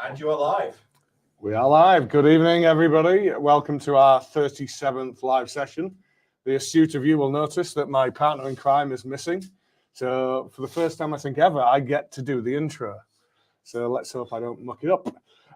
And you are live. We are live. Good evening, everybody. Welcome to our 37th live session. The astute of you will notice that my partner in crime is missing. So for the first time, I think ever, I get to do the intro. So let's hope I don't muck it up.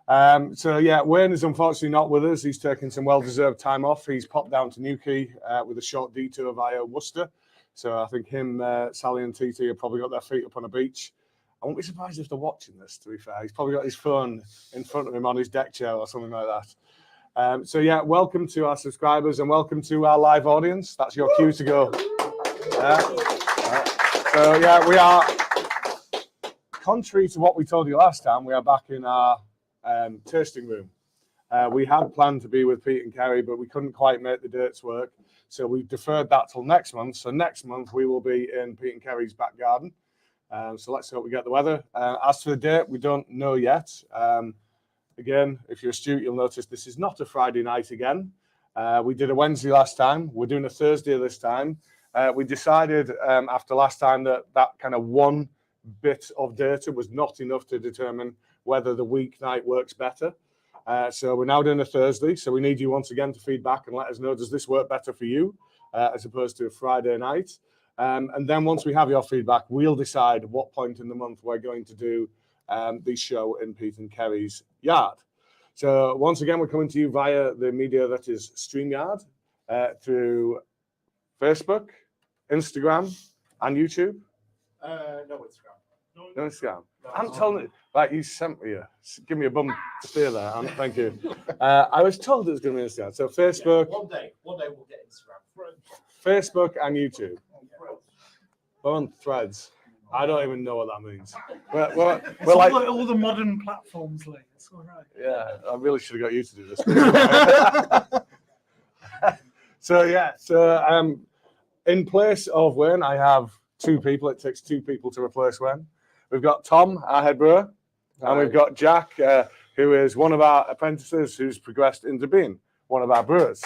Wayne is unfortunately not with us. He's taking some well-deserved time off. He's popped down to Newquay with a short detour via Worcester. So I think him, Sally and TT have probably got their feet up on a beach. I won't be surprised if they're watching this, to be fair. He's probably got his phone in front of him on his deck chair or something like that. Welcome to our subscribers and welcome to our live audience. That's your cue to go. We are, contrary to what we told you last time, we are back in our tasting room. We had planned to be with Pete and Kerry, but we couldn't quite make the dates work. So we've deferred that till next month. So next month we will be in Pete and Kerry's back garden. So let's hope we get the weather. As for the date, we don't know yet. Again, if you're astute, you'll notice this is not a Friday night again. We did a Wednesday last time. We're doing a Thursday this time. We decided after last time that kind of one bit of data was not enough to determine whether the weeknight works better. So we're now doing a Thursday. So we need you once again to feedback and let us know, does this work better for you as opposed to a Friday night? And then once we have your feedback, we'll decide what point in the month we're going to do the show in Pete and Kerry's yard. So once again, we're coming to you via the media that is StreamYard through Facebook, Instagram, and YouTube. No Instagram. No Instagram. I'm telling you, right, you sent me give me a bum steer there, thank you. I was told it was going to be Instagram. So Facebook. Yeah, one day we'll get Instagram. Facebook and YouTube. We're on Threads. I don't even know what that means. We're like all the modern platforms, Lee. It's all right. Yeah, I really should have got you to do this. In place of Wayne, I have two people. It takes two people to replace Wayne. We've got Tom, our head brewer, and we've got Jack, who is one of our apprentices who's progressed into being one of our brewers.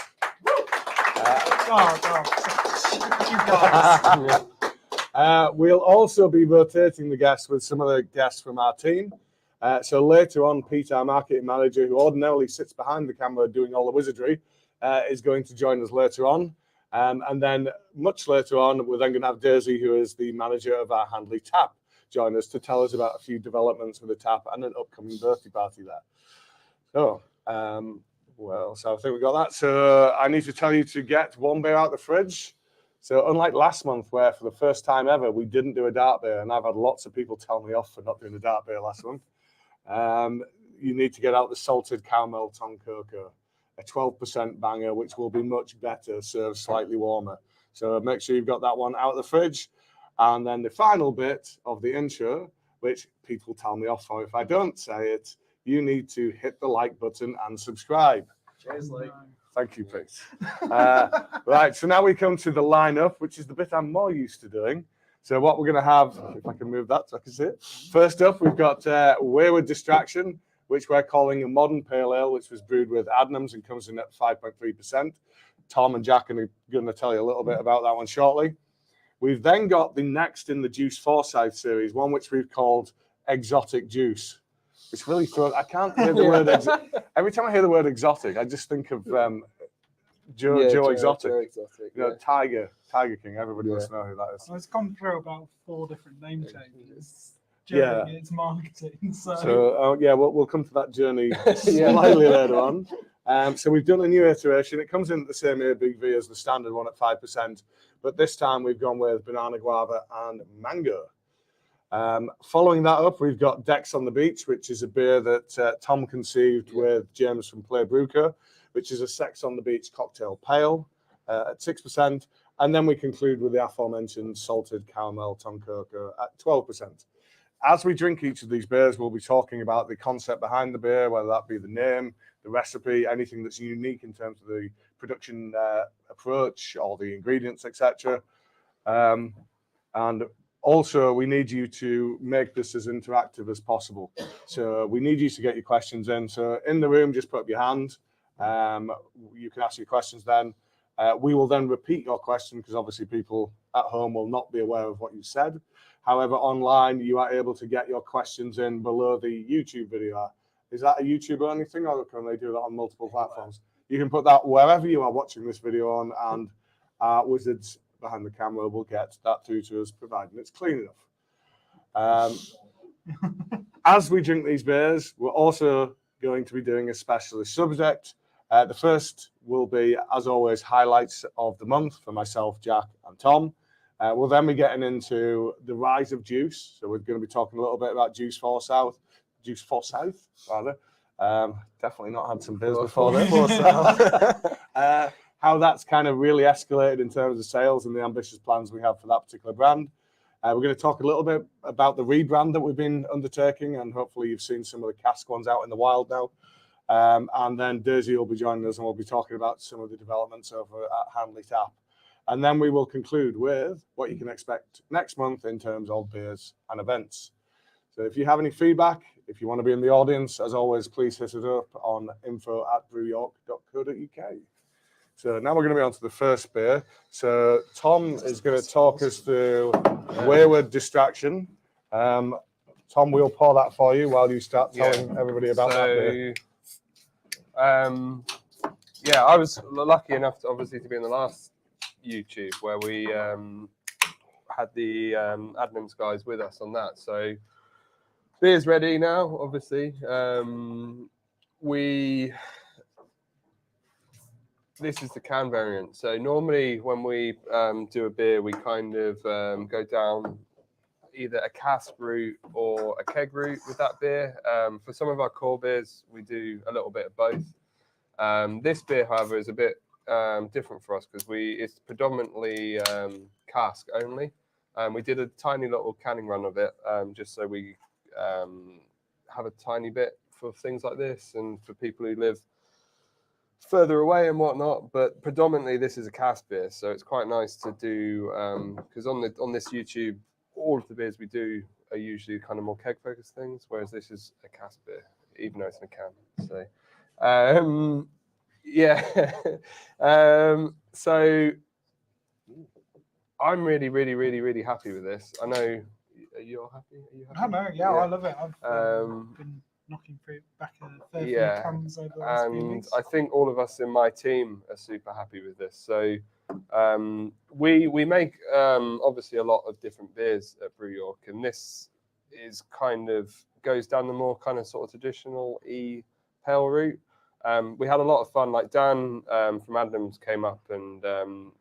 We'll also be rotating the guests with some of the guests from our team. So later on, Pete, our marketing manager, who ordinarily sits behind the camera doing all the wizardry, is going to join us later on. And then much later on, we're then going to have Daisy, who is the manager of our Hanley Tap, join us to tell us about a few developments with the tap and an upcoming birthday party there. So I think we got that. So I need to tell you to get one beer out the fridge. So unlike last month, where for the first time ever, we didn't do a dark beer, and I've had lots of people tell me off for not doing a dark beer last month, you need to get out the salted caramel Tonkoko, a 12% banger, which will be much better served slightly warmer. So make sure you've got that one out of the fridge. And then the final bit of the intro, which people tell me off for if I don't say it, you need to hit the like button and subscribe. Cheers, Lee. Thank you, Pete. Right, so now we come to the lineup, which is the bit I'm more used to doing. So what we're going to have, if I can move that so I can see it. First up, we've got Wayward Distraction, which we're calling a modern pale ale, which was brewed with Adnams and comes in at 5.3%. Tom and Jack are going to tell you a little bit about that one shortly. We've then got the next in the Juice Forsyth series, one which we've called Exotic Juice. It's really throws. I can't hear the word. Every time I hear the word exotic, I just think of Joe Exotic. You know, Tiger King. Everybody must know who that is. Well, it's gone through about 4 different name changes. It's marketing. We'll come to that journey slightly later on. So we've done a new iteration. It comes in at the same ABV as the standard one at 5%, but this time we've gone with banana, guava, and mango. Following that up, we've got Decks on the Beach, which is a beer that Tom conceived with James from Brew, which is a Sex on the Beach cocktail pale at 6%. And then we conclude with the aforementioned salted caramel Tonkoko at 12%. As we drink each of these beers, we'll be talking about the concept behind the beer, whether that be the name, the recipe, anything that's unique in terms of the production approach or the ingredients, etc. And also, we need you to make this as interactive as possible. So we need you to get your questions in. So in the room, just put up your hand. You can ask your questions then. We will then repeat your question because obviously people at home will not be aware of what you said. However, online, you are able to get your questions in below the YouTube video Is that a YouTube only thing, or can they do that on multiple platforms? You can put that wherever you are watching this video on, and our wizards behind the camera will get that through to us, providing it's clean enough. As we drink these beers, we're also going to be doing a specialist subject. The first will be, as always, highlights of the month for myself, Jack, and Tom. We'll then be getting into the rise of juice. So we're going to be talking a little bit about Juice Forsyth, rather. Definitely not had some beers before this. How that's kind of really escalated in terms of sales and the ambitious plans we have for that particular brand. We're going to talk a little bit about the rebrand that we've been undertaking, and hopefully you've seen some of the cask ones out in the wild now. And then Dersey will be joining us, and we'll be talking about some of the developments over at Hanley Tap. And then we will conclude with what you can expect next month in terms of beers and events. So if you have any feedback, if you want to be in the audience, as always, please hit us up on info@brewyork.co.uk. So now we're going to be on to the first beer. So Tom is going to talk us through Wayward Distraction. Tom, we'll pour that for you while you start telling everybody about that beer. I was lucky enough to obviously to be in the last YouTube where we had the Adnams guys with us on that. So beer's ready now, obviously. This is the can variant. So normally when we do a beer, we kind of go down either a cask route or a keg route with that beer. For some of our core beers, we do a little bit of both. This beer, however, is a bit different for us because it's predominantly cask only. We did a tiny little canning run of it just so we have a tiny bit for things like this and for people who live further away and whatnot, but predominantly this is a cask beer, so it's quite nice to do because on this YouTube, all of the beers we do are usually kind of more keg focused things, whereas this is a cask beer, even though it's in a can. So so I'm really happy with this. I know you're happy. Are you happy? I know, yeah, I love it. I've been knocking through back a fair few cans over the last few weeks. I think all of us in my team are super happy with this. So we make obviously a lot of different beers at Brew York, and this is kind of goes down the more kind of sort of traditional pale route. We had a lot of fun. Like Dan from Adnams came up, and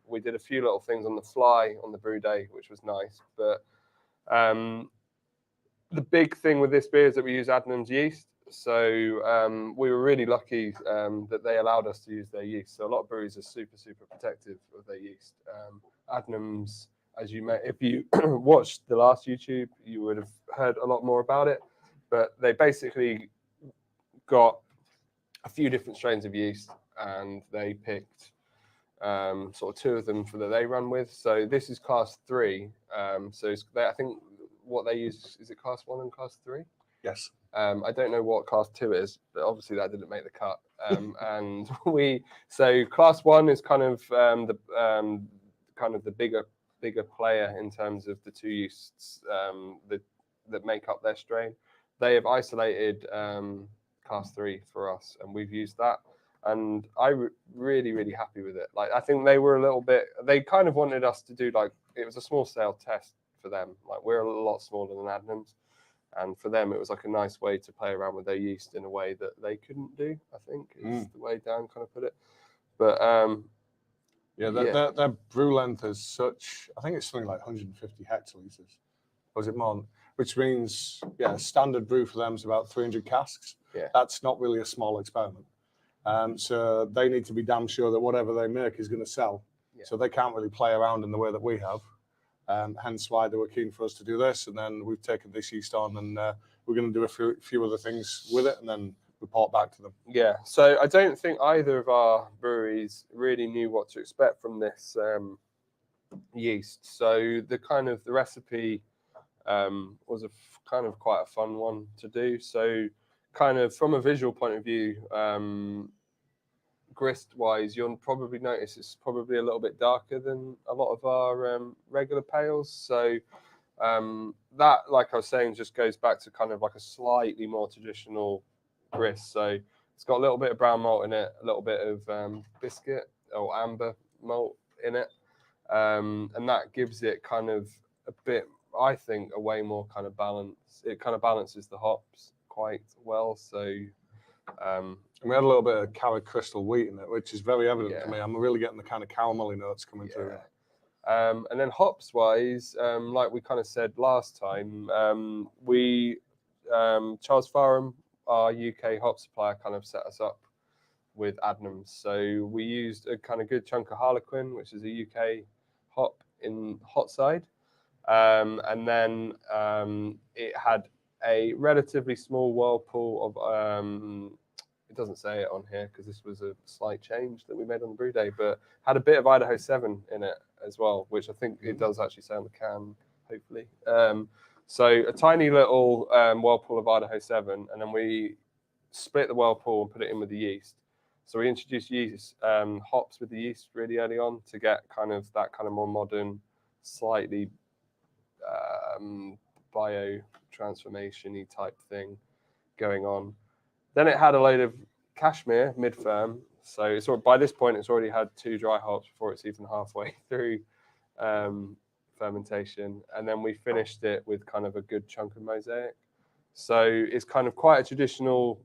we did a few little things on the fly on the brew day, which was nice. But the big thing with this beer is that we use Adnams yeast. So we were really lucky that they allowed us to use their yeast. So a lot of breweries are super protective of their yeast. Adnams, as you may, if you watched the last YouTube, you would have heard a lot more about it. But they basically got a few different strains of yeast, and they picked sort of two of them for that they run with. So this is class 3. So I think what they use is it class 1 and class 3? Yes. I don't know what class 2 is, but obviously that didn't make the cut. And so class 1 is kind of the bigger player in terms of the two yeasts that make up their strain. They have isolated class 3 for us, and we've used that, and I'm really happy with it. Like, I think they were a little bit, they kind of wanted us to do, like, it was a small scale test for them. Like, we're a lot smaller than Adnams, and for them it was like a nice way to play around with their yeast in a way that they couldn't do, I think is the way Dan kind of put it. But their brew length is such, I think it's something like 150 hectoliters, or is it more? Which means, standard brew for them is about 300 casks. Yeah. That's not really a small experiment. So they need to be damn sure that whatever they make is going to sell. Yeah. So they can't really play around in the way that we have. Hence why they were keen for us to do this. And then we've taken this yeast on, and we're going to do a few other things with it and then report back to them. Yeah. So I don't think either of our breweries really knew what to expect from this yeast. So the recipe was kind of quite a fun one to do. So kind of from a visual point of view, grist wise, you'll probably notice it's probably a little bit darker than a lot of our regular pales. So that, like I was saying, just goes back to kind of like a slightly more traditional grist. So it's got a little bit of brown malt in it, a little bit of biscuit or amber malt in it, and that gives it kind of a bit, I think, a way more kind of balance. It kind of balances the hops quite well. So and we had a little bit of Carrot Crystal wheat in it, which is very evident to Yeah. me. I'm really getting the kind of caramelly notes coming through. And then hops wise, like we kind of said last time, Charles Farham, our UK hop supplier, kind of set us up with Adnams. So we used a kind of good chunk of Harlequin, which is a UK hop in hot side. And then it had a relatively small whirlpool of, it doesn't say it on here because this was a slight change that we made on the brew day, but had a bit of Idaho 7 in it as well, which I think it does actually say on the can, hopefully. So a tiny little whirlpool of Idaho 7, and then we split the whirlpool and put it in with the yeast. So we introduced yeast, hops with the yeast really early on to get kind of that kind of more modern, slightly bio transformation-y type thing going on. Then it had a load of cashmere mid-ferm. So it's by this point, it's already had 2 dry hops before it's even halfway through fermentation. And then we finished it with kind of a good chunk of mosaic. So it's kind of quite a traditional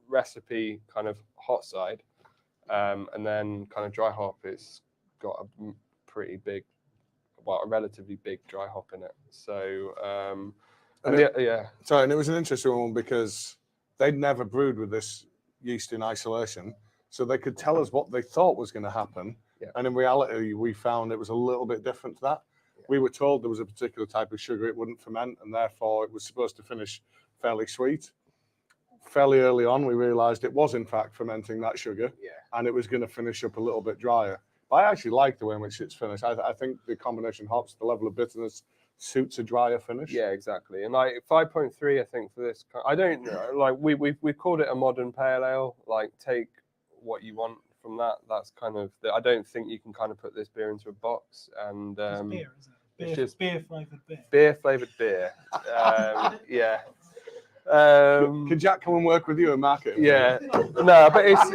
recipe, kind of hot side. And then kind of dry hop, it's got a pretty big, well, a relatively big dry hop in it. So, Sorry, and it was an interesting one because they'd never brewed with this yeast in isolation, so they could tell us what they thought was going to happen. Yeah. And in reality, we found it was a little bit different to that. Yeah. We were told there was a particular type of sugar it wouldn't ferment, and therefore it was supposed to finish fairly sweet. Fairly early on, we realized it was in fact fermenting that sugar, and it was going to finish up a little bit drier. But I actually like the way in which it's finished. I think the combination hops, the level of bitterness, suits a drier finish. Yeah, exactly. And like 5.3, I think for this, I don't know, like we called it a modern pale ale. Like take what you want from that. That's kind of I don't think you can kind of put this beer into a box. And It's beer, isn't it? it's just beer flavored beer. Beer flavored beer. Yeah. Can Jack come and work with you and market it? Yeah, no, but it's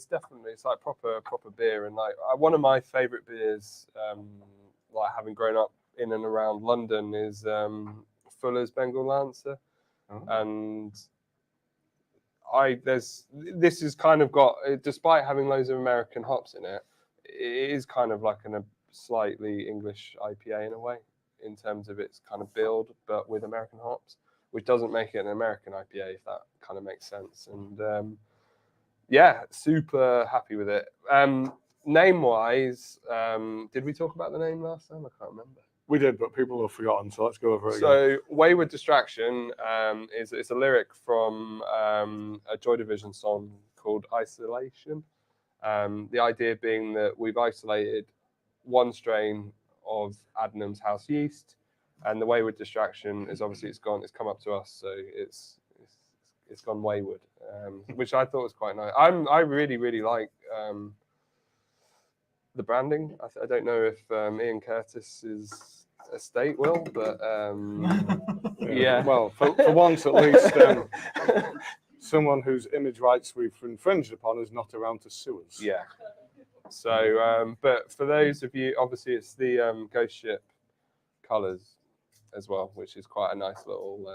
definitely, it's like proper beer. And like one of my favorite beers, like having grown up in and around London, is Fuller's Bengal Lancer. And this is kind of got, despite having loads of American hops in it, it is kind of like a slightly English IPA in a way, in terms of its kind of build, but with American hops, which doesn't make it an American IPA, if that kind of makes sense. And yeah, super happy with it. Name-wise, did we talk about the name last time? I can't remember. We did, but people have forgotten, so let's go over it again. So Wayward Distraction is a lyric from a Joy Division song called Isolation. The idea being that we've isolated one strain of Adnams house yeast, and the Wayward Distraction is obviously it's come up to us, so it's gone wayward, which I thought was quite nice. I really like the branding. I don't know if Ian Curtis's estate will, but yeah. Well, for once at least, someone whose image rights we've infringed upon is not around to sue us. Yeah. So, but for those of you, obviously it's the Ghost Ship colours as well, which is quite a nice little.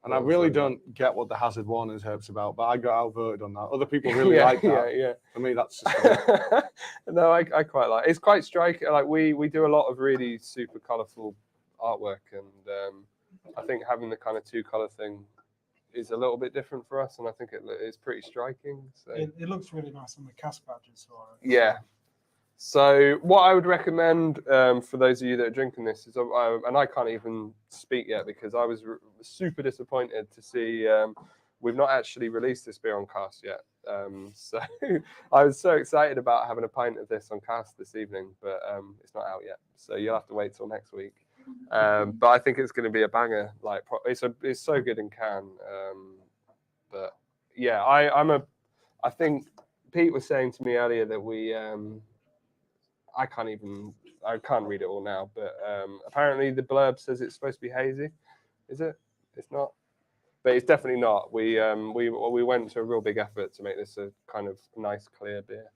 And I really don't get what the hazard warnings herb's about, but I got outvoted on that. Other people really like that. Yeah. For me, that's just no, I quite like it. It's quite striking. Like we do a lot of really super colourful artwork, and I think having the kind of 2-colour thing is a little bit different for us, and I think it's pretty striking. So it looks really nice on the cask badges for it. Yeah. So what I would recommend for those of you that are drinking this is, and I can't even speak yet because I was super disappointed to see we've not actually released this beer on cask yet. So I was so excited about having a pint of this on cask this evening, but it's not out yet. So you'll have to wait till next week. But I think it's going to be a banger. Like it's so good in can. But yeah, I think Pete was saying to me earlier that we I can't even I can't read it all now, but apparently the blurb says it's supposed to be hazy. Is it? It's not. But it's definitely not. We went to a real big effort to make this a kind of nice, clear beer.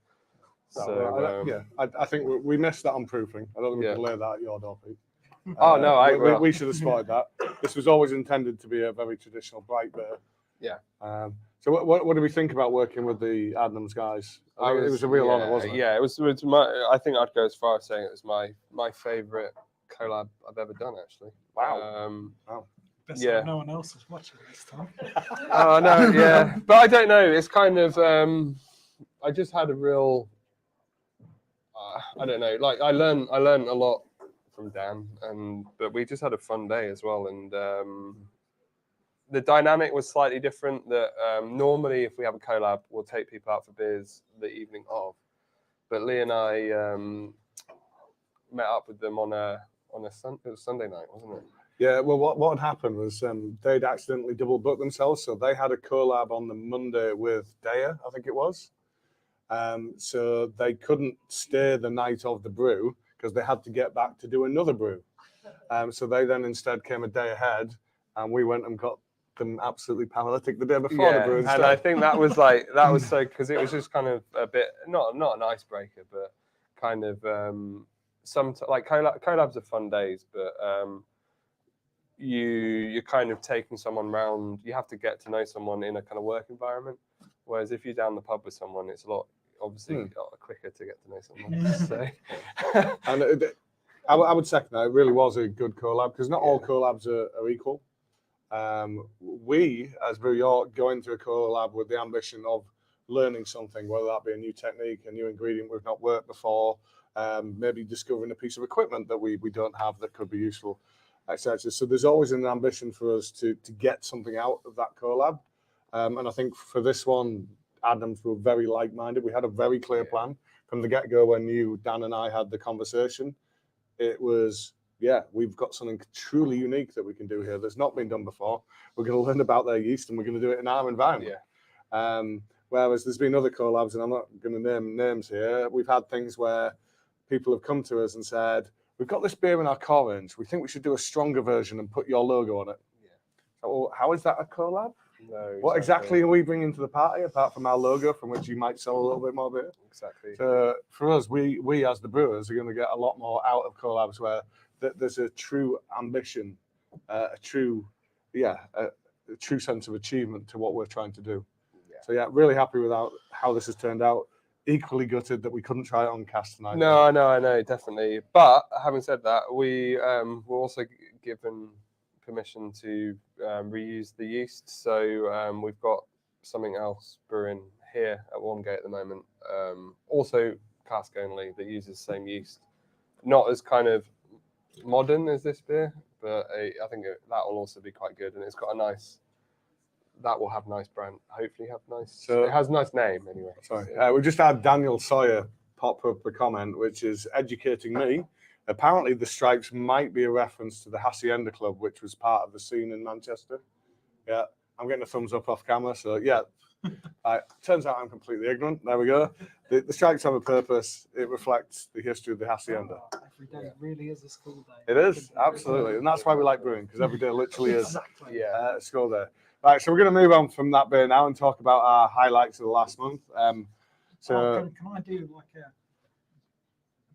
So I think we missed that on proofing. I don't think we can lay that at your door, Pete. Oh no, we should have spotted that. This was always intended to be a very traditional bright beer. Yeah. So what do we think about working with the Adnams guys? It was a real honour, wasn't it? Yeah, it was I think I'd go as far as saying it was my favourite collab I've ever done, actually. Wow. Best that no one else is watching this time. Oh no, yeah, but I don't know. It's kind of I just had a real I don't know. Like I learned a lot from Dan, but we just had a fun day as well, and the dynamic was slightly different. That normally, if we have a collab, we'll take people out for beers the evening of. But Lee and I met up with them on a it was Sunday night, wasn't it? Yeah. Well, what had happened was they'd accidentally double booked themselves, so they had a collab on the Monday with Daya, I think it was. So they couldn't stay the night of the brew because they had to get back to do another brew. So they then instead came a day ahead, and we went and got them absolutely paralytic the day before the brew. And I think that was so because it was just kind of a bit not an icebreaker, but kind of like collabs are fun days, but you're kind of taking someone round. You have to get to know someone in a kind of work environment. Whereas if you're down the pub with someone, it's a lot quicker to get to know someone. So. And I would second that. It really was a good collab because not all collabs are equal. We, as Brew York, go into a collab with the ambition of learning something, whether that be a new technique, a new ingredient we've not worked before, maybe discovering a piece of equipment that we don't have that could be useful, etc. So there's always an ambition for us to get something out of that collab. And I think for this one, Adams were very like-minded. We had a very clear plan from the get-go when Dan and I had the conversation. It was, we've got something truly unique that we can do here that's not been done before. We're going to learn about their yeast and we're going to do it in our environment. Whereas there's been other collabs, and I'm not going to name names here. We've had things where people have come to us and said, we've got this beer in our core range. We think we should do a stronger version and put your logo on it. So how is that a collab? No, what exactly are we bringing to the party apart from our logo, from which you might sell a little bit more beer? Exactly. So for us, we as the brewers are going to get a lot more out of collabs where there's a true ambition, a true sense of achievement to what we're trying to do. So really happy with how this has turned out. Equally gutted that we couldn't try it on cast tonight. No, I know, definitely. But having said that, we were also given permission to reuse the yeast. So we've got something else brewing here at Warngate at the moment. Also cask only, that uses the same yeast. Not as kind of modern as this beer, but I think that will also be quite good. And it's got that will have nice brand. Hopefully have nice. So it has a nice name anyway. Sorry, we just had Daniel Sawyer pop up a comment, which is educating me. Apparently, the stripes might be a reference to the Hacienda Club, which was part of the scene in Manchester. Yeah, I'm getting a thumbs up off camera. So turns out I'm completely ignorant. There we go. The stripes have a purpose. It reflects the history of the Hacienda. Every day really is a school day. It is, absolutely. And that's why we like brewing, because every day literally is a school day. Right, so we're going to move on from that beer now and talk about our highlights of the last month. Can I do like a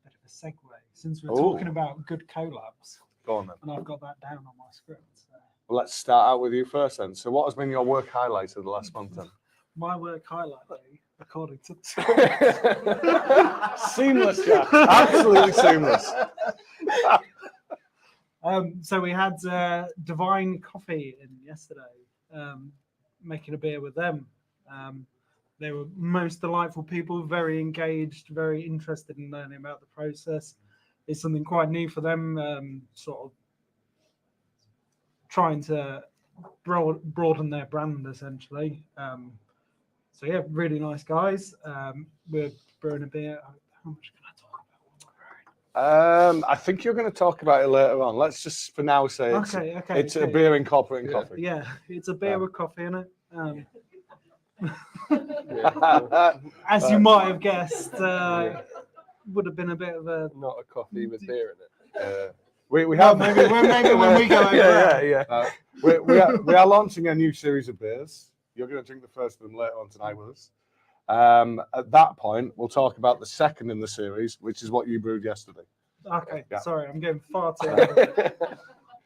bit of a segue, since we're talking about good collabs? Go on then. And I've got that down on my script. So. Well, let's start out with you first then. So what has been your work highlights of the last month then? My work highlight, according to the Seamless, yeah. Absolutely seamless. So we had Divine Coffee in yesterday, making a beer with them. They were most delightful people, very engaged, very interested in learning about the process. It's something quite new for them, sort of trying to broaden their brand, essentially. So yeah, really nice guys. We're brewing a beer. How much can I talk about? I think you're going to talk about it later on. Let's just for now say it's a beer incorporating coffee. Yeah, it's a beer with coffee in it. As you might have guessed. would have been a bit of a. Not a coffee with beer in it. We Well, have maybe when we go over there. yeah. we are launching a new series of beers. You're going to drink the first of them later on tonight with us. At that point, we'll talk about the second in the series, which is what you brewed yesterday. Okay, Yeah. sorry, I'm getting far too.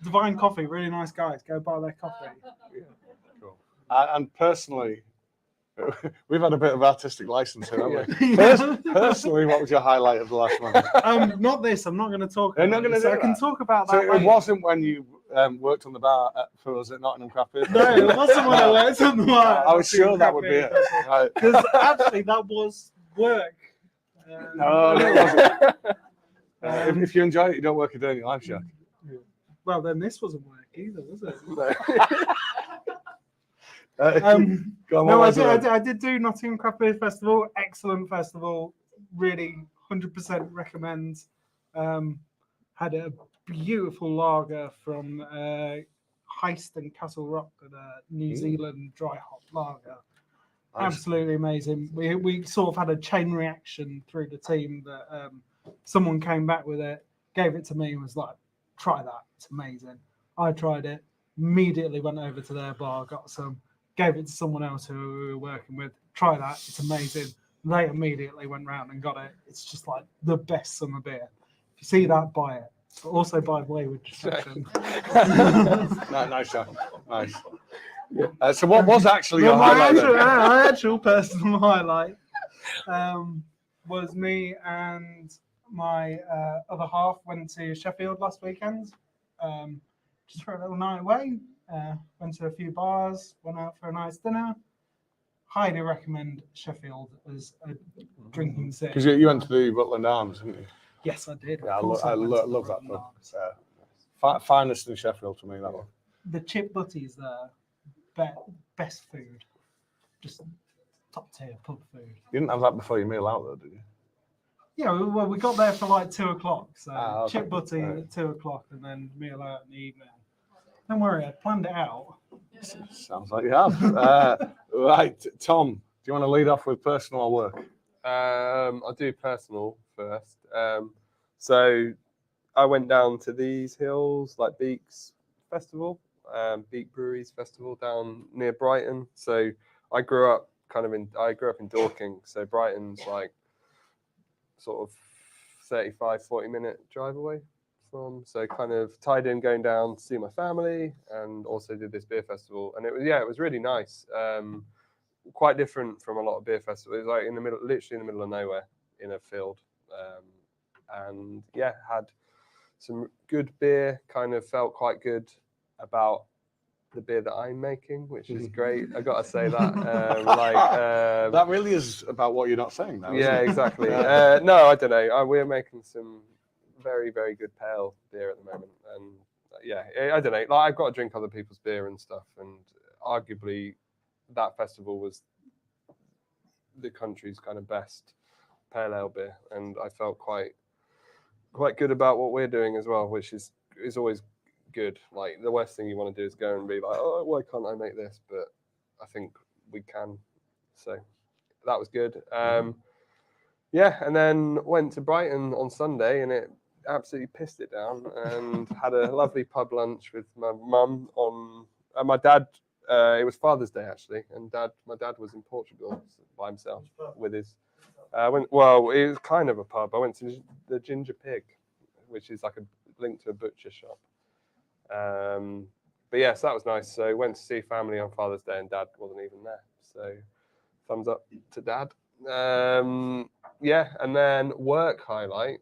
Divine Coffee, really nice guys. Go buy their coffee. Cool. And personally, we've had a bit of artistic license here, haven't we? Personally, what was your highlight of the last month? Not this. I'm not going to talk. You're About not gonna this. do I can that? talk about So that. it later. wasn't when you worked on the bar for us at Nottingham Craft Beer No, it wasn't when I worked on the bar. I was sure that would be it. Right. Because actually, that was work. No, it wasn't. If you enjoy it, you don't work a day in your life, Jack. Well, then this wasn't work either, was it? Go on, No, what was I did do Nottingham Craft Beer Festival. Excellent festival. Really, 100% recommend. Had a beautiful lager from Heist and Castle Rock, a New Zealand dry hop lager. Nice. Absolutely amazing. We sort of had a chain reaction through the team that someone came back with it, gave it to me, and was like, "Try that. It's amazing." I tried it. Immediately went over to their bar, got some, gave it to someone else who we were working with. Try that. It's amazing. They immediately went round and got it. It's just like the best summer beer. If you see that, buy it. But also buy Wayward Distraction. Nice, Jack. Nice. So what was actually your Well, highlight then? my actual personal highlight was me and my other half went to Sheffield last weekend, just for a little night away. Went to a few bars, went out for a nice dinner. Highly recommend Sheffield as a drinking city. Because you went to the Rutland Arms, didn't you? Yes, I did. Yeah, Of course I went to the love that Rutland pub. Arms. Finest in Sheffield for me, that one. The chip butties there, best food. Just top tier pub food. You didn't have that before your meal out, though, did you? Yeah, well, we got there for like 2:00, so Okay. chip butty Right. at 2:00, and then meal out in the evening. Don't worry, I planned it out. Sounds like you have. Right, Tom, do you want to lead off with personal or work? I'll do personal first. So I went down to these hills, like Beaks Festival, Beak Breweries Festival down near Brighton. So I grew up in Dorking. So Brighton's like sort of 35-40 minute drive away from. So kind of tied in going down to see my family and also did this beer festival. And it was really nice. Quite different from a lot of beer festivals. It was like literally in the middle of nowhere in a field. And yeah, had some good beer, kind of felt quite good about the beer that I'm making, which is great. I got to say that. That really is about what you're not saying now. Yeah, isn't it? exactly. No, I don't know. We're making some very, very good pale beer at the moment. And yeah, I don't know. Like, I've got to drink other people's beer and stuff. And arguably, that festival was the country's kind of best pale ale beer. And I felt quite good about what we're doing as well, which is always good. Like, the worst thing you want to do is go and be like, oh, why can't I make this? But I think we can. So that was good. Yeah, and then went to Brighton on Sunday and it absolutely pissed it down and had a lovely pub lunch with my mum my dad. It was Father's Day actually, and my dad was in Portugal by himself with his. It was kind of a pub. I went to the Ginger Pig, which is like a link to a butcher shop. But yes, that was nice. So went to see family on Father's Day, and Dad wasn't even there. So thumbs up to Dad. Yeah, and then work highlight.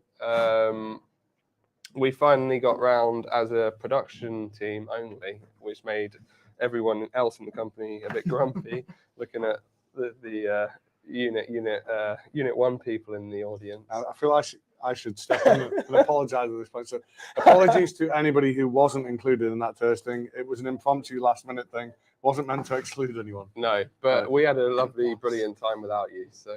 We finally got round as a production team only, which made everyone else in the company a bit grumpy, looking at the unit one people in the audience. I feel I should step in and apologise at this point. So apologies to anybody who wasn't included in that tasting. It was an impromptu last minute thing. Wasn't meant to exclude anyone. No, but we had a lovely, brilliant time without you. So,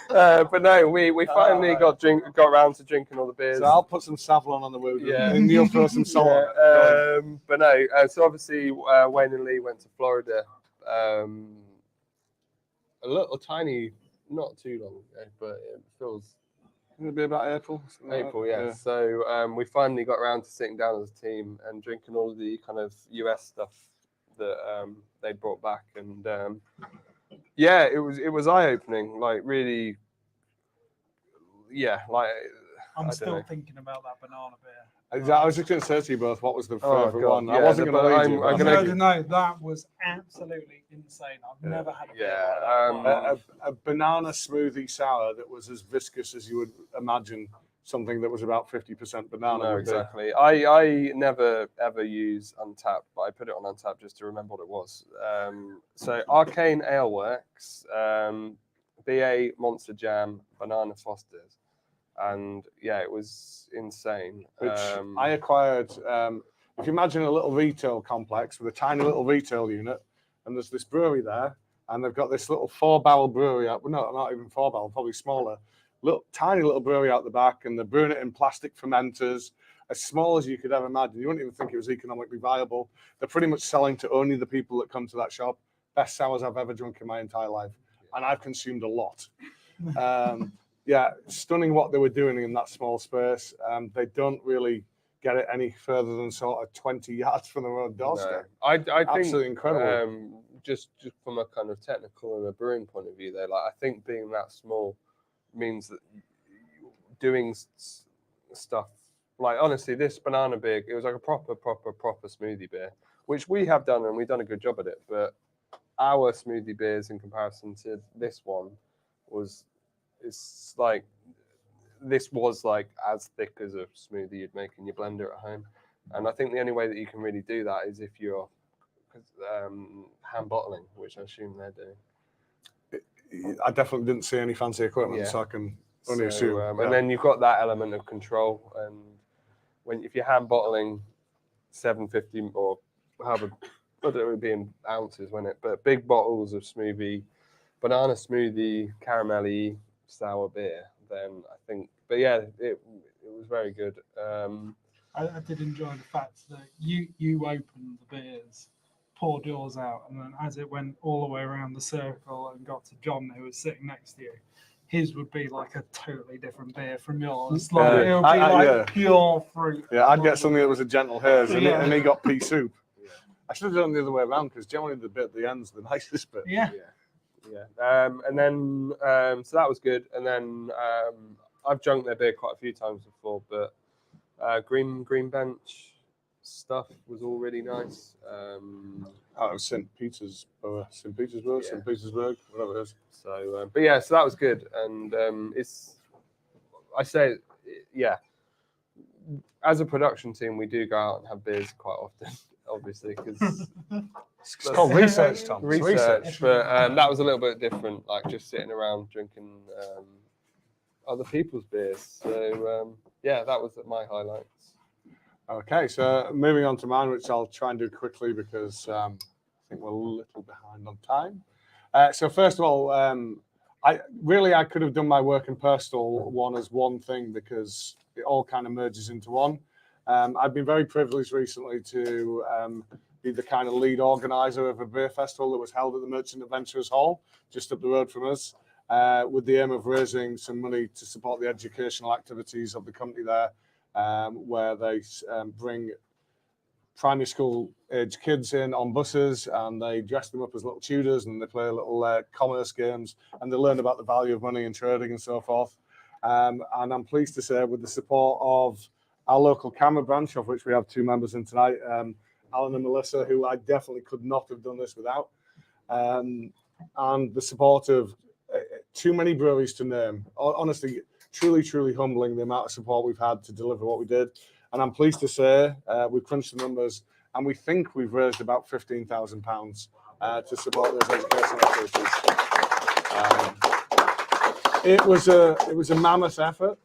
but no, we finally got around to drinking all the beers. So I'll put some Savlon on the wound. Yeah. And you'll throw some salt on it. But no, so obviously Wayne and Lee went to Florida. A little tiny not too long ago, but it feels It'll be about April. something like April, that. yeah. So we finally got around to sitting down as a team and drinking all of the kind of US stuff that they brought back, and yeah, it was eye opening. Like really, yeah. Like I I'm don't still know. thinking about that banana beer. I was just going to say to you both, what was the Oh, favourite God, one? I yeah, wasn't the- going to but lead you. I'm but gonna- No, that was absolutely insane. I've Yeah. never had a beer Yeah, like that. a banana smoothie sour that was as viscous as you would imagine something that was about 50% banana No, would be. exactly. I never ever use Untapped, but I put it on Untapped just to remember what it was. So Arcane Ale Works, BA Monster Jam, Banana Fosters, and yeah, it was insane. Which I acquired. If you imagine a little retail complex with a tiny little retail unit, and there's this brewery there, and they've got this little 4-barrel brewery out. Well, no, not even 4-barrel, probably smaller. Tiny little brewery out the back, and they're brewing it in plastic fermenters, as small as you could ever imagine. You wouldn't even think it was economically viable. They're pretty much selling to only the people that come to that shop. Best sours I've ever drunk in my entire life, and I've consumed a lot. Yeah, stunning what they were doing in that small space. They don't really get it any further than sort of 20 yards from their own doorstep. No. I think Absolutely incredible. Just from a kind of technical and a brewing point of view, though, like I think being that small means that doing stuff like honestly, this banana beer, it was like a proper smoothie beer, which we have done and we've done a good job at it. But our smoothie beers in comparison to this one was this was like as thick as a smoothie you'd make in your blender at home. And I think the only way that you can really do that is if you're hand bottling, which I assume they're doing. I definitely didn't see any fancy equipment, Yeah. so I can only assume. Yeah. And then you've got that element of control. And if you're hand bottling 750 or however, I don't know, it would be in ounces, wouldn't it? But big bottles of smoothie, banana smoothie, caramelly, sour beer, then I think. But yeah, it was very good. I did enjoy the fact that you opened the beers, poured yours out, and then as it went all the way around the circle and got to John, who was sitting next to you, his would be like a totally different beer from yours. Like it would be like pure fruit. Yeah, I'd get something that was a gentle haze, and, Yeah. and he got pea soup. Yeah. I should have done it the other way around because generally the bit at the end's the nicest bit. Yeah. And then so that was good. And then I've drunk their beer quite a few times before, but Green Bench stuff was all really nice. Out of St. Petersburg, whatever it is. So, but yeah, so that was good, and as a production team, we do go out and have beers quite often, obviously, because It's called research, Tom. It's research. But that was a little bit different, like just sitting around drinking other people's beers. So yeah, that was my highlights. Okay, so moving on to mine, which I'll try and do quickly because I think we're a little behind on time. So first of all, I could have done my work and personal one as one thing because it all kind of merges into one. I've been very privileged recently to be the kind of lead organizer of a beer festival that was held at the Merchant Adventurers Hall, just up the road from us, with the aim of raising some money to support the educational activities of the company there, where they bring primary school age kids in on buses and they dress them up as little tutors and they play little commerce games and they learn about the value of money and trading and so forth. And I'm pleased to say, with the support of our local camera branch, of which we have 2 members in tonight, Alan and Melissa, who I definitely could not have done this without, and the support of too many breweries to name. Honestly, truly humbling the amount of support we've had to deliver what we did. And I'm pleased to say we've crunched the numbers and we think we've raised about £15,000 to support those educational activities. It was a mammoth effort.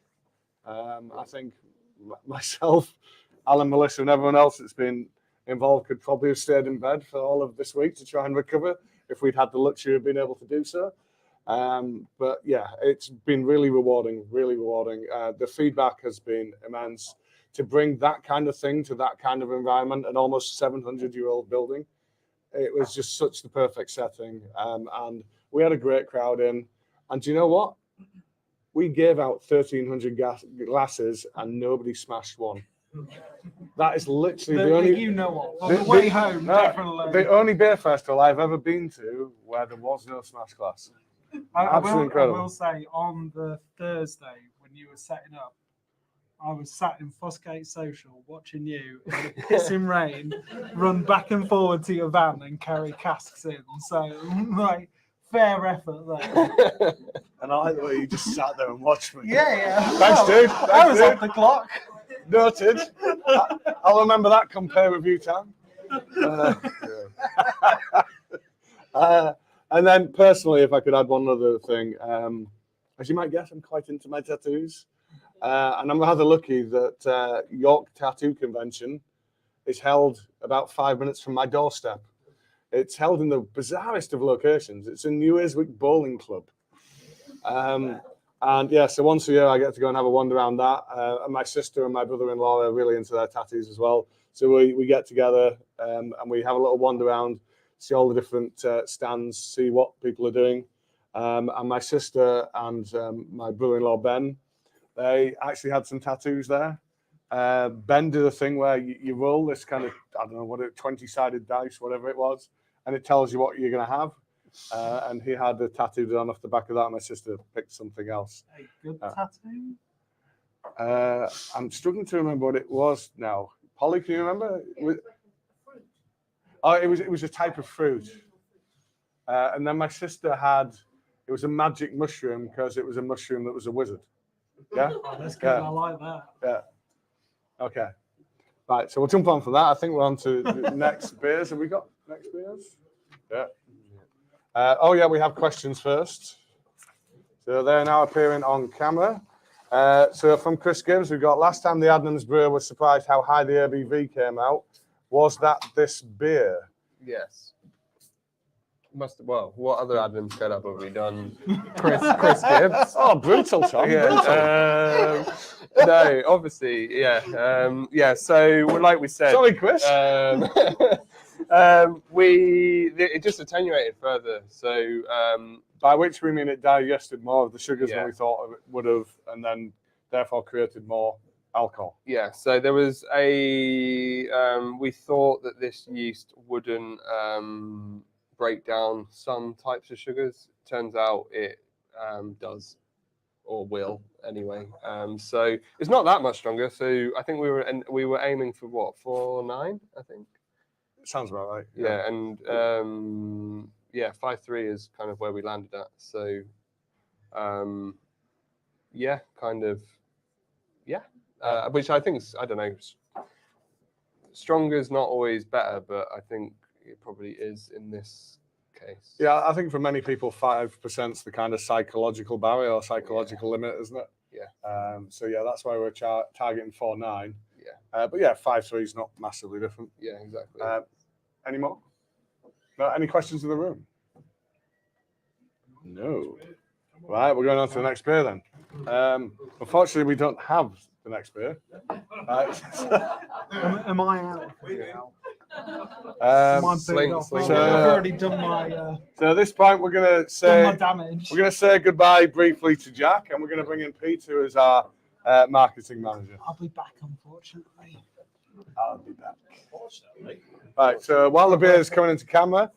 I think myself, Alan, Melissa, and everyone else that's been involved could probably have stayed in bed for all of this week to try and recover if we'd had the luxury of being able to do so. But yeah, it's been really rewarding, The feedback has been immense. To bring that kind of thing to that kind of environment, an almost 700-year-old building, it was just such the perfect setting. And we had a great crowd in. And do you know what? We gave out 1,300 glasses and nobody smashed one. That is literally the only. You know what? On the way home, definitely. The only beer festival I've ever been to where there was no smash glass. I incredible. will say, on the Thursday when you were setting up, I was sat in Fossgate Social watching you in the pissing rain run back and forward to your van and carry casks in. So, like, fair effort there. And I like the way you just sat there and watched me. Yeah. Thanks, dude. I was off the clock. Noted. I'll remember that come peer review time. And then personally, if I could add one other thing, as you might guess, I'm quite into my tattoos. And I'm rather lucky that York Tattoo Convention is held about 5 minutes from my doorstep. It's held in the bizarrest of locations. It's in New Earswick Bowling Club. And yeah, so once a year I get to go and have a wander around that. And my sister and my brother-in-law are really into their tattoos as well. So we get together and we have a little wander around, see all the different stands, see what people are doing. And my sister and my brother-in-law, Ben, they actually had some tattoos there. Ben did a thing where you roll this kind of, I don't know what it, 20-sided dice, whatever it was, and it tells you what you're going to have. And he had a tattoo done off the back of that. My sister picked something else. A good tattoo? I'm struggling to remember what it was now. Polly, can you remember? It was a type of fruit. And then my sister had, it was a magic mushroom because it was a mushroom that was a wizard. Yeah? Oh, that's good. I like that. Yeah. Okay. Right, so we'll jump on for that. I think we're on to the next beers. Have we got next beers? Yeah. Yeah, we have questions first. So they're now appearing on camera. So from Chris Gibbs, we've got, last time the Adnams Brewer was surprised how high the ABV came out. Was that this beer? Yes. Well, what other Adnams setup have we done? Chris Gibbs. Oh, brutal, Tom. Yeah. No, obviously, yeah. So like we said. Sorry, Chris. It just attenuated further. So by which we mean it digested more of the sugars than we thought it would have, and then therefore created more alcohol. Yeah. So there was we thought that this yeast wouldn't break down some types of sugars. Turns out it does, or will anyway. So it's not that much stronger. So I think we were aiming for what, 4.9, I think. Sounds about right. Yeah, and 5.3 is kind of where we landed at. So which I think is, I don't know, stronger is not always better, but I think it probably is in this case. Yeah, I think for many people, 5% is the kind of psychological barrier or psychological limit, isn't it? Yeah. So yeah, that's why we're targeting 4.9. Yeah. But yeah, 5.3 is not massively different. Yeah, exactly. Any more? No, any questions in the room? No. Right, we're going on to the next beer then. Unfortunately, we don't have the next beer. Am I out? So I've already done my. So at this point, we're going to say damage. We're going to say goodbye briefly to Jack, and we're going to bring in Peter as our marketing manager. I'll be back, unfortunately. I'll be back. Right. So while the beer is coming into camera,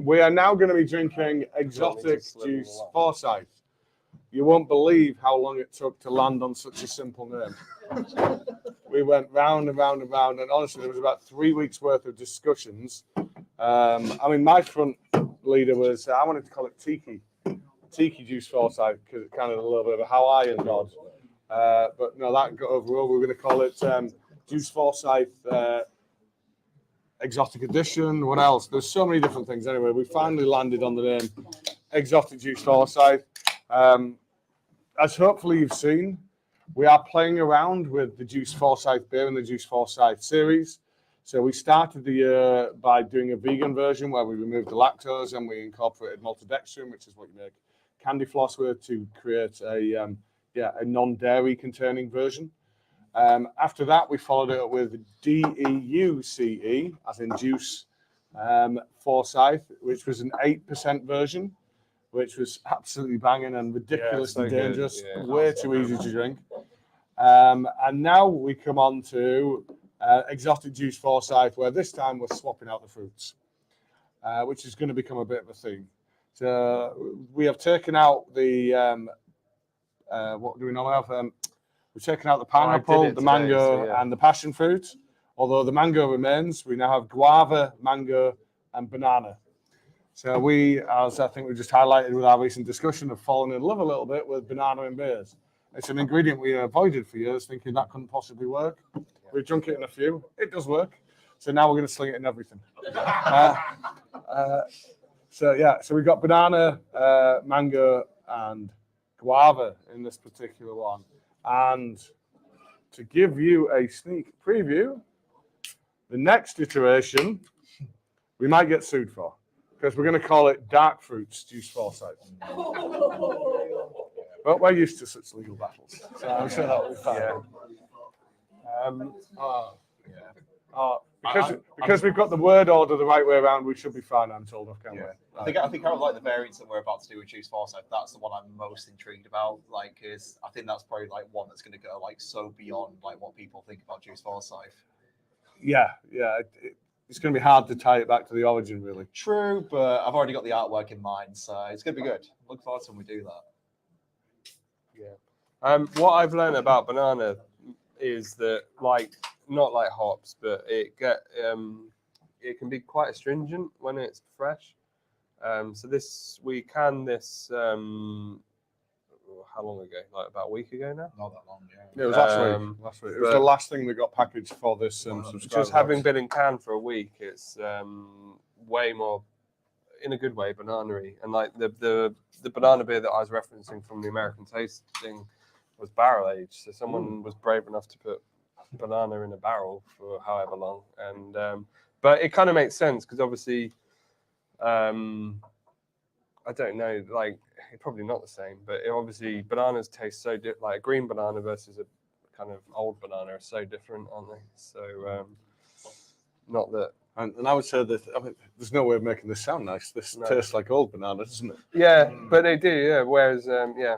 we are now going to be drinking Exotic Juice Forsyth. You won't believe how long it took to land on such a simple name. We went round and round and round, and honestly, there was about 3 weeks worth of discussions. I mean, my front leader was, I wanted to call it Tiki Juice Forsyth, because it's kind of a little bit of a Hawaiian god. But no, that got overruled. We're going to call it Juice Forsyth Exotic Edition. What else? There's so many different things. Anyway, we finally landed on the name Exotic Juice Forsyth. As hopefully you've seen, we are playing around with the Juice Forsyth beer and the Juice Forsyth series. So we started the year by doing a vegan version where we removed the lactose and we incorporated maltodextrin, which is what you make candy floss with, to create a non-dairy containing version. After that, we followed it up with DEUCE, as in Juice Forsyth, which was an 8% version. which was absolutely banging and ridiculously so good, dangerous, yeah. way too easy to drink. And now we come on to exotic Juice Forsyth, where this time we're swapping out the fruits, which is going to become a bit of a theme. So we have taken out the what do we normally have? We've taken out the pineapple, the mango, and the passion fruit. Although the mango remains, we now have guava, mango, and banana. So we, as I think we just highlighted with our recent discussion, have fallen in love a little bit with banana in beers. It's an ingredient we avoided for years, thinking that couldn't possibly work. We've drunk it in a few. It does work. So now we're going to sling it in everything. So we've got banana, mango, and guava in this particular one. And to give you a sneak preview, the next iteration we might get sued for, because we're going to call it Dark Fruits Juice Forsyth. But we're used to such legal battles, so I'm sure that will be fine. Because we've got the word order the right way around, we should be fine, I'm told, can't we? I think I would like the variants that we're about to do with Juice Forsyth. That's the one I'm most intrigued about. Like, is I think that's probably like one that's going to go like so beyond like what people think about Juice Forsyth. Yeah. It's going to be hard to tie it back to the origin, really. True, but I've already got the artwork in mind, so it's going to be good. Look forward to when we do that. Yeah. What I've learned about banana is that, like, not like hops, but it can be quite astringent when it's fresh. So we canned this how long ago? Like about a week ago now? Not that long, yeah. It was last week. It was the last thing that got packaged for this subscriber. Just having been in can for a week, it's way more, in a good way, banana-y. And like the banana beer that I was referencing from the American tasting was barrel aged. So someone was brave enough to put banana in a barrel for however long. And but it kind of makes sense because obviously I don't know, like, it's probably not the same, but obviously bananas taste so different. Like a green banana versus a kind of old banana are so different, aren't they? So not that. And I would say that there's no way of making this sound nice. This tastes like old banana, doesn't it? Yeah, but they do. Yeah. Whereas yeah.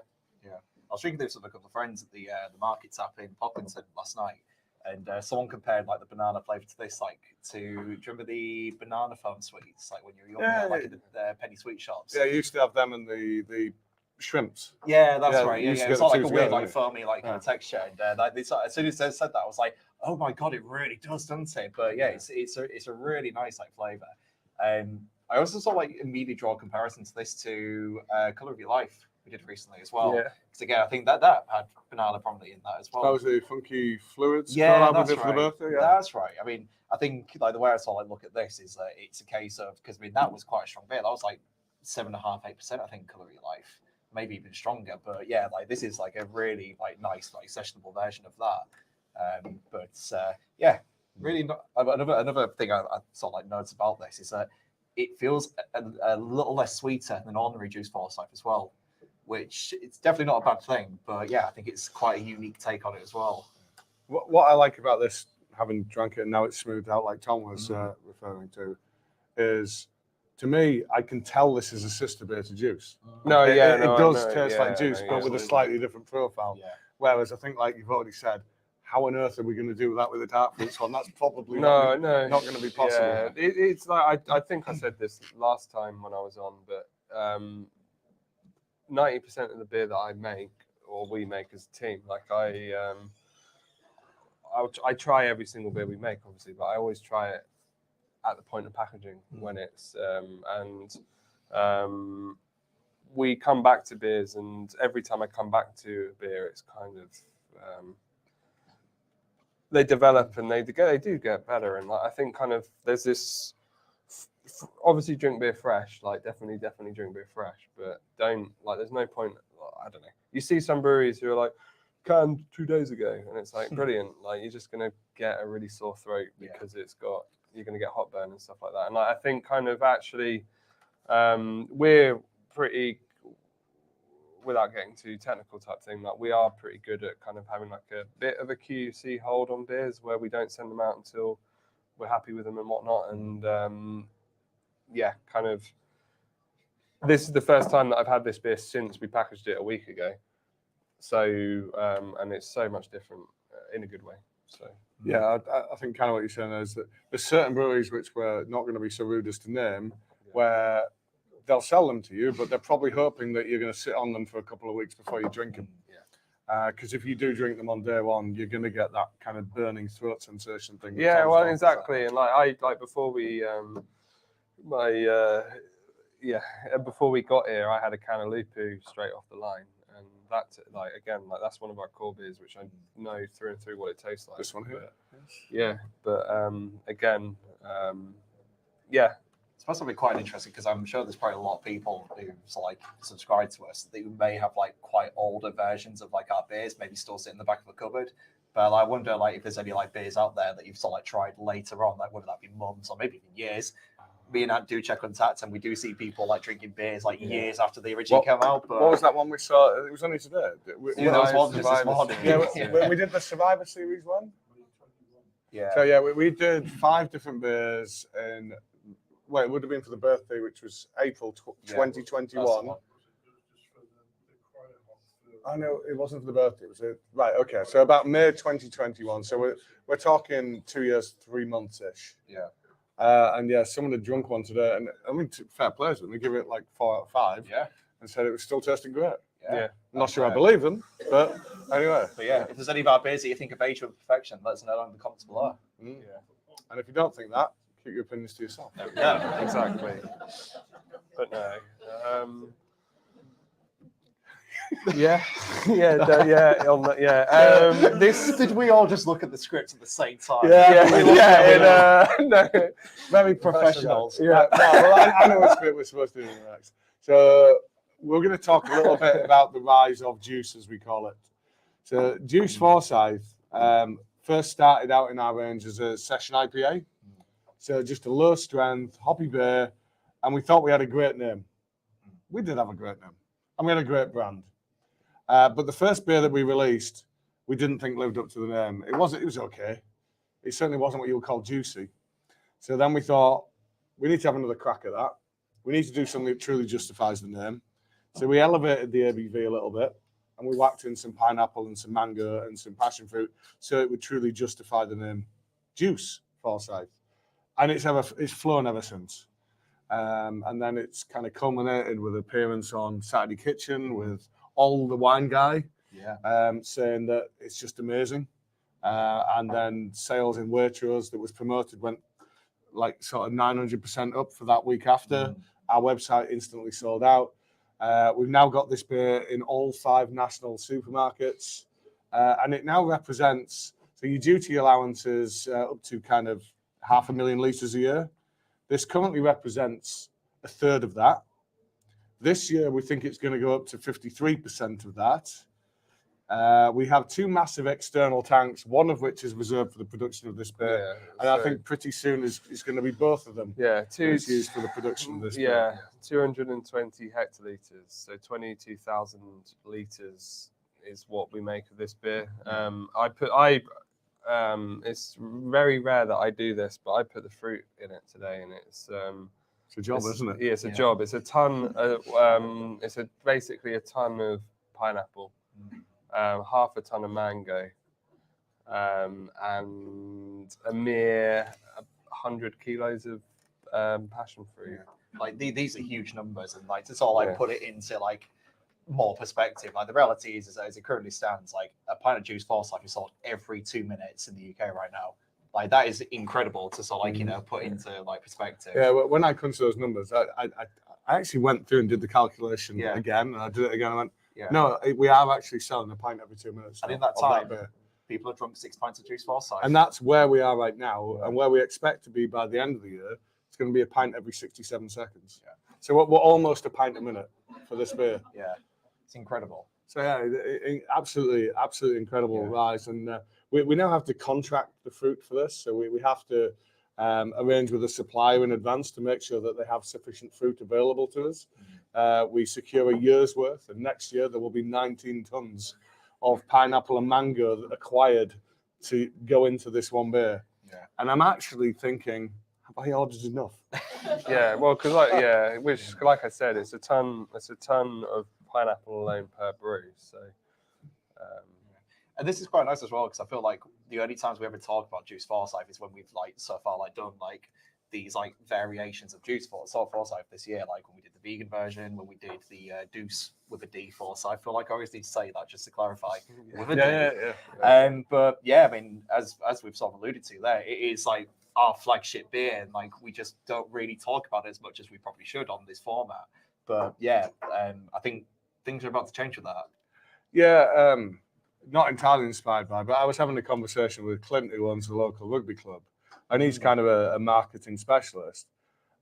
I was drinking this with a couple of friends at the market tap in Pocklington last night, and someone compared like the banana flavour to this, like do you remember the banana foam sweets, like when you were young, like in the penny sweet shops? Yeah, you used to have them in the shrimps. Yeah, that's right. Yeah, it's not like a weird, like foamy, like kind of texture. And as soon as they said that, I was like, oh my god, it really does, doesn't it? But yeah, it's a really nice like flavour. I also saw like immediately draw a comparison to this to Colour of Your Life we did recently as well. Yeah. Because again, I think that had banana prominently in that as well. That was the Funky Fluids. Yeah, that's right. For the birthday, yeah. That's right. I mean, I think like the way I saw like look at this is that it's a case of, because I mean that was quite a strong beer. That was like 7.5%, 8%. I think Colour of Your Life, maybe even stronger. But yeah, like this is like a really like nice like sessionable version of that. Yeah, really not. Another thing I sort of like notes about this is that it feels a little less sweeter than ordinary Juice Forsyth as well, which it's definitely not a bad thing. But yeah, I think it's quite a unique take on it as well. What I like about this, having drank it and now it's smoothed out, like Tom was referring to, is to me, I can tell this is a sister beer to Juice. It does taste like Juice, but with a slightly different profile. Yeah. Whereas I think, like you've already said, how on earth are we going to do that with a dark fruits one? That's probably not going to be possible. Yeah. It's like I think I said this last time when I was on, but 90% of the beer that I make or we make as a team, like I try every single beer we make, obviously, but I always try it at the point of packaging when it's we come back to beers, and every time I come back to a beer, it's kind of they develop and they do get better. And like, I think kind of there's this obviously drink beer fresh, like definitely drink beer fresh, but don't like there's no point. I don't know. You see some breweries who are like canned 2 days ago, and it's like brilliant. Like you're just gonna get a really sore throat because you're gonna get hot burn and stuff like that. And like, I think kind of actually we're pretty, without getting too technical type thing, like we are pretty good at kind of having like a bit of a QC hold on beers where we don't send them out until we're happy with them and whatnot. And kind of this is the first time that I've had this beer since we packaged it a week ago. So, and it's so much different in a good way. So. Yeah, I think kind of what you're saying is that there's certain breweries which we're not going to be so rude as to name, where they'll sell them to you, but they're probably hoping that you're going to sit on them for a couple of weeks before you drink them. Because if you do drink them on day one, you're going to get that kind of burning throat sensation thing. Yeah, well, exactly. And like before we before we got here, I had a can of Lupu straight off the line, and that's that's one of our core beers, which I know through and through what it tastes like. This one here. Yeah, but It's supposed to be quite interesting because I'm sure there's probably a lot of people who like subscribe to us that may have like quite older versions of like our beers, maybe still sit in the back of a cupboard. But I wonder like if there's any like beers out there that you've sort of like tried later on, like whether that be months or maybe even years. Me and Ant do check Untappd, and we do see people like drinking beers like years after they originally came out. But what was that one we saw? It was only today. there was one just this morning. Yeah, we did the Survivor Series one. Yeah. So yeah, we did 5 different beers in. Well, it would have been for the birthday, which was April 2021. I know it wasn't for the birthday. It was right. Okay, so about May 2021. So we're talking 2 years, 3 months ish. Yeah. And yeah, someone had drunk one today, and I mean, fair play to them. They give it like 4 out of 5. Yeah. And said it was still tasting great. Yeah. I'm not sure I believe them, but anyway. But yeah, if there's any of our beers that you think have aged with perfection, let us know in the comments below. Mm. Yeah. And if you don't think that, keep your opinions to yourself. Yeah, exactly. But no. This did we all just look at the scripts at the same time? No. Very professionals. Yeah. No, well, I know what script we're supposed to do next. So we're going to talk a little bit about the rise of Juice, as we call it. So Juice Forsyth first started out in our range as a session IPA. So just a low strength, hoppy beer, and we thought we had a great name. We did have a great name, and we had a great brand. But the first beer that we released, we didn't think lived up to the name. It was okay. It certainly wasn't what you would call juicy. So then we thought, we need to have another crack at that. We need to do something that truly justifies the name. So we elevated the ABV a little bit, and we whacked in some pineapple and some mango and some passion fruit, so it would truly justify the name Juice Forsyth. And it's flown ever since. And then it's kind of culminated with appearance on Saturday Kitchen with All the Wine Guy, saying that it's just amazing. And then sales in Waitrose that was promoted went like sort of 900% up for that week after. Our website instantly sold out. We've now got this beer in all 5 national supermarkets. And it now represents, so your duty allowance is up to kind of 500,000 litres a year. This currently represents a third of that. This year, we think it's going to go up to 53% of that. We have 2 massive external tanks, one of which is reserved for the production of this beer. And I think pretty soon is going to be both of them. Yeah, used for the production of this beer. Yeah, 220 hectolitres, so 22,000 litres is what we make of this beer. It's very rare that I do this, but I put the fruit in it today, and it's a job, isn't it? Yeah, it's a job. It's a ton. Basically a ton of pineapple, half a ton of mango, and a mere 100 kilos of passion fruit. Like these are huge numbers, and like to sort of like put it into like more perspective. Like the reality is as it currently stands, like a pint of Juice Forsyth is sold every 2 minutes in the UK right now. Like that is incredible to sort of like put into like perspective. Yeah, well, when I come to those numbers, I actually went through and did the calculation again, and I did it again. I went, no, we are actually selling a pint every 2 minutes. And in that time, people have drunk 6 pints of Juice Forsyth. And that's where we are right now, and where we expect to be by the end of the year. It's going to be a pint every 67 seconds. Yeah. So we're almost a pint a minute for this beer. Yeah. It's incredible. So yeah, absolutely incredible rise, and we now have to contract the fruit for this. So we have to arrange with a supplier in advance to make sure that they have sufficient fruit available to us. We secure a year's worth, and next year there will be 19 tons of pineapple and mango acquired to go into this one beer. Yeah. And I'm actually thinking, have I ordered enough? Yeah, well, because like I said, it's a ton of pineapple alone per brew. So, and this is quite nice as well because I feel like the only times we ever talk about Juice Forsyth is when we've like so far like done like these like variations of Juice Forsyth this year, like when we did the vegan version, when we did the Deuce with a D Forsyth. I feel like I always need to say that just to clarify with a D. But yeah, I mean, as we've sort of alluded to there, it is like our flagship beer, and like we just don't really talk about it as much as we probably should on this format. But yeah, I think things are about to change with that. Yeah, not entirely inspired by, but I was having a conversation with Clint, who owns the local rugby club, and he's kind of a marketing specialist.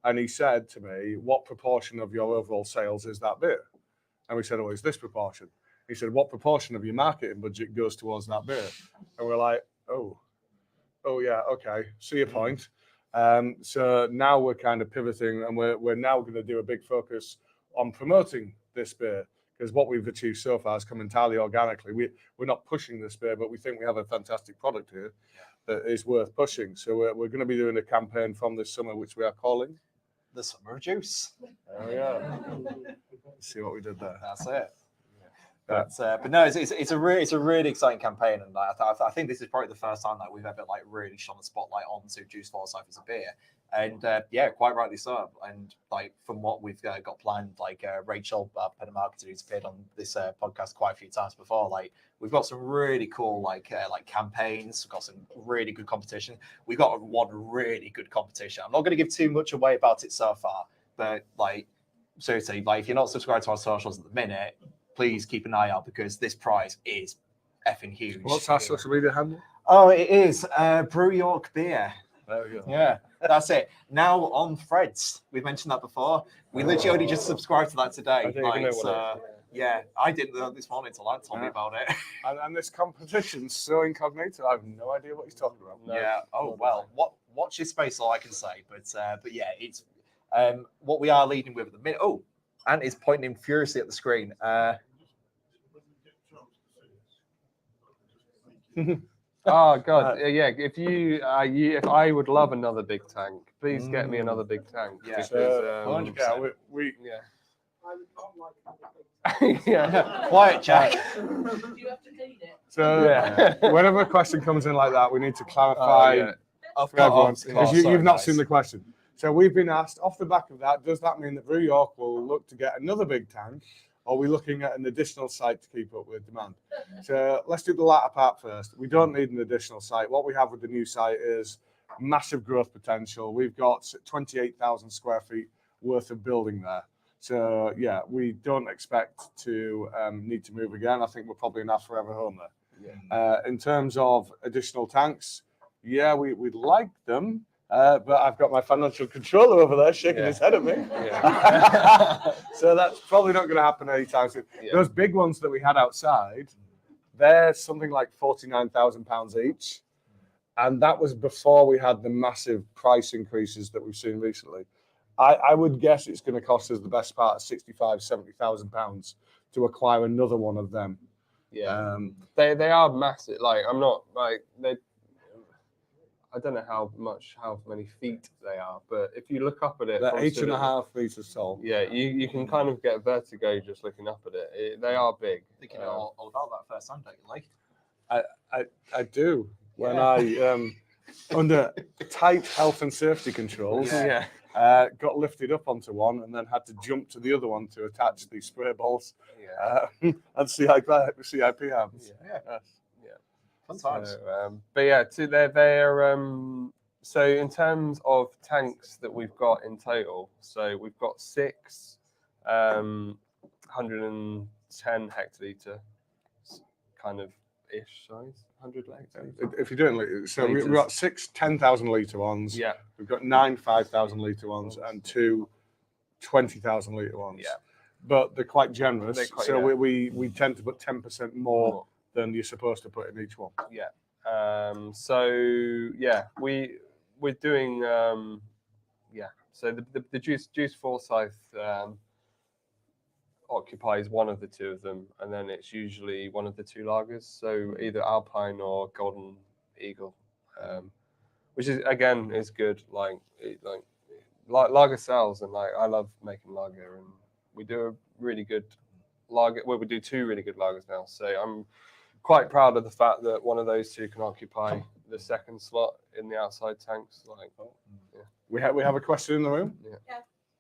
And he said to me, "What proportion of your overall sales is that beer?" And we said, "Oh, it's this proportion." He said, "What proportion of your marketing budget goes towards that beer?" And we're like, "Oh yeah, okay, see your point." So now we're kind of pivoting, and we're now going to do a big focus on promoting this beer, because what we've achieved so far has come entirely organically. We're not pushing this beer, but we think we have a fantastic product here that is worth pushing. So we're going to be doing a campaign from this summer, which we are calling The Summer of Juice. Oh yeah. See what we did there. That's it. But no, it's a really exciting campaign, and I think this is probably the first time that we've ever like really shone a spotlight onto Juice Forsyth as a beer, and yeah, quite rightly so. And like from what we've got planned, like Rachel, Penn Marketer, who's appeared on this podcast quite a few times before, like we've got some really cool like campaigns. We've got some really good competition. We've got one really good competition. I'm not going to give too much away about it so far, but like seriously, like if you're not subscribed to our socials at the minute, please keep an eye out because this prize is effing huge. What's our social media handle? Oh, it is Brew York Beer. There we go. Yeah, that's it. Now on Threads. We've mentioned that before. We literally only just subscribed to that today. Yeah, I didn't know this morning until Lance told me about it. And this competition's so incognito. I have no idea what he's talking about. No, yeah. Oh well. Watch this space, all I can say. But yeah, it's what we are leading with at the minute. Oh, Ant is pointing furiously at the screen. Oh God, yeah. If I would love another big tank, please get me another big tank. Yeah. Because, yeah. Quiet, Jack. Do you have to clean it? So whenever a question comes in like that, we need to clarify for everyone, because you've not seen the question. So we've been asked off the back of that, does that mean that Brew York will look to get another big tank, or are we looking at an additional site to keep up with demand? So let's do the latter part first. We don't need an additional site. What we have with the new site is massive growth potential. We've got 28,000 square feet worth of building there. So yeah, we don't expect to need to move again. I think we're probably in our forever home there. Yeah. In terms of additional tanks, yeah, we'd like them. But I've got my financial controller over there shaking his head at me. Yeah. So that's probably not going to happen anytime soon. Yeah. Those big ones that we had outside, they're something like £49,000 each. And that was before we had the massive price increases that we've seen recently. I would guess it's going to cost us the best part of £65,000, £70,000 to acquire another one of them. Yeah. They are massive. Like, I'm not like I don't know how many feet they are, but if you look up at it, they're 8.5 meters tall. Yeah, you can kind of get vertigo just looking up at it. They are big. Thinking all about that first time, don't you like? I do. When I under tight health and safety controls, got lifted up onto one and then had to jump to the other one to attach the spray balls and CIP arms. Yeah. Fun times. So, but yeah, they're so in terms of tanks that we've got in total, so we've got 6 110 hectoliter kind of ish size, 100 hectoliter. If you're doing so, we've got 6 10,000 litre ones. Yeah. We've got 9 5,000 litre ones and 2 20,000 litre ones. Yeah. But they're quite generous, we tend to put 10% more than you're supposed to put in each one. Yeah. So yeah, we're doing So the Juice Forsyth occupies one of the two of them, and then it's usually one of the 2 lagers. So either Alpine or Golden Eagle, which is again is good. Like like lager sells, and like I love making lager, and we do a really good lager. Well, we do 2 really good lagers now, so I'm quite proud of the fact that one of those 2 can occupy the second slot in the outside tanks. Like, We have a question in the room.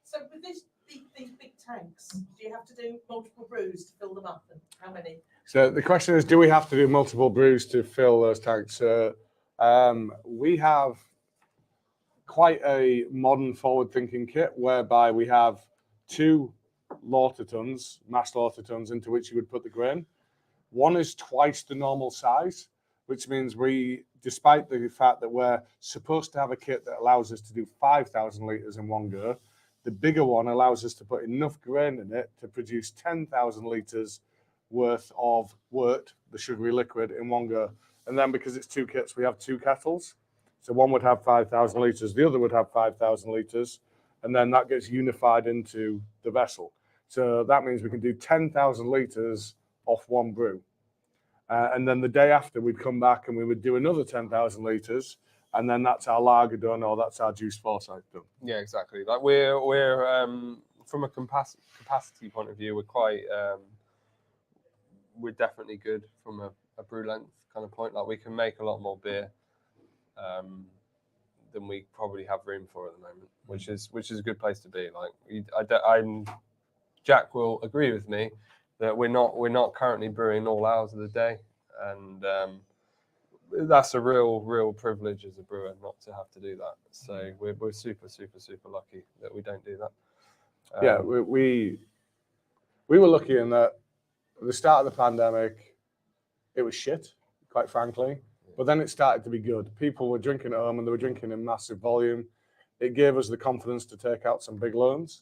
So with these big tanks, do you have to do multiple brews to fill them up, and how many? So the question is, do we have to do multiple brews to fill those tanks? We have quite a modern forward-thinking kit whereby we have 2 lauter tons, mass lauter tons, into which you would put the grain. One is twice the normal size, which means we, despite the fact that we're supposed to have a kit that allows us to do 5,000 litres in one go, the bigger one allows us to put enough grain in it to produce 10,000 litres worth of wort, the sugary liquid, in one go. And then because it's 2 kits, we have 2 kettles. So one would have 5,000 litres, the other would have 5,000 litres, and then that gets unified into the vessel. So that means we can do 10,000 litres off one brew. And then the day after, we'd come back and we would do another 10,000 litres, and then that's our lager done, or that's our Juice Forsyth done. yeah, exactly. Like we're from a capacity point of view, we're quite we're definitely good from a brew length kind of point. Like we can make a lot more beer than we probably have room for at the moment, which is a good place to be. Like Jack will agree with me that we're not currently brewing all hours of the day, and that's a real privilege as a brewer not to have to do that. So we're super lucky that we don't do that. We were lucky in that at the start of the pandemic, it was shit, quite frankly. But then it started to be good. People were drinking at home and they were drinking in massive volume. It gave us the confidence to take out some big loans.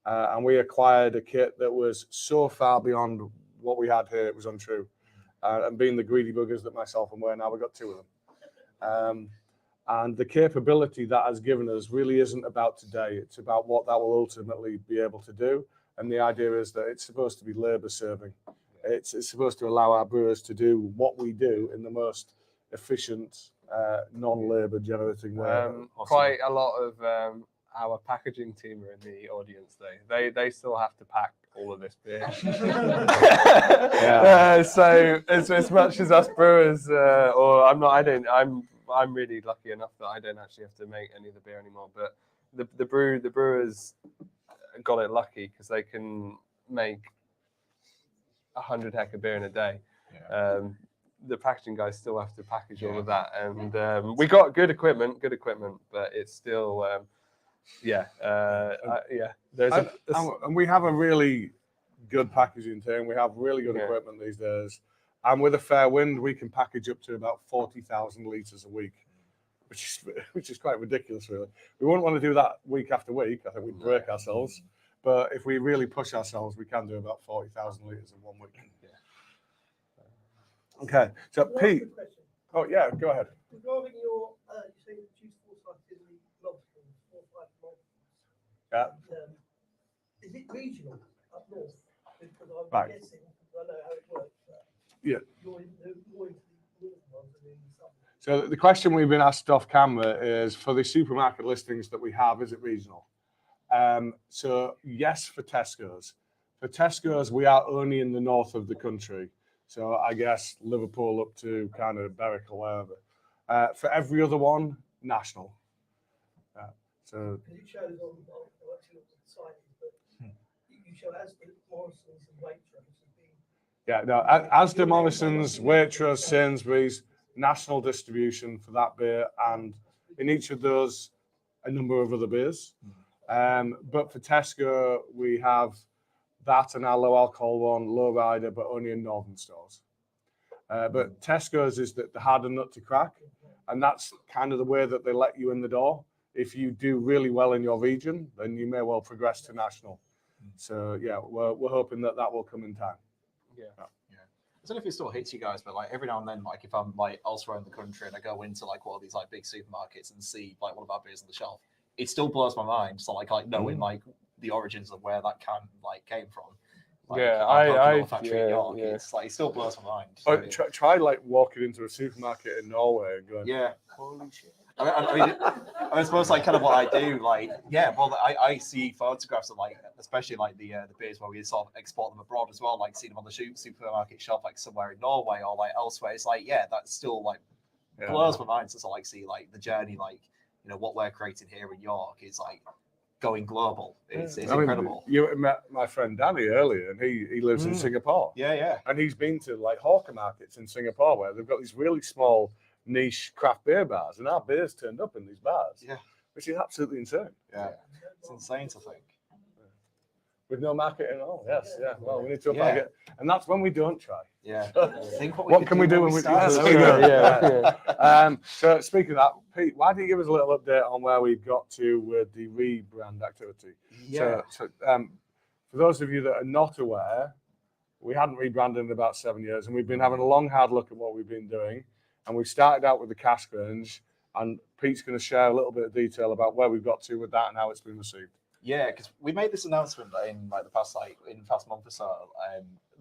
And we acquired a kit that was so far beyond what we had here, it was untrue. And being the greedy buggers that myself and Wayne, now we've got 2 of them. And the capability that has given us really isn't about today. It's about what that will ultimately be able to do. And the idea is that it's supposed to be labour serving. It's supposed to allow our brewers to do what we do in the most efficient, non-labour generating way. Quite a lot of our packaging team are in the audience though. They still have to pack all of this beer. So as much as us brewers, or I'm really lucky enough that I don't actually have to make any of the beer anymore. But the brewers got it lucky because they can make 100 heck of beer in a day. The packaging guys still have to package all of that, and we got good equipment, but it's still and we have a really good packaging team. We have really good equipment these days, and with a fair wind, we can package up to about 40,000 litres a week, which is quite ridiculous, really. We wouldn't want to do that week after week. I think we'd break ourselves. But if we really push ourselves, we can do about 40,000 litres in 1 week. Okay, so Pete. Oh yeah, go ahead. Regarding your, you say the Juice Forsyth in the lobster, 4 or 5 months. Yeah. Is it regional up north? Because I'm Right. guessing, I know how it works. Yeah. You're into the northern ones and in the southern. So the question we've been asked off camera is, for the supermarket listings that we have, is it regional? So yes, for Tesco's. For Tesco's, we are only in the north of the country. So I guess Liverpool up to kind of Berwick or wherever. For every other one, national. So Because it shows on I actually looked at the site, but you show Asda, Morrison's and Waitrose as being. yeah, no, Asda, Morrison's, Waitrose, Sainsbury's, national distribution for that beer, and in each of those, a number of other beers. But for Tesco, we have that and our low alcohol one, low rider, but only in northern stores. But Tesco's is the harder nut to crack, and that's kind of the way that they let you in the door. If you do really well in your region, then you may well progress to national. So yeah, we're hoping that will come in time. Yeah. I don't know if it still hits you guys, but like every now and then, like if I'm like elsewhere in the country and I go into like one of these like big supermarkets and see like one of our beers on the shelf, it still blows my mind. So like knowing like the origins of where that can like came from. Like, I factory in York, it's like it still blows my mind. Oh, try like walking into a supermarket in Norway and going, yeah, holy shit. I I suppose like kind of what I do, like well, I see photographs of like, especially like the beers where we sort of export them abroad as well, like seeing them on the supermarket shelf, like somewhere in Norway or like elsewhere. It's like that's still like blows my mind to sort of like see like the journey, like what we're creating here in York is like going global. It's incredible. You met my friend Danny earlier, and he lives in Singapore. Yeah. And he's been to like hawker markets in Singapore where they've got these really small niche craft beer bars, and our beers turned up in these bars. Yeah. Which is absolutely insane. Yeah. It's insane to think. With no market at all. Yes. Yeah. Well, we need to up it. And that's when we don't try. Yeah. Think what can we do when we start? So speaking of that, Pete, why don't you give us a little update on where we've got to with the rebrand activity? Yeah. So for those of you that are not aware, we hadn't rebranded in about 7 years, and we've been having a long, hard look at what we've been doing. And we started out with the cask range, and Pete's going to share a little bit of detail about where we've got to with that and how it's been received. Yeah, because we made this announcement in like the past month or so.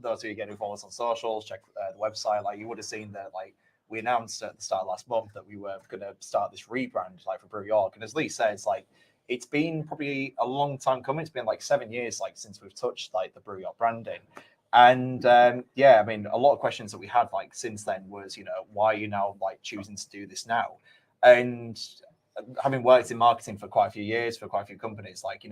Those of you again who follow us on socials, check the website. Like you would have seen that like we announced at the start of last month that we were going to start this rebrand like for Brew York. And as Lee says, like it's been probably a long time coming. It's been like 7 years like since we've touched like the Brew York branding. And I mean, a lot of questions that we had like since then was, why are you now like choosing to do this now? And having worked in marketing for quite a few years for quite a few companies, like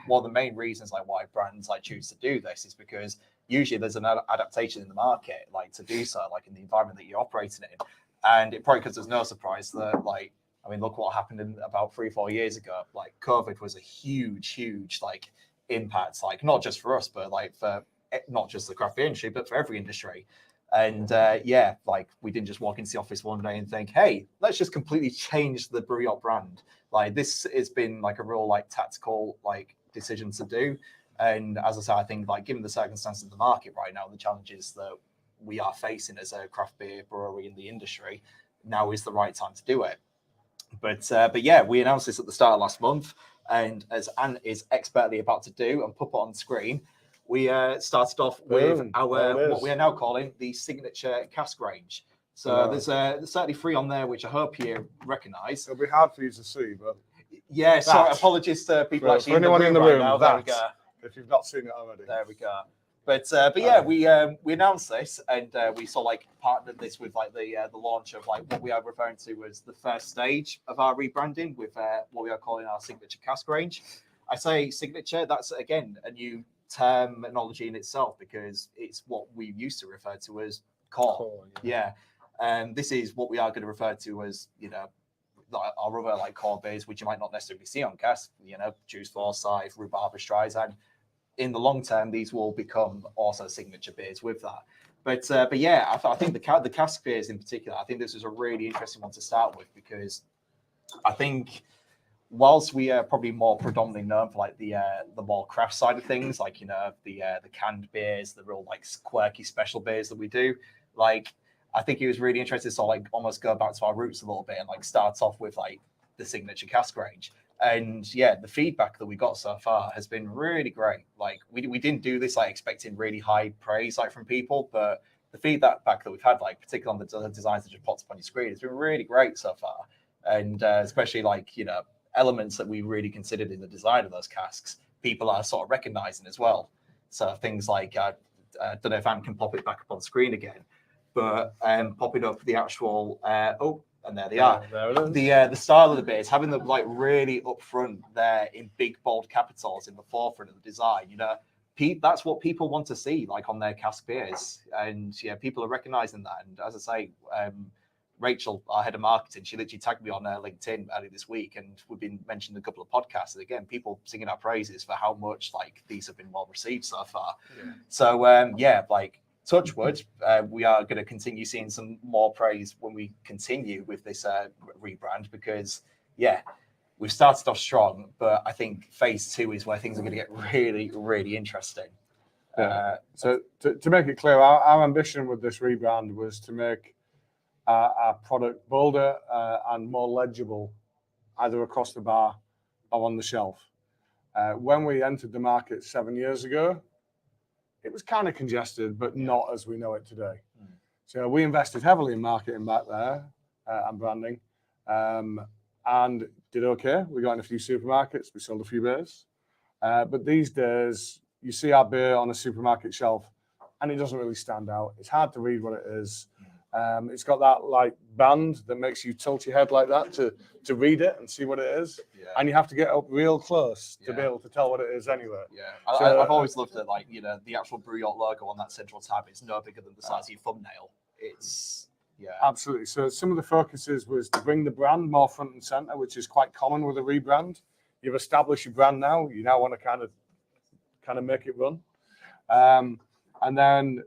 one of the main reasons like why brands like choose to do this is because usually there's an adaptation in the market like to do so, like in the environment that you're operating in. And it probably comes as no surprise that like, I mean, look what happened in about 3-4 years ago. Like COVID was a huge like impact, like not just for us, but like for not just the craft beer industry, but for every industry. And like we didn't just walk into the office one day and think, hey, let's just completely change the Brew York brand. Like this has been like a real like tactical like decision to do. And as I said, I think like given the circumstances of the market right now, the challenges that we are facing as a craft beer brewery in the industry, now is the right time to do it. But yeah, we announced this at the start of last month, and as Anne is expertly about to do and put it on screen, we started off with what we are now calling the signature cask range. So there's certainly 3 on there, which I hope you recognise. It'll be hard for you to see, but sorry, apologies to people actually for anyone in the room. Now. There we go. If you've not seen it already, there we go. But yeah, we announced this, and we sort of like partnered this with like the launch of like what we are referring to as the first stage of our rebranding with what we are calling our signature cask range. I say signature, that's again a new terminology in itself because it's what we used to refer to as core. This is what we are going to refer to as our other like core beers, which you might not necessarily see on cask. Juice Forsyth, Rhubarb Streisand. In the long term, these will become also signature beers with that. But yeah, I think the cask beers in particular, I think this is a really interesting one to start with because I think whilst we are probably more predominantly known for like the more craft side of things, like the canned beers, the real like quirky special beers that we do, like I think it was really interesting to sort of like almost go back to our roots a little bit and like start off with like the signature cask range. And yeah, the feedback that we got so far has been really great. Like we didn't do this like expecting really high praise like from people, but the feedback that we've had, like particularly on the designs that just popped up on your screen, has been really great so far. And especially like elements that we really considered in the design of those casks, people are sort of recognizing as well. So things like I don't know if Anne can pop it back up on screen again, but popping up the actual and there they are. There it is. The style of the beers, having them like really up front there in big bold capitals in the forefront of the design. That's what people want to see like on their cask beers, and yeah, people are recognizing that. And as I say, Rachel, our head of marketing, she literally tagged me on LinkedIn earlier this week, and we've been mentioning a couple of podcasts. And again, people singing our praises for how much like these have been well received so far. Yeah. So yeah, like touch wood, we are going to continue seeing some more praise when we continue with this rebrand because yeah, we've started off strong, but I think phase 2 is where things are going to get really, really interesting. Yeah. So to make it clear, our ambition with this rebrand was to make our product bolder and more legible, either across the bar or on the shelf. When we entered the market 7 years ago, it was kind of congested, but not as we know it today. So we invested heavily in marketing back there and branding. And did okay. We got in a few supermarkets. We sold a few beers. But these days, you see our beer on a supermarket shelf, and it doesn't really stand out. It's hard to read what it is. It's got that like band that makes you tilt your head like that to read it and see what it is. Yeah. And you have to get up real close to be Yeah. able to tell what it is anyway. Yeah, So, I've always loved it. Like, the actual Brew York logo on that central tab is no bigger than the size of your thumbnail. It's Absolutely. So some of the focuses was to bring the brand more front and center, which is quite common with a rebrand. You've established your brand now. You now want to kind of make it run. And then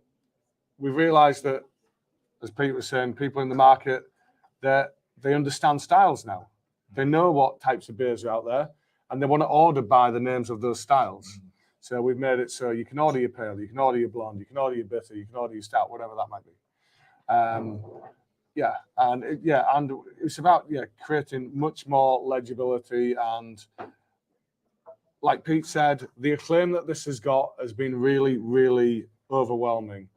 we realized that, as Pete was saying, people in the market, that they understand styles now. They know what types of beers are out there, and they want to order by the names of those styles. So we've made it so you can order your pale, you can order your blonde, you can order your bitter, you can order your stout, whatever that might be. And it's about creating much more legibility, and like Pete said, the acclaim that this has got has been really, really overwhelming.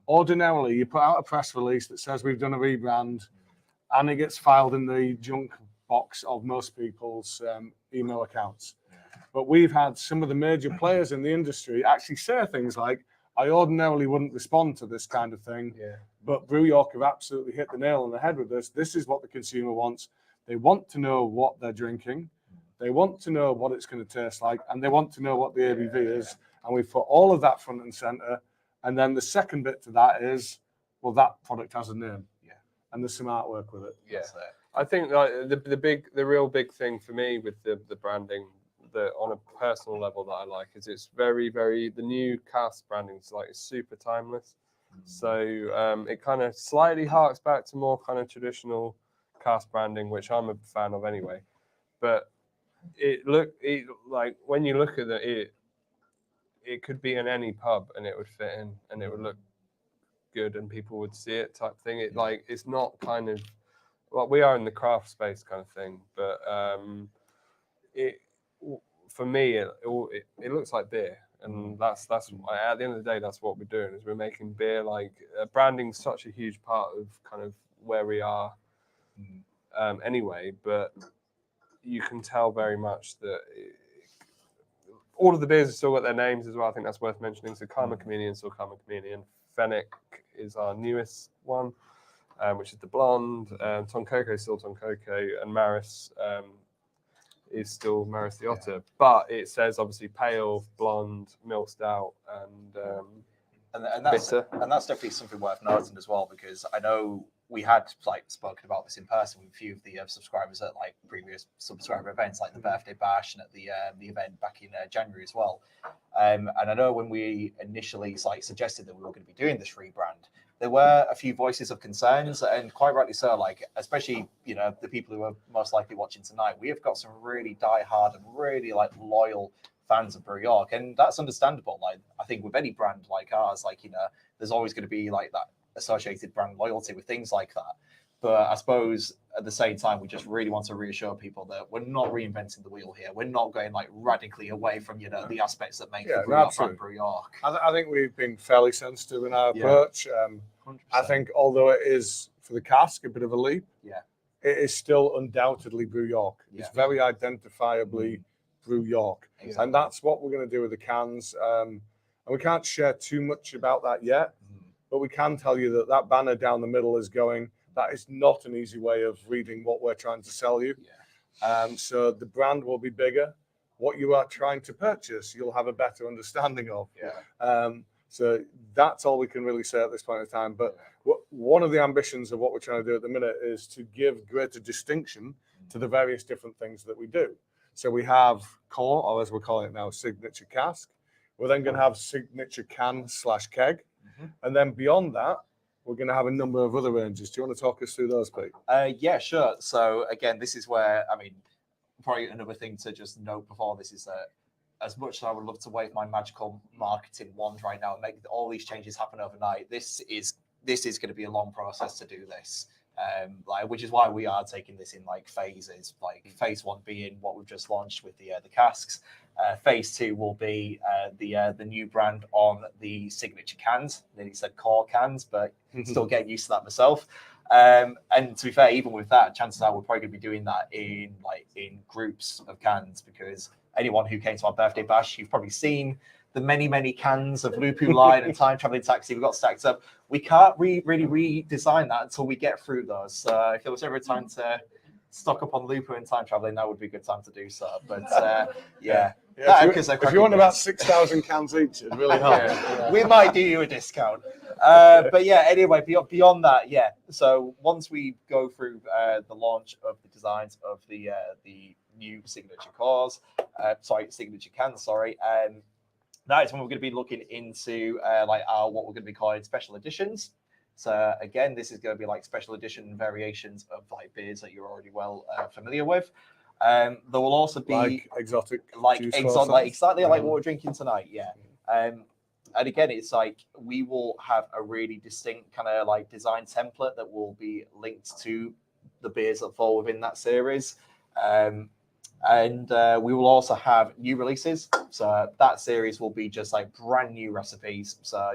Ordinarily, you put out a press release that says we've done a rebrand, and it gets filed in the junk box of most people's email accounts. But we've had some of the major players in the industry actually say things like, I ordinarily wouldn't respond to this kind of thing, but Brew York have absolutely hit the nail on the head with this. This is what the consumer wants. They want to know what they're drinking. They want to know what it's going to taste like, and they want to know what the ABV is. And we've put all of that front and center. And then the second bit to that is, well, that product has a name, and there's some artwork with it. Yeah, I think like the real big thing for me with the branding, that on a personal level that I like, is it's very, very, the new cast branding is like super timeless. So it kind of slightly harks back to more kind of traditional cast branding, which I'm a fan of anyway. But like when you look at it could be in any pub and it would fit in and it would look good and people would see it type thing. It's not kind of, well, we are in the craft space kind of thing, but for me it looks like beer, and that's at the end of the day that's what we're doing, is we're making beer. Like branding's such a huge part of kind of where we are anyway, but you can tell very much that all of the beers have still got their names as well. I think that's worth mentioning. So Karma Chameleon, still Karma Chameleon. Fennec is our newest one, which is the blonde. Tonkoko is still Tonkoko, and Maris is still Maris the Otter. But it says obviously pale, blonde, milk stout, and that's bitter. And that's definitely something worth noting as well, because I know we had like spoken about this in person with a few of the subscribers at like previous subscriber events, like the birthday bash and at the event back in January as well. And I know when we initially like suggested that we were going to be doing this rebrand, there were a few voices of concerns, and quite rightly so. Like especially the people who are most likely watching tonight, we have got some really die-hard and really like loyal fans of Brew York, and that's understandable. Like I think with any brand like ours, like there's always going to be like that associated brand loyalty with things like that. But I suppose at the same time, we just really want to reassure people that we're not reinventing the wheel here. We're not going like radically away from the aspects that make the Brew York brand Brew York. I think we've been fairly sensitive in our approach. I think although it is for the cask a bit of a leap, it is still undoubtedly Brew York. It's very identifiably Brew York, and that's what we're going to do with the cans. And we can't share too much about that yet. But we can tell you that banner down the middle is going. That is not an easy way of reading what we're trying to sell you. So the brand will be bigger. What you are trying to purchase, you'll have a better understanding of. So that's all we can really say at this point in time. But one of the ambitions of what we're trying to do at the minute is to give greater distinction to the various different things that we do. So we have core, or as we're calling it now, signature cask. We're then going to have signature can/keg. And then beyond that, we're going to have a number of other ranges. Do you want to talk us through those, Pete? Yeah, sure. So again, this is where, I mean, probably another thing to just note before this is that as much as I would love to wave my magical marketing wand right now and make all these changes happen overnight, this is going to be a long process to do this. Which is why we are taking this in like phases. Like phase one being what we've just launched with the casks. Phase two will be the new brand on the signature cans. Then he said core cans, but still getting used to that myself. And to be fair, even with that, chances are we're probably going to be doing that in groups of cans, because anyone who came to our birthday bash, you've probably seen the many cans of Lupu Line and Time Traveling Taxi we've got stacked up. We can't really redesign that until we get through those. So if there was ever a time to stock up on Lupu and Time Traveling, that would be a good time to do so. But yeah. If you want about 6,000 cans each, it really helps. We might do you a discount. But yeah, anyway, beyond that, yeah. So once we go through the launch of the designs of the new signature signature cans, that is when we're going to be looking into what we're going to be calling special editions. So again, this is going to be like special edition variations of like beers that you're already well familiar with. There will also be like exotic, exactly like what we're drinking tonight. Yeah. And again, it's like we will have a really distinct kind of like design template that will be linked to the beers that fall within that series. And we will also have new releases. So that series will be just like brand new recipes. So,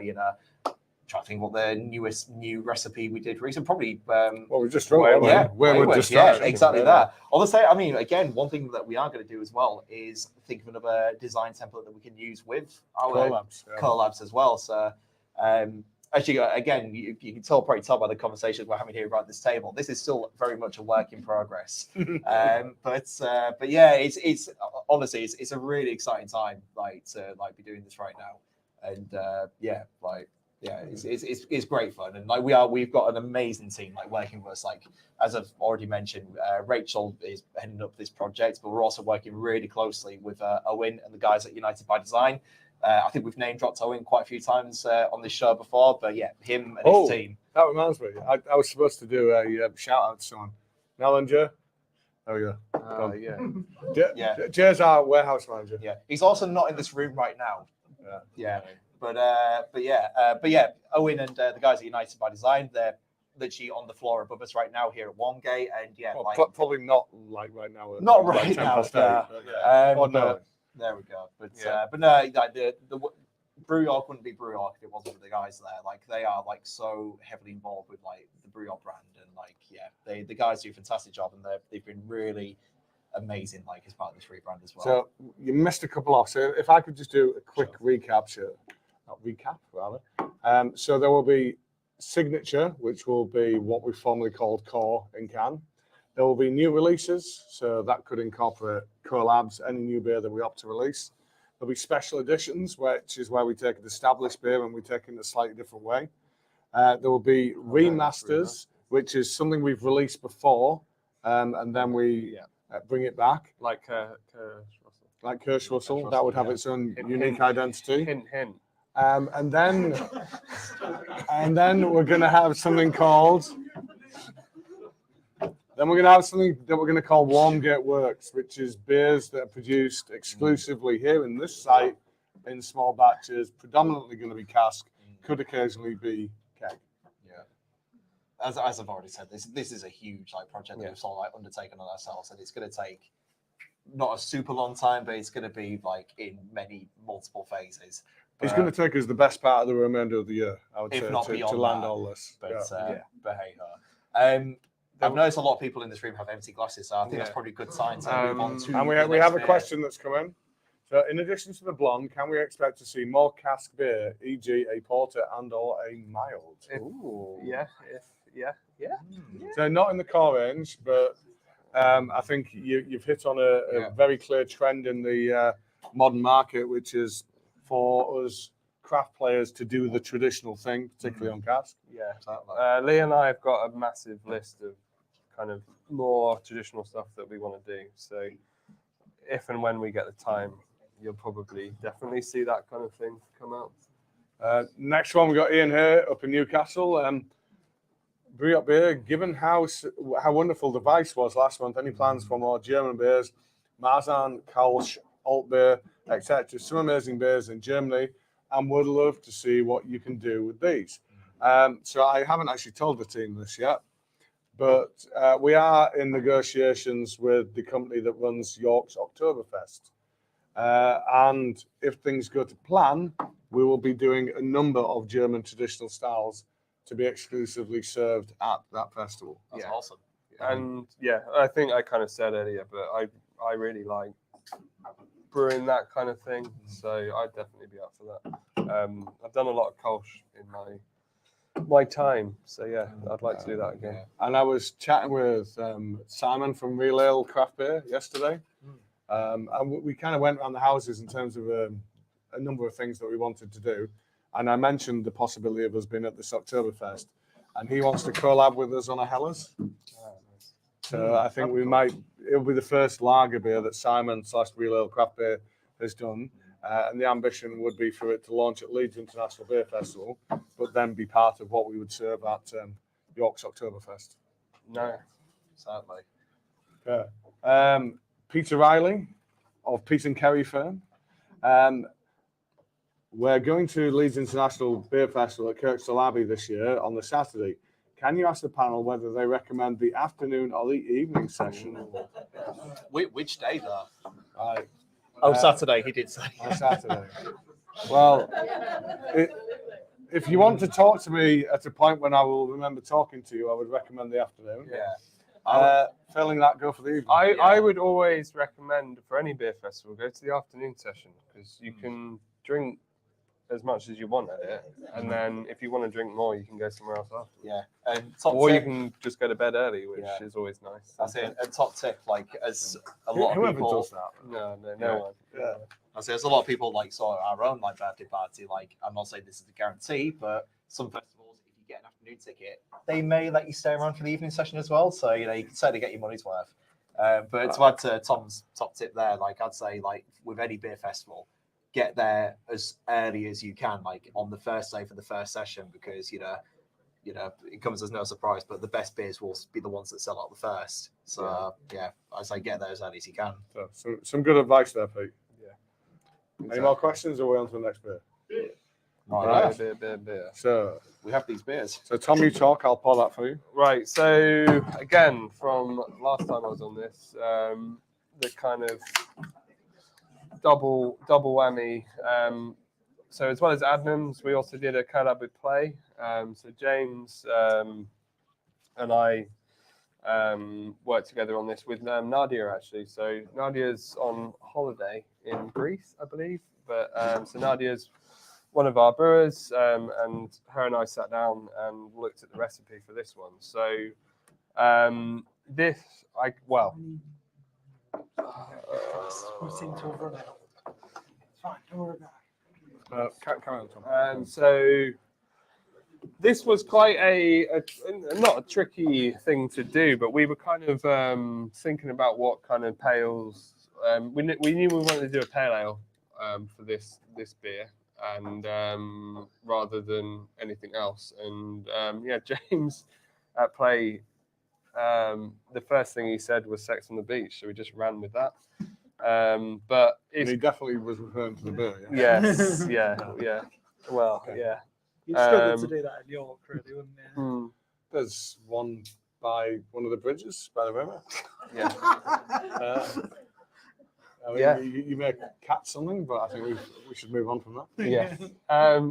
try to think what the newest new recipe we did recently. Probably. We just wrote Wayward Distraction. Yeah, exactly that. Although, I mean, again, one thing that we are going to do as well is think of another design template that we can use with our collabs as well. So, actually, again, you can probably tell by the conversations we're having here around this table. This is still very much a work in progress. But yeah, it's honestly, it's a really exciting time, to be doing this right now, and it's great fun, and we've got an amazing team working with us. As I've already mentioned, Rachel is heading up this project, but we're also working really closely with Owen and the guys at United by Design. I think we've name dropped Owen quite a few times on this show before, but yeah, him and his team. That reminds me, I was supposed to do a shout out to someone. Nell Joe. There we go. Joe's our warehouse manager. Yeah, he's also not in this room right now. But Owen and the guys at United by Design, they're literally on the floor above us right now here at Warmgate, and probably not right now. Not right now. No. There we go. But no, the Brew York wouldn't be Brew York if it wasn't for the guys there. They are so heavily involved with the Brew York brand, and the guys do a fantastic job, and they've been really amazing as part of this rebrand as well. So you missed a couple off. So if I could just do a quick recap, so there will be Signature, which will be what we formerly called Core in can. There will be new releases, so that could incorporate collabs, any new beer that we opt to release. There'll be special editions, which is where we take an established beer and we take it in a slightly different way. There will be remasters, which is something we've released before, and then we bring it back. Like Kirsch Russell, that would have its own unique identity. Hint. And then we're going to have something called. Then we're going to have something that we're going to call Warmgate Works, which is beers that are produced exclusively here in this site in small batches, predominantly going to be cask, could occasionally be keg. Yeah. As I've already said, this is a huge project that we've sort of undertaken on ourselves, and it's going to take not a super long time, but it's going to be in many multiple phases. It's going to take us the best part of the remainder of the year, I would say, to land all this. But hey ho. I've noticed a lot of people in this room have empty glasses, so I think that's probably a good sign to move on to. And we have a question that's come in. So, in addition to the blonde, can we expect to see more cask beer, e.g., a porter and/or a mild? Yeah. So, not in the core range, but I think you've hit on a very clear trend in the modern market, which is for us craft players to do the traditional thing, particularly on cask. Yeah, exactly. Lee and I have got a massive list of kind of more traditional stuff that we want to do. So if and when we get the time, you'll probably definitely see that kind of thing come out. Next one, we got Ian here up in Newcastle. Brew Up Beer, given how wonderful the Vice was last month, any plans for more German beers? Marzahn, Kalsch, Alt Beer, etc. Some amazing beers in Germany, and would love to see what you can do with these. So I haven't actually told the team this yet, but we are in negotiations with the company that runs York's Oktoberfest. And if things go to plan, we will be doing a number of German traditional styles to be exclusively served at that festival. That's Yeah. awesome. And yeah, I think I kind of said earlier, but I really like brewing that kind of thing, so I'd definitely be up for that. I've done a lot of Kolsch in my time, so yeah, I'd like to do that again. And I was chatting with Simon from Real Ale Craft Beer yesterday, and we kind of went around the houses in terms of a number of things that we wanted to do. And I mentioned the possibility of us being at this Oktoberfest, and he wants to collab with us on a Helles. So I think we might. It'll be the first lager beer that Simon / Real Ale Craft Beer has done, and the ambition would be for it to launch at Leeds International Beer Festival, but then be part of what we would serve at York's Oktoberfest. No, Certainly. Yeah. Peter Riley of Pete and Kerry firm. We're going to Leeds International Beer Festival at Kirkstall Abbey this year on the Saturday. Can you ask the panel whether they recommend the afternoon or the evening session? Which day though? Right. Saturday. He did say. On Saturday. Well, if you want to talk to me at a point when I will remember talking to you, I would recommend the afternoon. Yeah. Failing that, go for the evening. I would always recommend for any beer festival go to the afternoon session, because you can drink as much as you want at it, and then if you want to drink more, you can go somewhere else after. Yeah. And top Or you tip, can just go to bed early, which Yeah. is always nice. that's it. And top tip, like as a lot of Whoever people, does that. No Yeah. one. Yeah. I say there's a lot of people like sort of our own like birthday party. Like I'm not saying this is a guarantee, but some festivals, if you get an afternoon ticket, they may let you stay around for the evening session as well. So you can certainly get your money's worth. But to add to Tom's top tip there, like I'd say like with any beer festival, get there as early as you can, like on the first day for the first session, because you know it comes as no surprise, but the best beers will be the ones that sell out the first. So yeah, I say get there as early as you can. So, some good advice there, Pete. Yeah. Any more questions, or are we on to the next beer? Right. Beer. So We have these beers. Tom, you talk. I'll pour that for you. Right, so again, from last time I was on this, the kind of double whammy. So as well as Adnams, we also did a collab with Play. So James and I worked together on this with Nadia, actually. So Nadia's on holiday in Greece, I believe. But so Nadia's one of our brewers, and her and I sat down and looked at the recipe for this one. So We seem to have run out. It's fine, don't worry about it. Carry on, Tom. So this was quite not a tricky thing to do, but we were kind of thinking about what kind of pales. We knew we wanted to do a pale ale for this beer, and rather than anything else. And James at Play, the first thing he said was "Sex on the Beach," so we just ran with that. But And it's he definitely was referring to the beer. yes, yeah. Well, Okay. yeah. You'd struggle to do that in York, really, wouldn't you? Hmm. There's one by one of the bridges by the river. Yeah. I mean, Yeah. you may catch something, but I think we should move on from that. Yeah.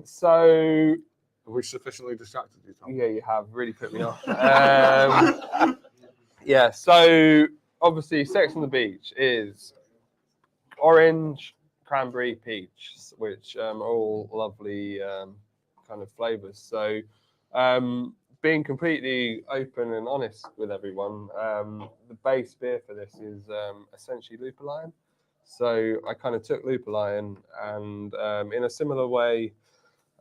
So Have we sufficiently distracted you, Tom? yeah, you have really put me off. Yeah. So obviously, Sex on the Beach is orange, cranberry, peach, which are all lovely kind of flavors. So being completely open and honest with everyone, the base beer for this is essentially Lupulin. So I kind of took Lupulin and in a similar way,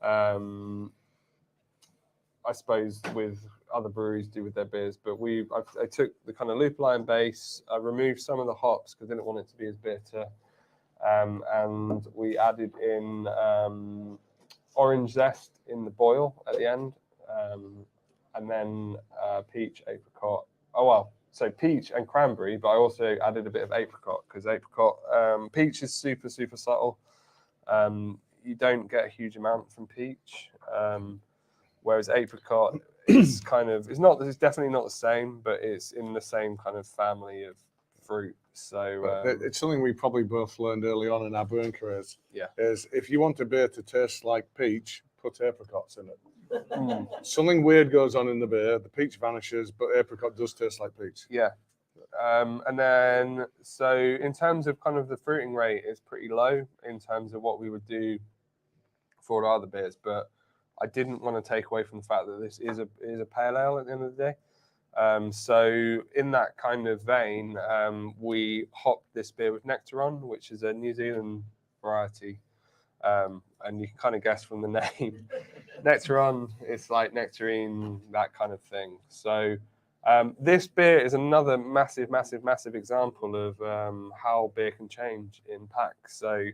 I suppose with other breweries do with their beers, but I took the kind of Lupulin base, I removed some of the hops because I didn't want it to be as bitter, and we added in orange zest in the boil at the end, and then peach, apricot. So peach and cranberry, but I also added a bit of apricot because peach is super subtle. You don't get a huge amount from peach, whereas apricot is it's definitely not the same, but it's in the same kind of family of fruit. So It's something we probably both learned early on in our brewing careers. Yeah. Is if you want a beer to taste like peach, put apricots in it. Something weird goes on in the beer. The peach vanishes, but apricot does taste like peach. Yeah. And then, so in terms of kind of the fruiting rate, it's pretty low in terms of what we would do for our other beers. But I didn't want to take away from the fact that this is a pale ale at the end of the day. So in that kind of vein, we hopped this beer with Nectaron, which is a New Zealand variety. And you can kind of guess from the name, Nectaron, it's like nectarine, that kind of thing. So this beer is another massive example of how beer can change in packs. So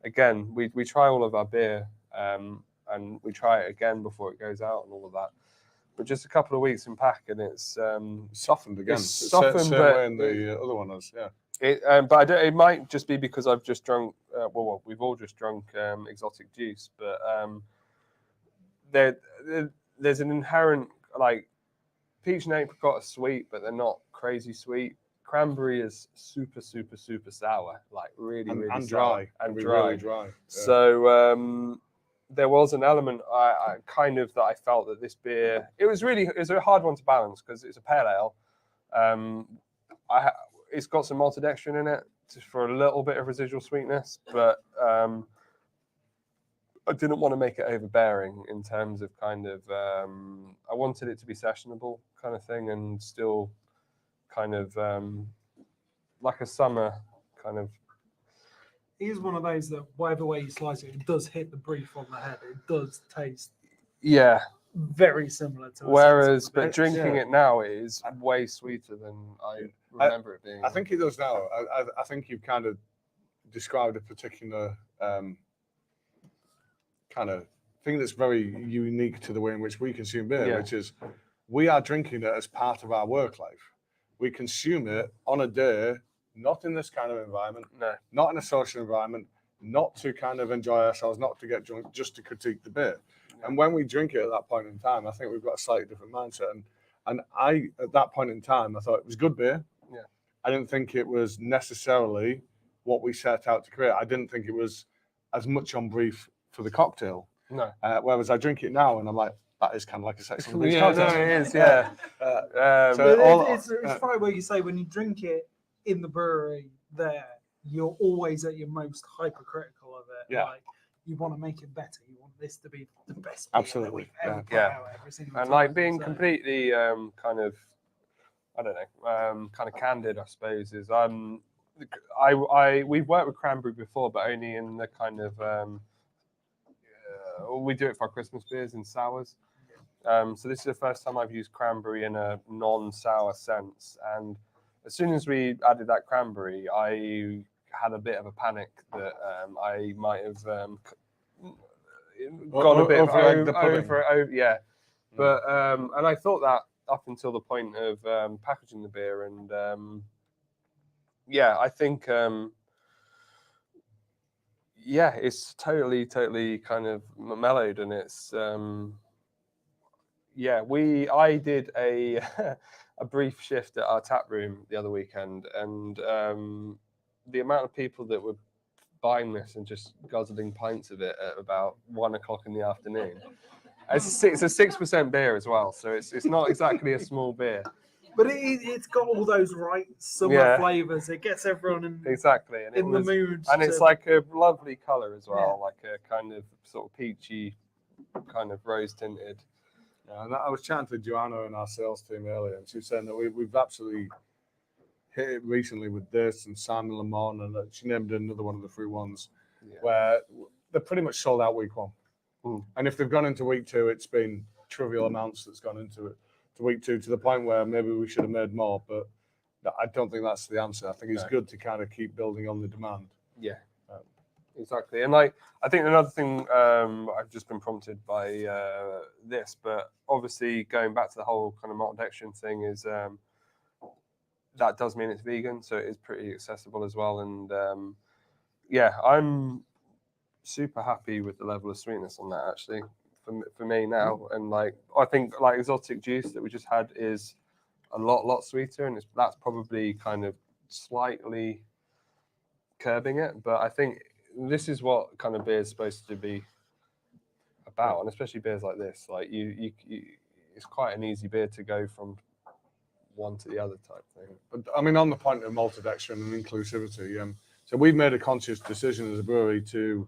again, we try all of our beer and we try it again before it goes out and all of that. But just a couple of weeks in pack and it's Softened again. It's softened, same but way in the other one is, yeah. But it might just be because I've just drunk. Well, we've all just drunk exotic juice, but there's an inherent like peach and apricot are sweet, but they're not crazy sweet. Cranberry is super sour, like really and sour dry. and Dry. Really dry. Yeah. So there was an element I kind of that I felt that this beer it was a hard one to balance because it's a pale ale. It's got some maltodextrin in it just for a little bit of residual sweetness, but I didn't want to make it overbearing in terms of kind of I wanted it to be sessionable kind of thing and still kind of like a summer kind of. It is one of those that whatever way you slice it, it does hit the brief on the head. It does taste very similar to. Whereas, but drinking it now is way sweeter than I remember it being. I think it does now. I think you've kind of described a particular kind of thing that's very unique to the way in which we consume beer, which is we are drinking it as part of our work life. We consume it on a day, not in this kind of environment, not in a social environment, not to kind of enjoy ourselves, not to get drunk, just to critique the beer. And when we drink it at that point in time, I think we've got a slightly different mindset. And I, at that point in time, I thought it was good beer. Yeah. I didn't think it was necessarily what we set out to create. I didn't think it was as much on brief for the cocktail. No. Whereas I drink it now and I'm like, that is kind of like a sex on the beach Yeah, cocktail. no, it is, yeah. It's funny where you say when you drink it in the brewery there, you're always at your most hypercritical of it. Yeah. Like, you want to make it better. You want this to be the best. Absolutely. Beer that we've ever put out every single And time. like being So- completely kind of, I don't know, kind of candid, I suppose, is we've worked with Cranberry before, but only in the kind of we do it for our Christmas beers and sours. So this is the first time I've used Cranberry in a non-sour sense, and as soon as we added that Cranberry, I had a bit of a panic that I might have gone a bit over, yeah. But and I thought that up until the point of packaging the beer, and I think it's totally kind of mellowed, and it's I did a a brief shift at our tap room the other weekend, and the amount of people that were buying this and just guzzling pints of it at about 1 o'clock in the afternoon. It's a 6% beer as well, so it's not exactly a small beer. But it's got all those right summer flavors. It gets everyone in exactly and in the mood. And it's like a lovely color as well, like a kind of sort of peachy, kind of rose tinted. Yeah, and I was chatting to Joanna in our sales team earlier, and she was saying that we've absolutely hit it recently with this and Simon Lemon, and she named another one of the free ones where they're pretty much sold out week one. And if they've gone into week two, it's been trivial amounts that's gone into it to week two, to the point where maybe we should have made more, but I don't think that's the answer. I think it's good to kind of keep building on the demand. Yeah, exactly. And like, I think another thing, I've just been prompted by this, but obviously going back to the whole kind of maltodextrin thing is that does mean it's vegan, so it is pretty accessible as well. And I'm super happy with the level of sweetness on that, actually, for me now. And like, I think like exotic juice that we just had is a lot sweeter, and that's probably kind of slightly curbing it. But I think this is what kind of beer is supposed to be about, and especially beers like this. Like you it's quite an easy beer to go from one to the other type thing. But I mean, on the point of maltodextrin and inclusivity, so we've made a conscious decision as a brewery to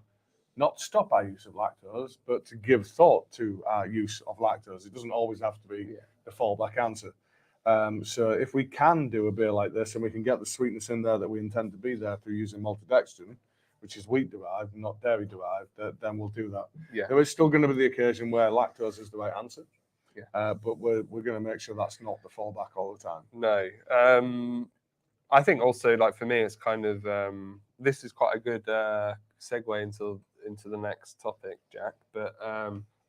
not stop our use of lactose, but to give thought to our use of lactose. It doesn't always have to be the fallback answer. So if we can do a beer like this and we can get the sweetness in there that we intend to be there through using maltodextrin, which is wheat derived, not dairy derived, then we'll do that. Yeah. There is still going to be the occasion where lactose is the right answer. Yeah. But we're going to make sure that's not the fallback all the time. No. I think also, like for me, it's kind of this is quite a good segue into the next topic, Jack. But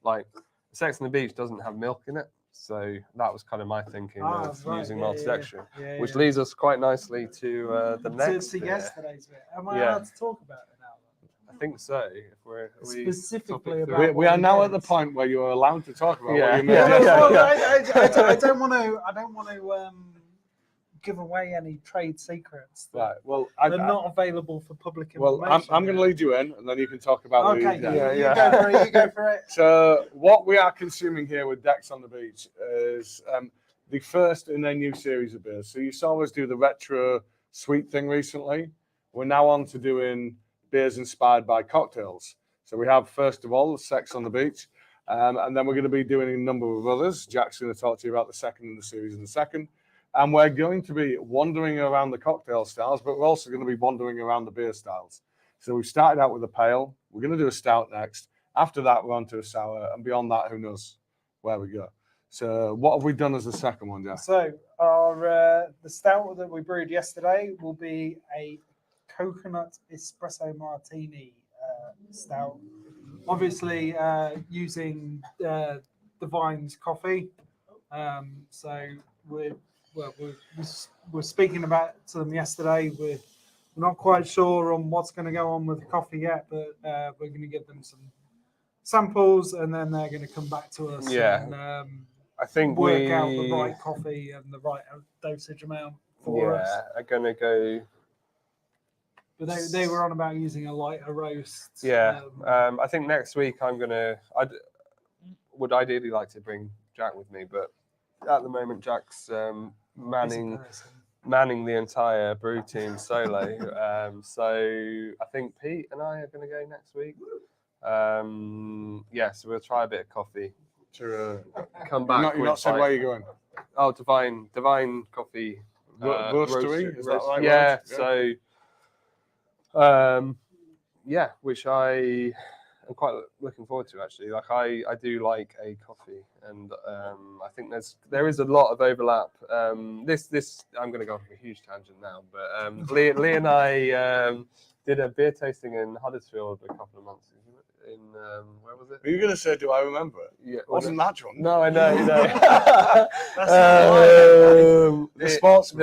like Sex on the Beach doesn't have milk in it, so that was kind of my thinking of using maltodextrin, which leads us quite nicely to the next. To yesterday's bit. Am I Yeah. allowed to talk about it now? I think so. If we're Specifically topic about We are what now it at the is. point where you are allowed to talk about Yeah. what you made. Yeah. Well, I don't want to give away any trade secrets that Right. Well, are not available for public well, information. I'm going to lead you in, and then you can talk about Okay, the. you go for it. You go for it. So what we are consuming here with Decks on the Beach is the first in a new series of beers. So you saw us do the retro sweet thing recently. We're now on to doing beers inspired by cocktails. So we have, first of all, Sex on the Beach, and then we're going to be doing a number of others. Jack's going to talk to you about the second in the series in a second. And we're going to be wandering around the cocktail styles, but we're also going to be wandering around the beer styles. So we've started out with a pale. We're going to do a stout next. After that, we're on to a sour. And beyond that, who knows where we go. So what have we done as the second one, Jack? So our the stout that we brewed yesterday will be a coconut espresso martini stout. Obviously using Divine's coffee. So we're speaking about to them yesterday. We're not quite sure on what's going to go on with the coffee yet, but we're going to give them some samples, and then they're going to come back to us and I think work out the right coffee and the right dosage amount for us. are gonna go. But they were on about using a lighter roast. Yeah. I think next week I would ideally like to bring Jack with me, but at the moment Jack's manning the entire brew team solo. So I think Pete and I are going to go next week. So we'll try a bit of coffee. Come back. You're not saying where you're going. Oh, Divine Coffee. Roastery, is that right? Yeah. So, which I am quite looking forward to actually. Like I do like a coffee, and I think there is a lot of overlap. This I'm going to go off a huge tangent now, but Lee and I did a beer tasting in Huddersfield a couple of months ago. In where was it? Are you going to say, do I remember it? Yeah, Wasn't that drunk? No, I know. The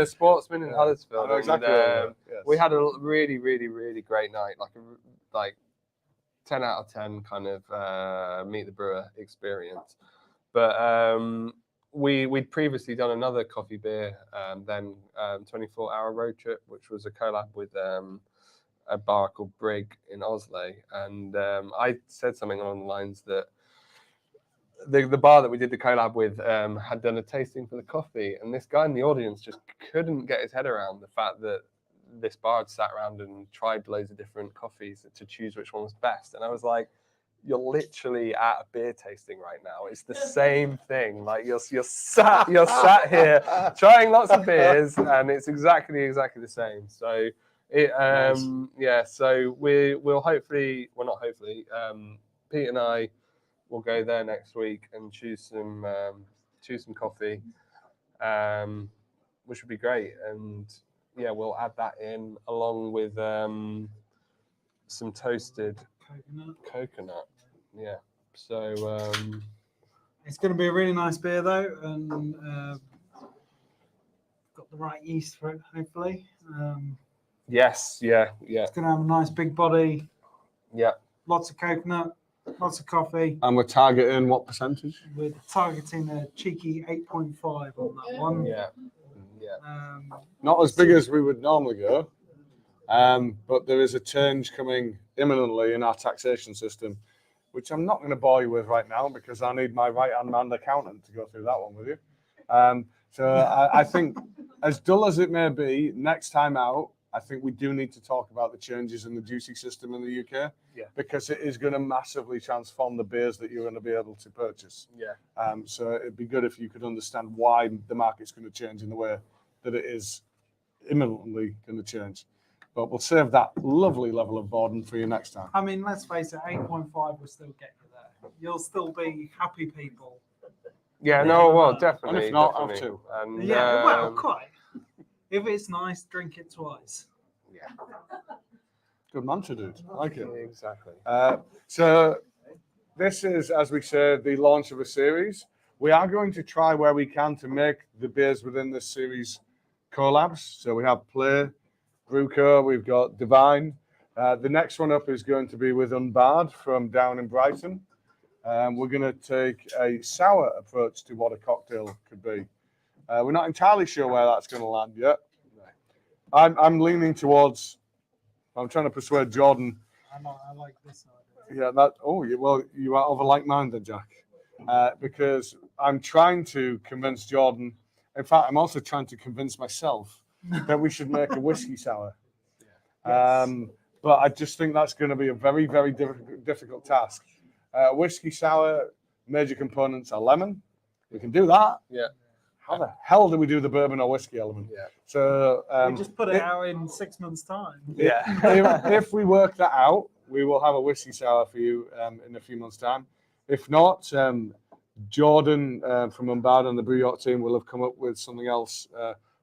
Sportsman in Huddersfield. I know exactly. And, we had a really, really, really great night. Like 10 out of 10 kind of meet the brewer experience. But we'd previously done another coffee beer, then 24-hour road trip, which was a collab with a bar called Brig in Oslo, and I said something along the lines that the bar that we did the collab with had done a tasting for the coffee, and this guy in the audience just couldn't get his head around the fact that this bar had sat around and tried loads of different coffees to choose which one was best. And I was like, you're literally at a beer tasting right now. It's the same thing. Like you're sat here trying lots of beers, and it's exactly the same. So so we'll hopefully, well, not hopefully, Pete and I will go there next week and choose some coffee, which would be great. And we'll add that in along with some toasted coconut. Yeah. So it's going to be a really nice beer though, and got the right yeast for it, hopefully. Yes, yeah. It's going to have a nice big body. Yeah. Lots of coconut, lots of coffee. And we're targeting what percentage? We're targeting a cheeky 8.5 on that one. Yeah. Not as big as we would normally go, but there is a change coming imminently in our taxation system. which I'm not going to bore you with right now because I need my right-hand man accountant to go through that one with you. So I think, as dull as it may be, next time out, I think we do need to talk about the changes in the juicy system in the UK, because it is going to massively transform the beers that you're going to be able to purchase. So it'd be good if you could understand why the market's going to change in the way that it is imminently going to change. But we'll save that lovely level of boredom for you next time. I mean, let's face it, 8.5 will still get you there. You'll still be happy people. Yeah, no, well, And definitely. if not, have definitely. two. And, Yeah, well, quite. If it's nice, drink it twice. Yeah, Good mantra, dude. I like it. exactly. So this is, as we said, the launch of a series. We are going to try where we can to make the beers within this series collabs. So we have Play, Brewco, we've got Divine. The next one up is going to be with Unbarred from down in Brighton. We're going to take a sour approach to what a cocktail could be. We're not entirely sure where that's going to land yet. I'm leaning towards. I'm trying to persuade Jordan. I like this idea. Yeah, that. Oh, well, you are of a like mind then, Jack. Because I'm trying to convince Jordan. In fact, I'm also trying to convince myself that we should make a whiskey sour. But I just think that's going to be a very, very difficult task. Whiskey sour, major components are lemon. We can do that. Yeah. How the hell do we do the bourbon or whiskey element? Yeah. So We just put it out in 6 months' time. if we work that out, we will have a whiskey sour for you in a few months' time. If not, Jordan from Unbarred and the Brew York team will have come up with something else,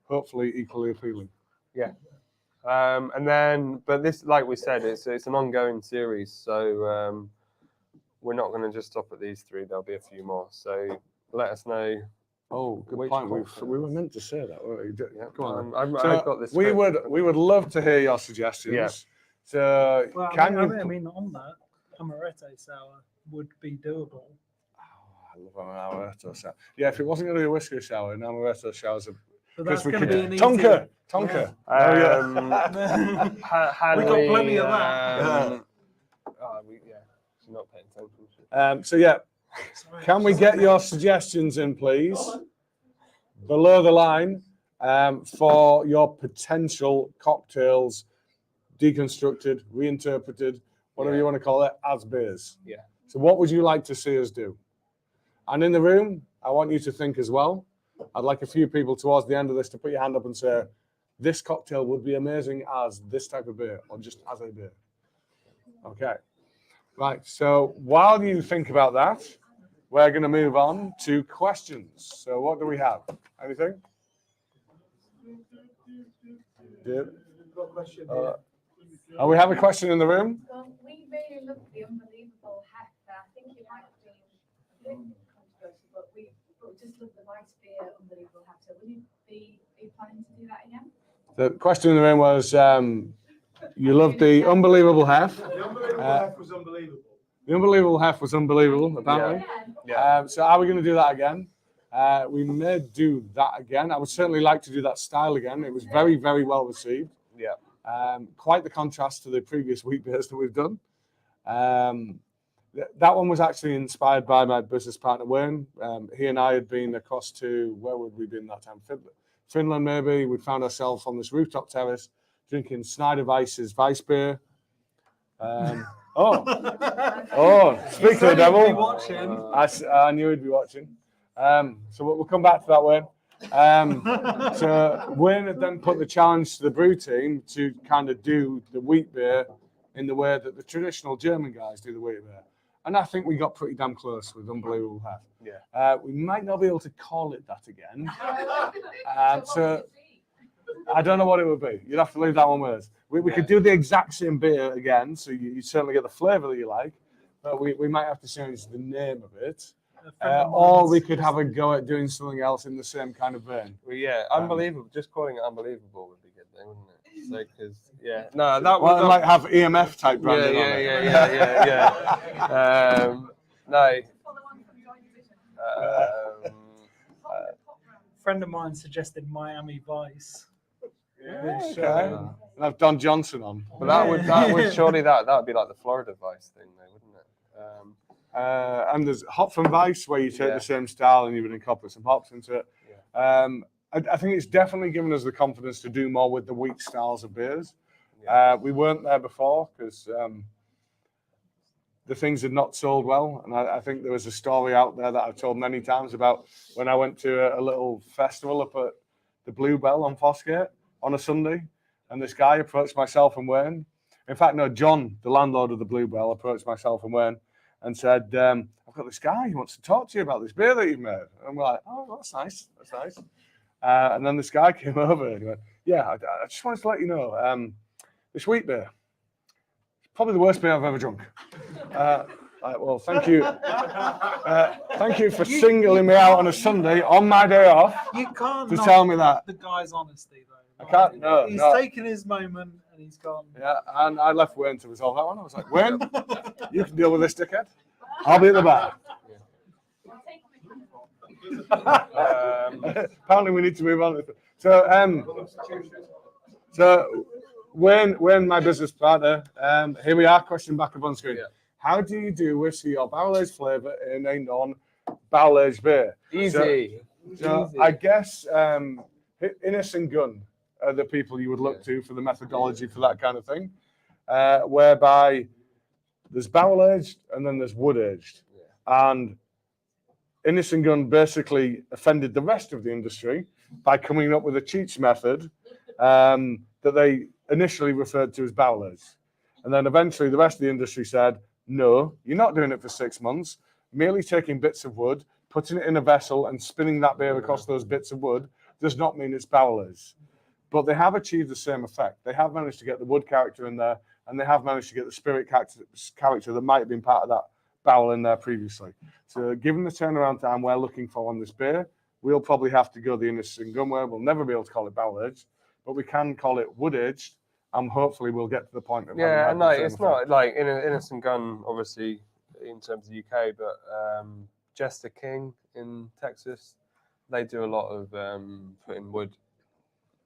hopefully equally appealing. Yeah. And then, but this, like we said, it's an ongoing series, so we're not going to just stop at these three. There'll be a few more. So let us know. Oh, good Which point. cocktails? We were meant to say that, weren't we? Yeah, Come on. I've got this. We would love to hear your suggestions. Yeah. So Well, can I you? mean, on that, amaretto sour would be doable. I love an amaretto sour. Yeah, if it wasn't going to be a whiskey sour, an amaretto sour. But that's we going to could be an easier. Tonka. Hanley, We got plenty of that. She's not paying attention. So yeah, can we get your suggestions in, please, below the line, for your potential cocktails, deconstructed, reinterpreted, whatever you want to call it, as beers. Yeah. So what would you like to see us do? And in the room, I want you to think as well. I'd like a few people towards the end of this to put your hand up and say, this cocktail would be amazing as this type of beer, or just as a beer. Okay. Right, so while you think about that, we're going to move on to questions. So what do we have? Anything? Yeah. We have a question in the room. Well, we really love the unbelievable hack. I think it might have been a bit controversial, but we just love the vice beer unbelievable hack. So are you planning to do that again? The question in the room was, you loved the unbelievable hef. The unbelievable hef was unbelievable. The unbelievable hef was unbelievable, apparently. Yeah. So are we going to do that again? We may do that again. I would certainly like to do that style again. It was very, very well received. Yeah. Quite the contrast to the previous wheat beers that we've done. That one was actually inspired by my business partner, Wayne. He and I had been across to, where would we been that time? Finland, maybe. We found ourselves on this rooftop terrace drinking Snyder Weiss's Weiss beer. Speak to the devil. I knew he'd be watching. So we'll come back to that, Wayne. So Wayne had then put the challenge to the brew team to kind of do the wheat beer in the way that the traditional German guys do the wheat beer. And I think we got pretty damn close with Unbelievable Hef. Yeah. We might not be able to call it that again. So I don't know what it would be. You'd have to leave that one with us. We could do the exact same beer again, so you certainly get the flavour that you like, but we might have to change the name of it. Or we could have a go at doing something else in the same kind of vein. Well, yeah, unbelievable. Just calling it unbelievable would be good, then, wouldn't it? So, because no, that would like have EMF type branding on it. Yeah. No. A friend of mine suggested Miami Vice. Okay. And I've Don Johnson on. But that would surely that would be like the Florida Vice thing, though, wouldn't it? And there's hop from Vice, where you take Yeah. the same style and you would incorporate some hops into it. I think it's definitely given us the confidence to do more with the wheat styles of beers. Yeah. We weren't there before because the things had not sold well. And I think there was a story out there that I've told many times about when I went to a little festival up at the Bluebell on Fossgate on a Sunday. And this guy approached myself and Wayne. In fact, no, John, the landlord of the Bluebell, approached myself and Wayne and said, I've got this guy who wants to talk to you about this beer that you've made. And we're like, oh, that's nice. That's nice. And then this guy came over and he went, yeah, I just wanted to let you know, this wheat beer, it's probably the worst beer I've ever drunk. Well, thank you. Thank you for singling me out on a Sunday on my day off You can't to knock tell me that. the guy's honesty though. I can't, no, He's no. taken his moment and he's gone. Yeah, and I left Wayne to resolve that one. I was like, Wayne, you can deal with this dickhead. I'll be at the bar. Apparently, we need to move on. So Wayne, my business partner, here we are. Question back up on screen. Yeah. How do you do whiskey or barrel-aged flavour in a non-barrel-aged beer? Easy. So I guess Innis and Gunn are the people you would look to for the methodology for that kind of thing, whereby there's barrel-aged and then there's wood-aged. And Innis and Gunn basically offended the rest of the industry by coming up with a cheats method that they initially referred to as barrel-aged. And then eventually the rest of the industry said, no, you're not doing it for 6 months. Merely taking bits of wood, putting it in a vessel and spinning that beer across those bits of wood does not mean it's barrel-aged. But they have achieved the same effect. They have managed to get the wood character in there, and they have managed to get the spirit character that might have been part of that barrel in there previously. So given the turnaround time we're looking for on this beer, we'll probably have to go the Innis and Gunn way. We'll never be able to call it barrel-aged, but we can call it wood-aged, and hopefully we'll get to the point of Yeah, having no, the same it's effect. not like Innis and Gunn, obviously, in terms of the UK, but Jester King in Texas, they do a lot of putting wood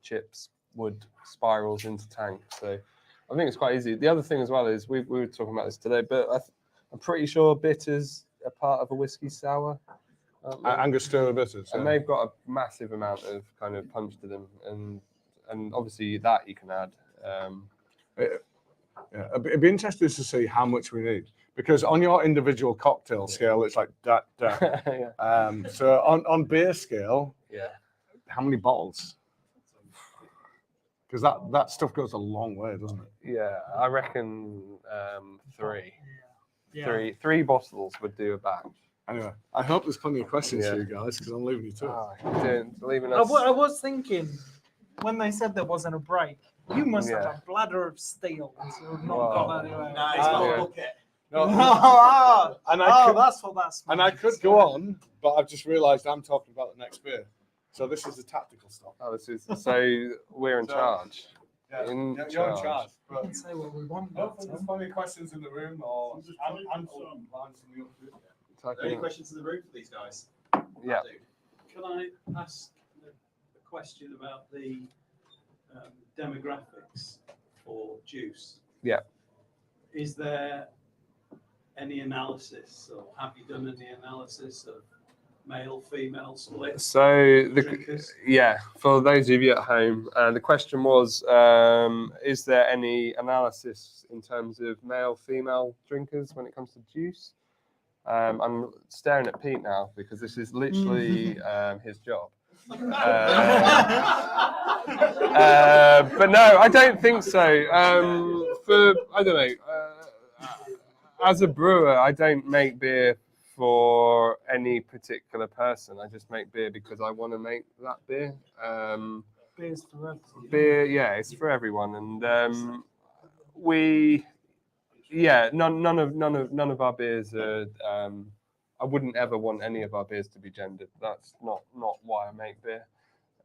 chips, wood spirals into tanks. So I think it's quite easy. The other thing as well is we were talking about this today, but I'm pretty sure bitters are part of a whiskey sour. Angostura bitters. And they've got a massive amount of kind of punch to them, and obviously that you can add. It'd be interesting to see how much we need, because on your individual cocktail scale, it's like that. Yeah. So on beer scale, Yeah. how many bottles? Because that stuff goes a long way, doesn't it? Yeah, I reckon three. Yeah. Three bottles would do a batch. Anyway, I hope there's plenty of questions Yeah. for you guys, because I'm leaving you to it. Oh, leaving I us. I was thinking when they said there wasn't a break, you must have Yeah. a bladder of steel to have not Wow. gone anywhere. Nah, it's got Yeah. a bucket. No, and I could, that's what that's. and I could go on, but I've just realised I'm talking about the next beer. So this is the tactical stuff. Oh, this is so we're in So- charge. Yeah, In you're in charge. charge. We But can say what we want. hopefully there's plenty of questions in the room, or Just and type some lines from the upstairs. Any questions in the room for these guys? Yeah. Can I ask a question about the demographics for Juice? Yeah. Is there any analysis, or have you done any analysis of male, female splits? So Drinkers? for those of you at home, the question was: is there any analysis in terms of male, female drinkers when it comes to juice? I'm staring at Pete now because this is literally his job. But no, I don't think so. I don't know. As a brewer, I don't make beer for any particular person. I just make beer because I want to make that beer. Beers for everyone. Beer, yeah, it's for everyone, and none of our beers are. I wouldn't ever want any of our beers to be gendered. That's not why I make beer.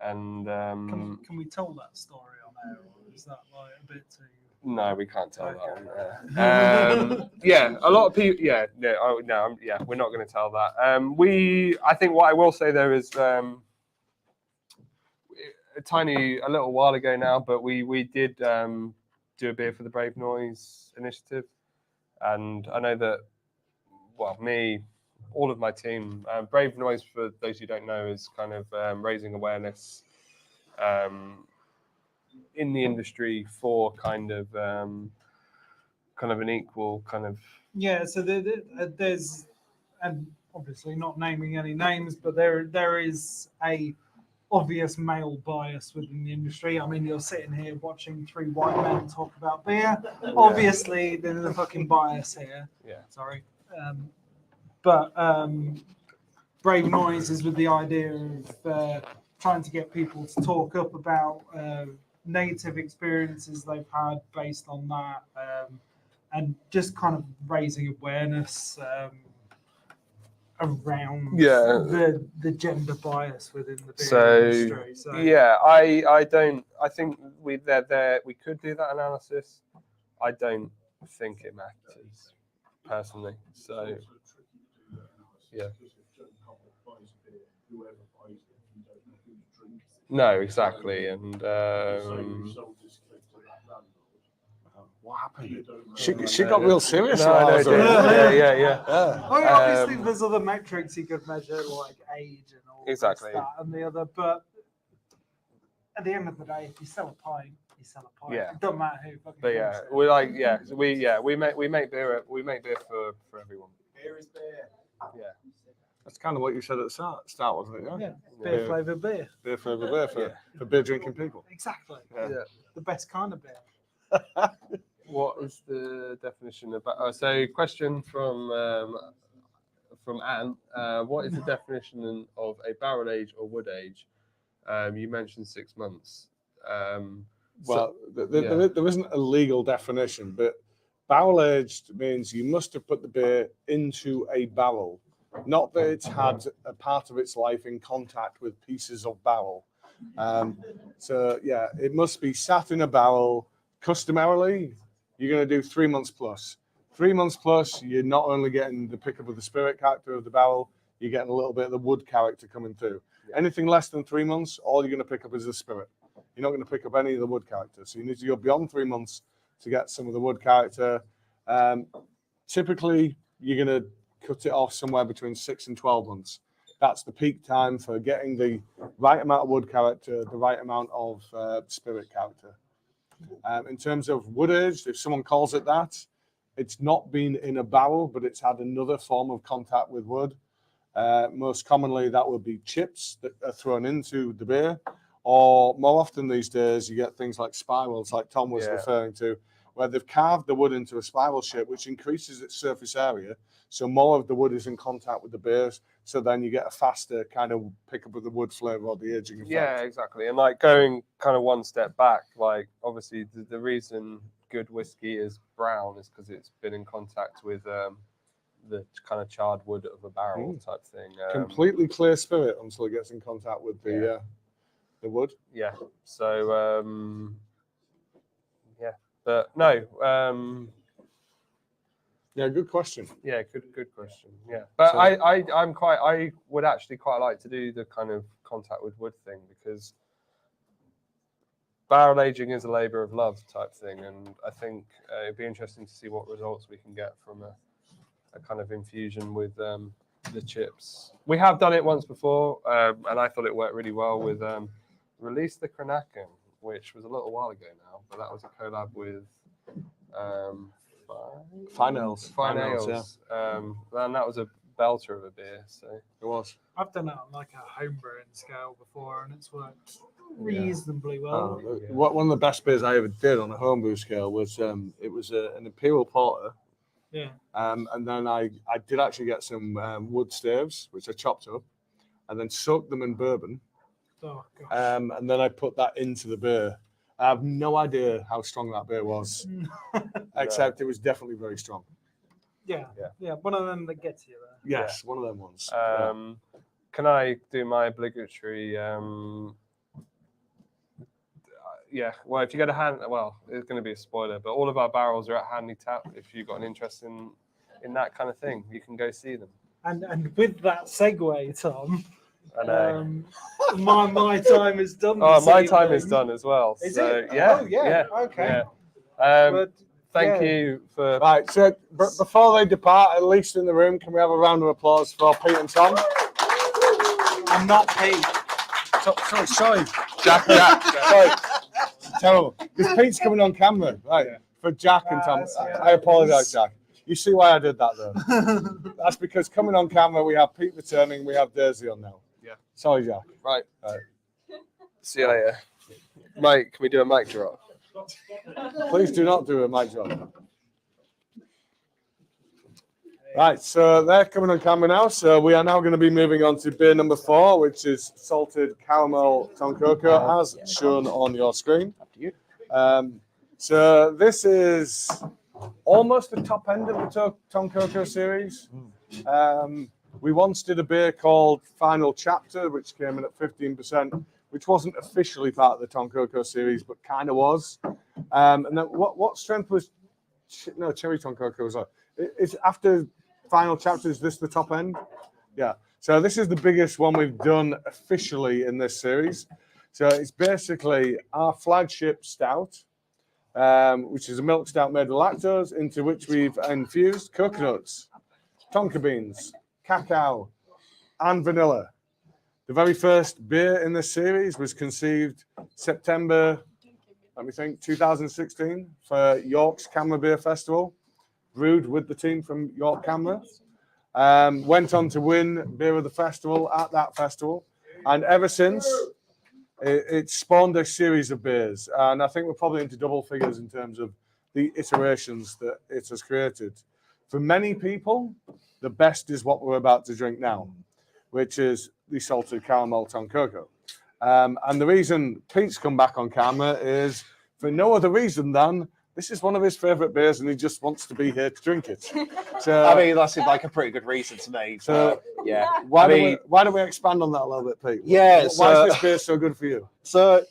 And Can we tell that story on air, or is that like a bit too? no, we can't tell that on air. Yeah, a lot of people. Yeah, we're not going to tell that. I think what I will say there is a little while ago now, but we did do a beer for the Brave Noise initiative, and I know that well, me, all of my team. Brave Noise, for those who don't know, is kind of raising awareness in the industry for kind of an equal kind of. Yeah, so there's, and obviously not naming any names, but there is a obvious male bias within the industry. I mean, you're sitting here watching three white men talk about beer. Obviously, there's a fucking bias here. Yeah. Sorry. But Brave Noise is with the idea of trying to get people to talk up about negative experiences they've had based on that, and just kind of raising awareness around the gender bias within the beer industry. So yeah, I think we could do that analysis. I don't think it matters personally. So yeah. No, exactly, and what happened? She got real serious. No, yeah. I mean, obviously, there's other metrics you could measure, like age and all Exactly. that and the other. But at the end of the day, if you sell a pint, you sell a pint. Yeah. It doesn't matter who. Fucking But yeah, drinks it. we're like we make beer for everyone. Beer is beer. Yeah. That's kind of what you said at the start, wasn't it? Yeah, beer flavored beer. Beer for beer for beer drinking people. Exactly. Yeah. The best kind of beer. What is the definition of? So, question from Anne. What is the definition of a barrel age or wood age? You mentioned 6 months. Well, there isn't a legal definition, but barrel aged means you must have put the beer into a barrel, not that it's had a part of its life in contact with pieces of barrel. So yeah, it must be sat in a barrel. Customarily, you're going to do 3 months plus. 3 months plus, you're not only getting the pickup of the spirit character of the barrel, you're getting a little bit of the wood character coming through. Yeah. Anything less than 3 months, all you're going to pick up is the spirit. You're not going to pick up any of the wood character. So you need to go beyond 3 months to get some of the wood character. Typically, you're going to cut it off somewhere between 6 and 12 months. That's the peak time for getting the right amount of wood character, the right amount of spirit character. In terms of wood aged, if someone calls it that, it's not been in a barrel, but it's had another form of contact with wood. Most commonly, that would be chips that are thrown into the beer, or more often these days, you get things like spirals, like Tom was referring to, where they've carved the wood into a spiral shape, which increases its surface area. So more of the wood is in contact with the beers. So then you get a faster kind of pickup of the wood flavor or the aging effect. Yeah, exactly. And like going kind of one step back, like obviously the reason good whiskey is brown is because it's been in contact with the kind of charred wood of a barrel type thing. Completely clear spirit until it gets in contact with the wood. Yeah. So but no. Yeah, good question. Yeah, good question. Yeah, but so, I would actually quite like to do the kind of contact with wood thing, because barrel aging is a labour of love type thing, and I think it'd be interesting to see what results we can get from a kind of infusion with the chips. We have done it once before, and I thought it worked really well with Release the Kranaken, which was a little while ago now, but that was a collab with Fine Ales. Yeah. And that was a belter of a beer. So it was. I've done it on like a homebrewing scale before, and it's worked reasonably well. One of the best beers I ever did on a homebrew scale was an Imperial Porter. Yeah. And then I did actually get some wood staves, which I chopped up, and then soaked them in bourbon. Oh gosh. And then I put that into the beer. I have no idea how strong that beer was, except it was definitely very strong. Yeah. One of them that gets you there. Yes, one of them ones. Can I do my obligatory? Well, if you go to it's going to be a spoiler, but all of our barrels are at Hanley Tap. If you've got an interest in that kind of thing, you can go see them. And with that segue, Tom. I know. My time is done. Oh, my time is done as well. Is so, it? Yeah. Oh, yeah. Okay. Yeah. Thank you for. Right, so before they depart, at least in the room, can we have a round of applause for Pete and Tom? I'm not Pete. Sorry. Jack. Sorry. Terrible. Because Pete's coming on camera, right? For Jack and Tom. I apologise, Jack. You see why I did that, though? That's because coming on camera, we have Pete returning, we have Daisy on now. Yeah. Sorry, Jack. Right. See you later. Mike, can we do a mic drop? Please do not do a mic drop. Right, so they're coming on camera now. So we are now going to be moving on to beer number 4, which is salted caramel Tonkoko, as shown on your screen. So this is almost the top end of the Tonkoko series. We once did a beer called Final Chapter, which came in at 15%, which wasn't officially part of the Tonkoko series, but kind of was. And then what strength was? No, Cherry Tonkoko was like. It's after Final Chapter. Is this the top end? Yeah. So this is the biggest one we've done officially in this series. So it's basically our flagship stout, which is a milk stout made with lactose, into which we've infused coconuts, tonka beans, cacao, and vanilla. The very first beer in this series was conceived September, 2016 for York's Camera Beer Festival, brewed with the team from York Camera. Went on to win Beer of the Festival at that festival. And ever since, it spawned a series of beers. And I think we're probably into double figures in terms of the iterations that it has created. For many people, the best is what we're about to drink now, which is the salted caramel Tonkoko. And the reason Pete's come back on camera is for no other reason than this is one of his favourite beers and he just wants to be here to drink it. So I mean, that's like a pretty good reason to me. So yeah, why don't we expand on that a little bit, Pete? Yeah. Why is this beer so good for you? So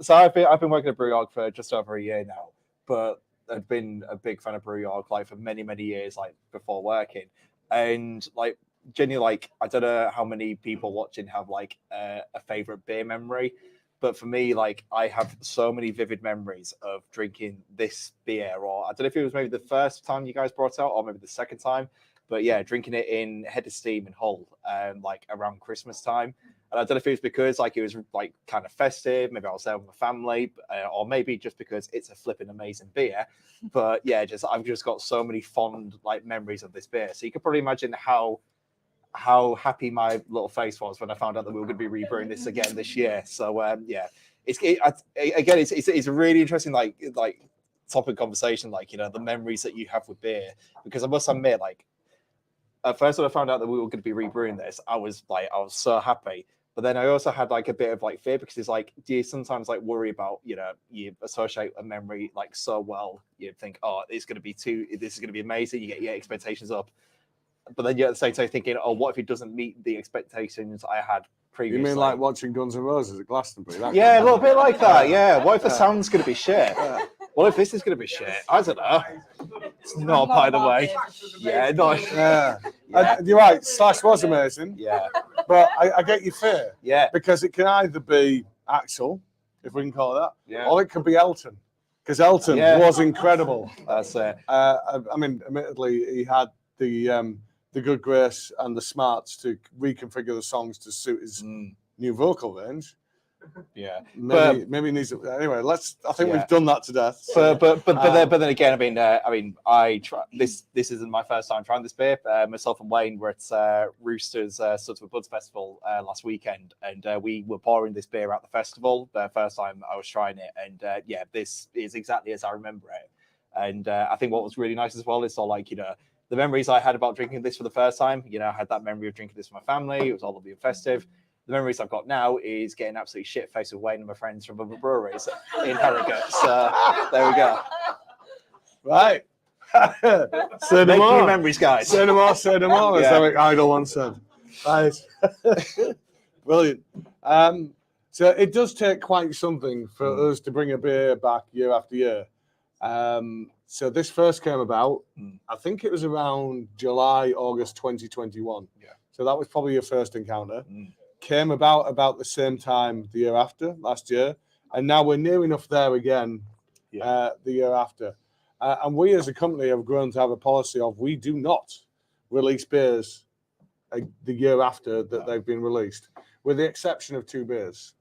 I've been working at Brew for just over a year now, but I've been a big fan of Brew like for many years, like before working, and like genuinely, like I don't know how many people watching have like a favorite beer memory, but for me, like I have so many vivid memories of drinking this beer, or I don't know if it was maybe the first time you guys brought it out, or maybe the second time, but yeah, drinking it in Head of Steam in Hull, like around Christmas time. And I don't know if it was because like it was like kind of festive, maybe I was there with my family, or maybe just because it's a flipping amazing beer. But yeah, I've just got so many fond like memories of this beer. So you could probably imagine how happy my little face was when I found out that we were going to be rebrewing this again this year. So yeah, it's a really interesting like topic conversation, like, you know, the memories that you have with beer, because I must admit, like at first when I found out that we were going to be rebrewing this, I was so happy. But then I also had like a bit of like fear, because it's like, do you sometimes like worry about, you know, you associate a memory like so well, you think, oh, this is going to be amazing. You get your expectations up. But then you're at the same time thinking, oh, what if it doesn't meet the expectations I had previously? You mean like watching Guns N' Roses at Glastonbury? Yeah, a little bit like that, yeah. What if the sound's going to be shit? What if this is going to be shit? I don't know. It's not, by the way. Yeah, no. Yeah. You're right, Slash was amazing. Yeah. But I get your fear. Yeah. Because it can either be Axl, if we can call it that, Yeah. or it could be Elton. Because Elton was incredible. That's it. I mean, admittedly, he had the good grace and the smarts to reconfigure the songs to suit his new vocal range. Yeah, maybe he needs to, anyway. I think we've done that to death. So. But then again, this isn't my first time trying this beer. Myself and Wayne were at Rooster's Sort of Buds Festival last weekend, and we were pouring this beer at the festival. The first time I was trying it, and yeah, this is exactly as I remember it. And I think what was really nice as well is all like, you know, the memories I had about drinking this for the first time. You know, I had that memory of drinking this with my family. It was all lovely and festive. The memories I've got now is getting absolutely shit-faced with Wayne and my friends from other breweries in Harrogate. So there we go. Right. Say no more. New memories, guys. Say no more, say no more, as Eric Idle once said. Right. Brilliant. So it does take quite something for us to bring a beer back year after year. So this first came about, I think it was around July, August 2021. Yeah. So that was probably your first encounter. Came about the same time the year after, last year. And now we're near enough there again the year after. And we as a company have grown to have a policy of we do not release beers the year after that they've been released, with the exception of 2 beers.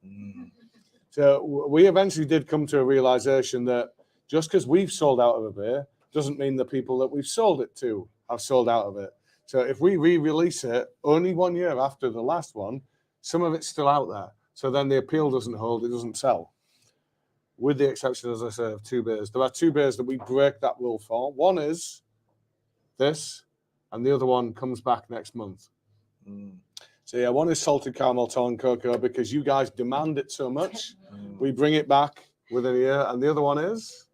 So we eventually did come to a realization that just because we've sold out of a beer doesn't mean the people that we've sold it to have sold out of it. So if we re-release it only 1 year after the last one, some of it's still out there. So then the appeal doesn't hold, it doesn't sell. With the exception, as I said, of 2 beers. There are 2 beers that we break that rule for. One is this, and the other one comes back next month. So yeah, one is salted caramel Tonkoko because you guys demand it so much. We bring it back within a year, and the other one is.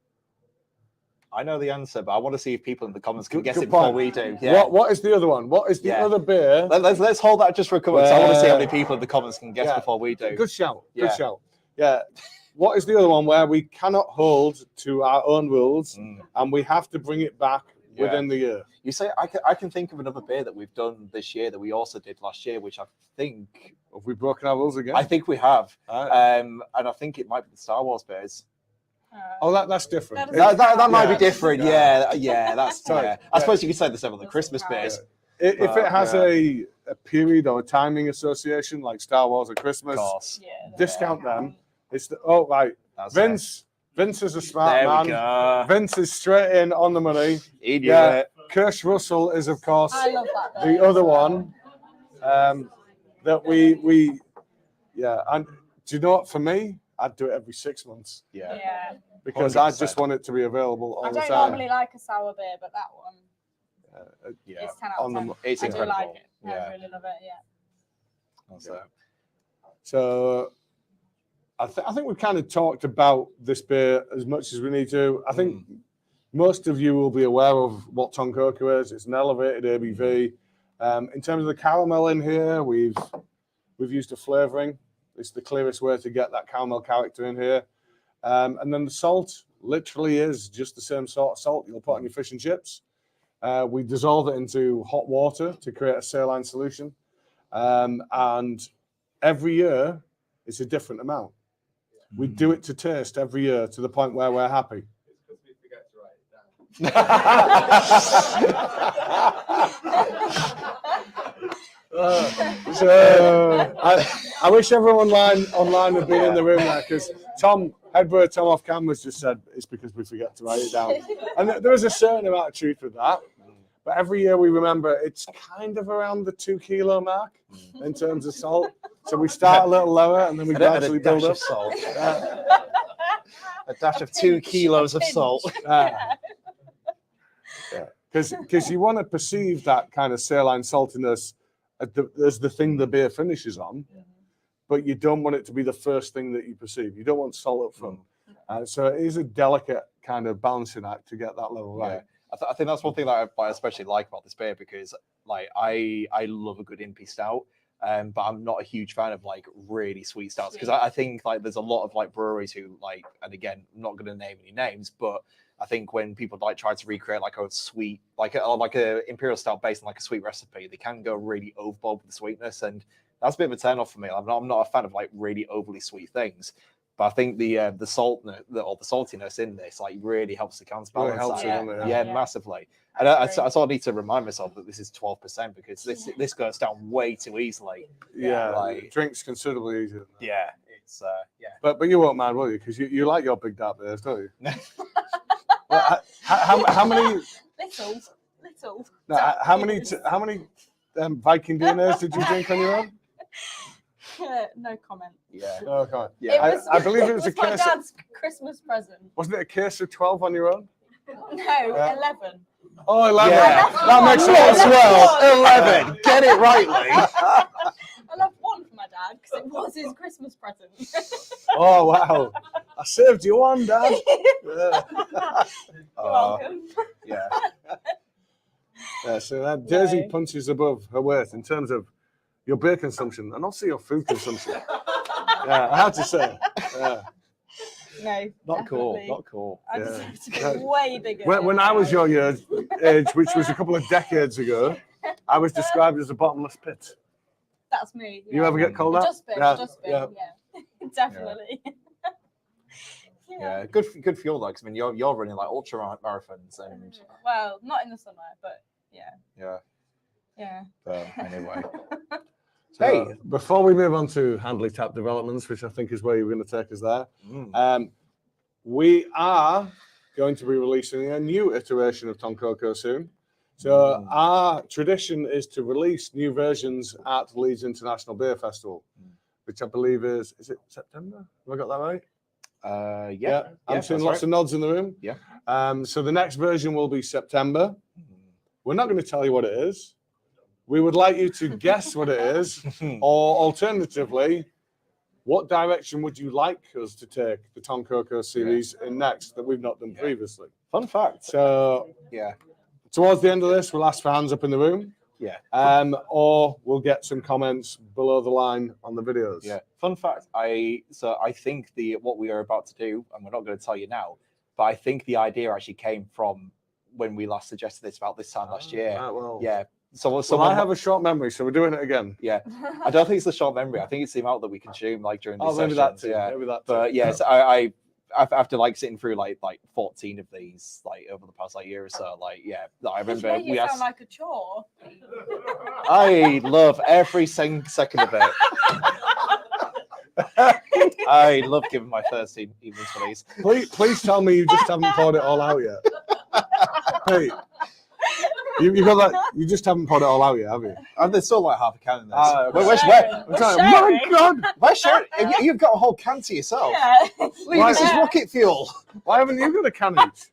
I know the answer, but I want to see if people in the comments can Good- guess good it before point. we do. Yeah. What is the other one? What is the other beer? Let's hold that just for a couple. I want to see how many people in the comments can guess before we do. Good shout. Yeah. Good shout. Yeah. What is the other one where we cannot hold to our own rules and we have to bring it back within the year? You say I can think of another beer that we've done this year that we also did last year, which I think have we broken our rules again? I think we have, Right. and I think it might be the Star Wars beers. Oh, that's different. That might be different. Yeah, that's. Sorry. Yeah. I suppose you could say the same with the Christmas beers. If it has a period or a timing association like Star Wars or Christmas, Of course. discount them. It's the right. That's Vince is a smart There man. we go. Vince is straight in on the money. He knew Yeah, it. Kirsch Russell is of course I love that. the other one that we and do you know what, for me I'd do it every 6 months Yeah. because 100%. I just want it to be available all I the don't time. normally like a sour beer, but that one Yeah. is 10 out on of the 10. It's I do incredible. like it. Yeah. I really love it. Yeah. So I think we've kind of talked about this beer as much as we need to. I think most of you will be aware of what Tonkoko is. It's an elevated ABV. In terms of the caramel in here, we've used a flavoring. It's the clearest way to get that caramel character in here. And then the salt literally is just the same sort of salt you'll put on your fish and chips. We dissolve it into hot water to create a saline solution. And every year, it's a different amount. We do it to taste every year to the point where we're happy. It's because we forget to write it down. So I wish everyone online had been in the room there because head brewer Tom off camera just said it's because we forget to write it down. And there is a certain amount of truth with that. But every year we remember it's kind of around the 2 kilo mark in terms of salt. So we start a little lower and then we gradually build up. Of salt. A dash of 2 kilos of salt. Because you want to perceive that kind of saline saltiness as the thing the beer finishes on, but you don't want it to be the first thing that you perceive. You don't want salt up front. So it is a delicate kind of balancing act to get that level right. I think that's one thing that I especially like about this beer because like I love a good impy stout. But I'm not a huge fan of like really sweet stouts because I think like there's a lot of like breweries who like, and again, I'm not going to name any names, but I think when people like try to recreate like a sweet, like a imperial stout based on like a sweet recipe, they can go really overboard with the sweetness, and that's a bit of a turn off for me. I'm not a fan of like really overly sweet things, but I think the saltiness in this like really helps to counterbalance Really helps that. it, doesn't it? Yeah, massively. And I sort of need to remind myself that this is 12% because this goes down way too easily. Yeah, like, drinks considerably easier than that. Yeah, it's yeah. But you won't mind, will you? Because you like your big dark beers, don't you? Well, how many? Little. No, how many Viking DNAs did you drink on your own? No comment. Yeah. Oh, come on. Yeah. I believe it was a my case. dad's Christmas present. Wasn't it a case of 12 on your own? No, 11. Oh, 11. Yeah. That makes sense. 11. Get it right, Lee. I left one for my dad because it was his Christmas present. Oh, wow. I saved you one, Dad. Yeah. You're welcome. Yeah. Yeah, so that Daisy punches above her weight in terms of your beer consumption and also your food consumption. Yeah, I had to say. Yeah. No, Not cool. definitely. Not cool. I deserve to be way bigger. When I was your age, which was a couple of decades ago, I was described as a bottomless pit. That's me. You ever get called a that? dustbin, Yeah, a dustbin, yeah. yeah. Definitely. Yeah, good fuel though, because I mean you're running like ultra marathons and Well, not in the summer, but yeah. yeah. But anyway, So hey, before we move on to Hanley Tap developments, which I think is where you're going to take us there, we are going to be releasing a new iteration of Tonkoko soon. So our tradition is to release new versions at Leeds International Beer Festival, which I believe is it September? Have I got that right? yeah. I'm seeing lots of nods in the room. Yeah. So the next version will be September. We're not going to tell you what it is. We would like you to guess what it is, or alternatively, what direction would you like us to take the Tonkoko series in next that we've not done previously? Fun fact. So Yeah. towards the end of this, we'll ask for hands up in the room. Yeah. Or we'll get some comments below the line on the videos. Yeah. Fun fact. I think what we are about to do, and we're not going to tell you now, but I think the idea actually came from when we last suggested this about this time last year. Right, well. Yeah. So I have a short memory, so we're doing it again. Yeah. I don't think it's the short memory. I think it's the amount that we consume like during these maybe sessions. that too. Yeah. Maybe that too. But yes, I after like sitting through like 14 of these like over the past like year or so, like I remember Make it sound like a chore. I love every second of it. I love giving my first evenings for these. Please tell me you just haven't poured it all out yet. Pete, you got that? You just haven't poured it all out yet, have you? And there's still like half a can in this. Where's my God! Where's Sharon? You've got a whole can to yourself. Yeah. This is rocket fuel. Why haven't you got a can each?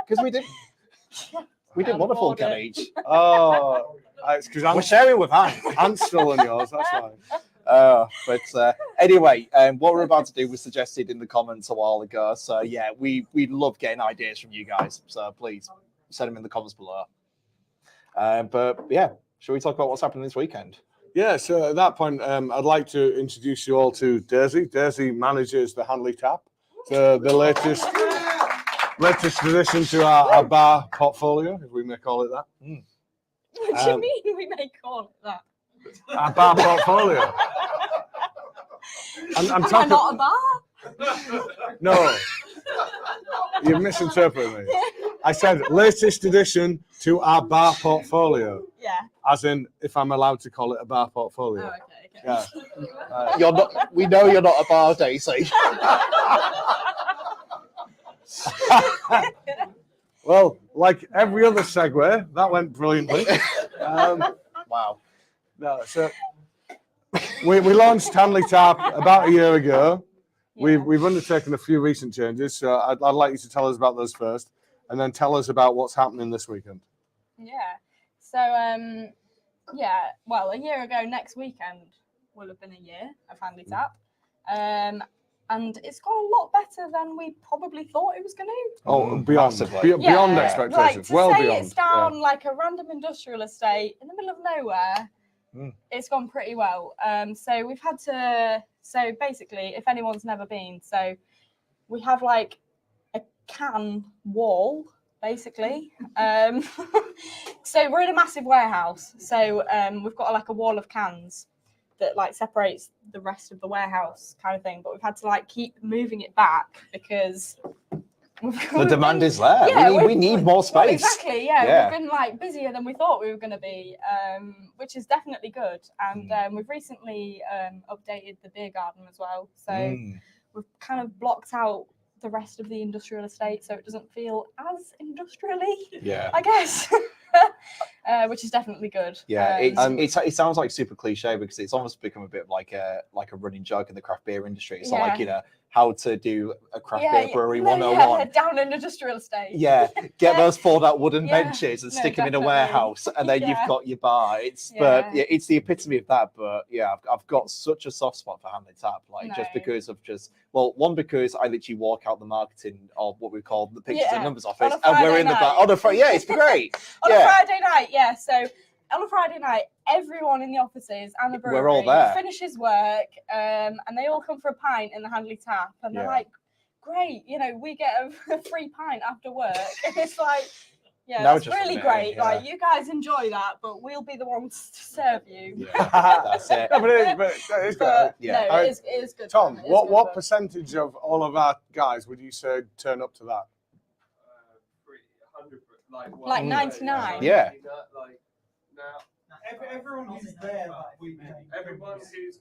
Because we didn't want a full can each. Oh, it's because we're sharing with Anne. Anne's stolen yours. That's why. But anyway, what we're about to do was suggested in the comments a while ago. So yeah, we love getting ideas from you guys. So please send them in the comments below. But yeah, shall we talk about what's happening this weekend? Yeah, so at that point, I'd like to introduce you all to Daisy. Daisy manages the Hanley Tap, the latest addition to our bar portfolio, if we may call it that. What do you mean we may call it that? Our bar portfolio. I'm talking. Not a bar? No, you're misinterpreting me. I said latest addition to our bar portfolio. Yeah. As in, if I'm allowed to call it a bar portfolio. Oh, okay. Yeah. You're not. We know you're not a bar, Daisy. Well, like every other segue, that went brilliantly. Wow. No, so we launched Hanley Tap about a year ago. Yeah. We've undertaken a few recent changes, so I'd like you to tell us about those first, and then tell us about what's happening this weekend. Yeah. So well, a year ago next weekend will have been a year of Hanley Tap. And it's gone a lot better than we probably thought it was going to. Oh, beyond Yeah, expectations. Like, to well say beyond. It's down like a random industrial estate in the middle of nowhere. It's gone pretty well. So we've had to. So basically, if anyone's never been, so we have like a can wall, basically. So we're in a massive warehouse. So we've got like a wall of cans that like separates the rest of the warehouse kind of thing, but we've had to like keep moving it back because the demand is there. Yeah, we need more space. Well, exactly, yeah. We've been like busier than we thought we were going to be, which is definitely good. And we've recently updated the beer garden as well, so we've kind of blocked out the rest of the industrial estate so it doesn't feel as industrially, I guess. Which is definitely good. Yeah, it sounds like super cliche because it's almost become a bit of like a running joke in the craft beer industry. It's like, how to do a craft beer brewery 101. Down an industrial estate. Yeah, get those fold out wooden benches and stick them in a warehouse, and then you've got your bar. It's it's the epitome of that. But yeah, I've got such a soft spot for Hanley Tap, just because of one, because I literally walk out the marketing of what we call the pictures and numbers office, and we're in the bar on a Friday. Yeah, it's great. On a Friday night, so on a Friday night, everyone in the offices and the brewery we're all there. Finishes work, and they all come for a pint in the Hanley Tap, and they're like, "Great, we get a free pint after work." And it's like, Yeah, Now that's just really run it, great. yeah. Like, you guys enjoy that, but we'll be the ones to serve you. Yeah, that's it. No, but it is great. But Yeah. no, it is good. Tom, fun. It is what good fun. percentage of all of our guys would you say turn up to that? 100, Like 99? Yeah. Like now, Everyone who's there that weekend. everyone who's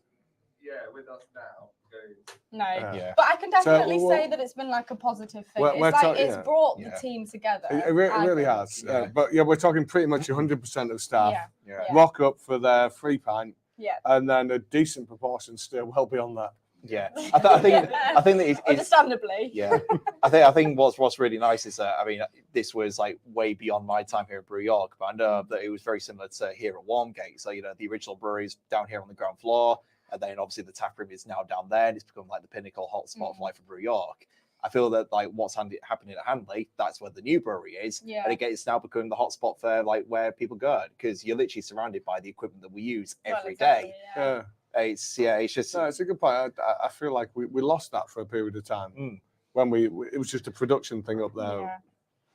with us now goes. No, Yeah. but I can definitely well, say that it's been like a positive thing. we're It's like talking- it's yeah. brought Yeah. the team together. It I really think. has. Yeah. But yeah, we're talking pretty much 100% of staff Yeah. Yeah. Yeah. rock up for their free pint, Yeah. and then a decent proportion still well beyond that. Yeah. I think that it's Understandably. yeah. I think what's really nice is that, I mean, this was like way beyond my time here at Brew York, but I know that it was very similar to here at Warmgate. So, you know, the original brewery's down here on the ground floor, and then obviously the tap room is now down there, and it's become like the pinnacle hotspot for life for Brew York. I feel that like what's happening at Hanley, that's where the new brewery is. Yeah. And again, it's now becoming the hotspot for like where people go, because you're literally surrounded by the equipment that we use Well, every exactly, day. yeah. It's just No, it's a good point. I feel like we lost that for a period of time when it was just a production thing up there, Yeah.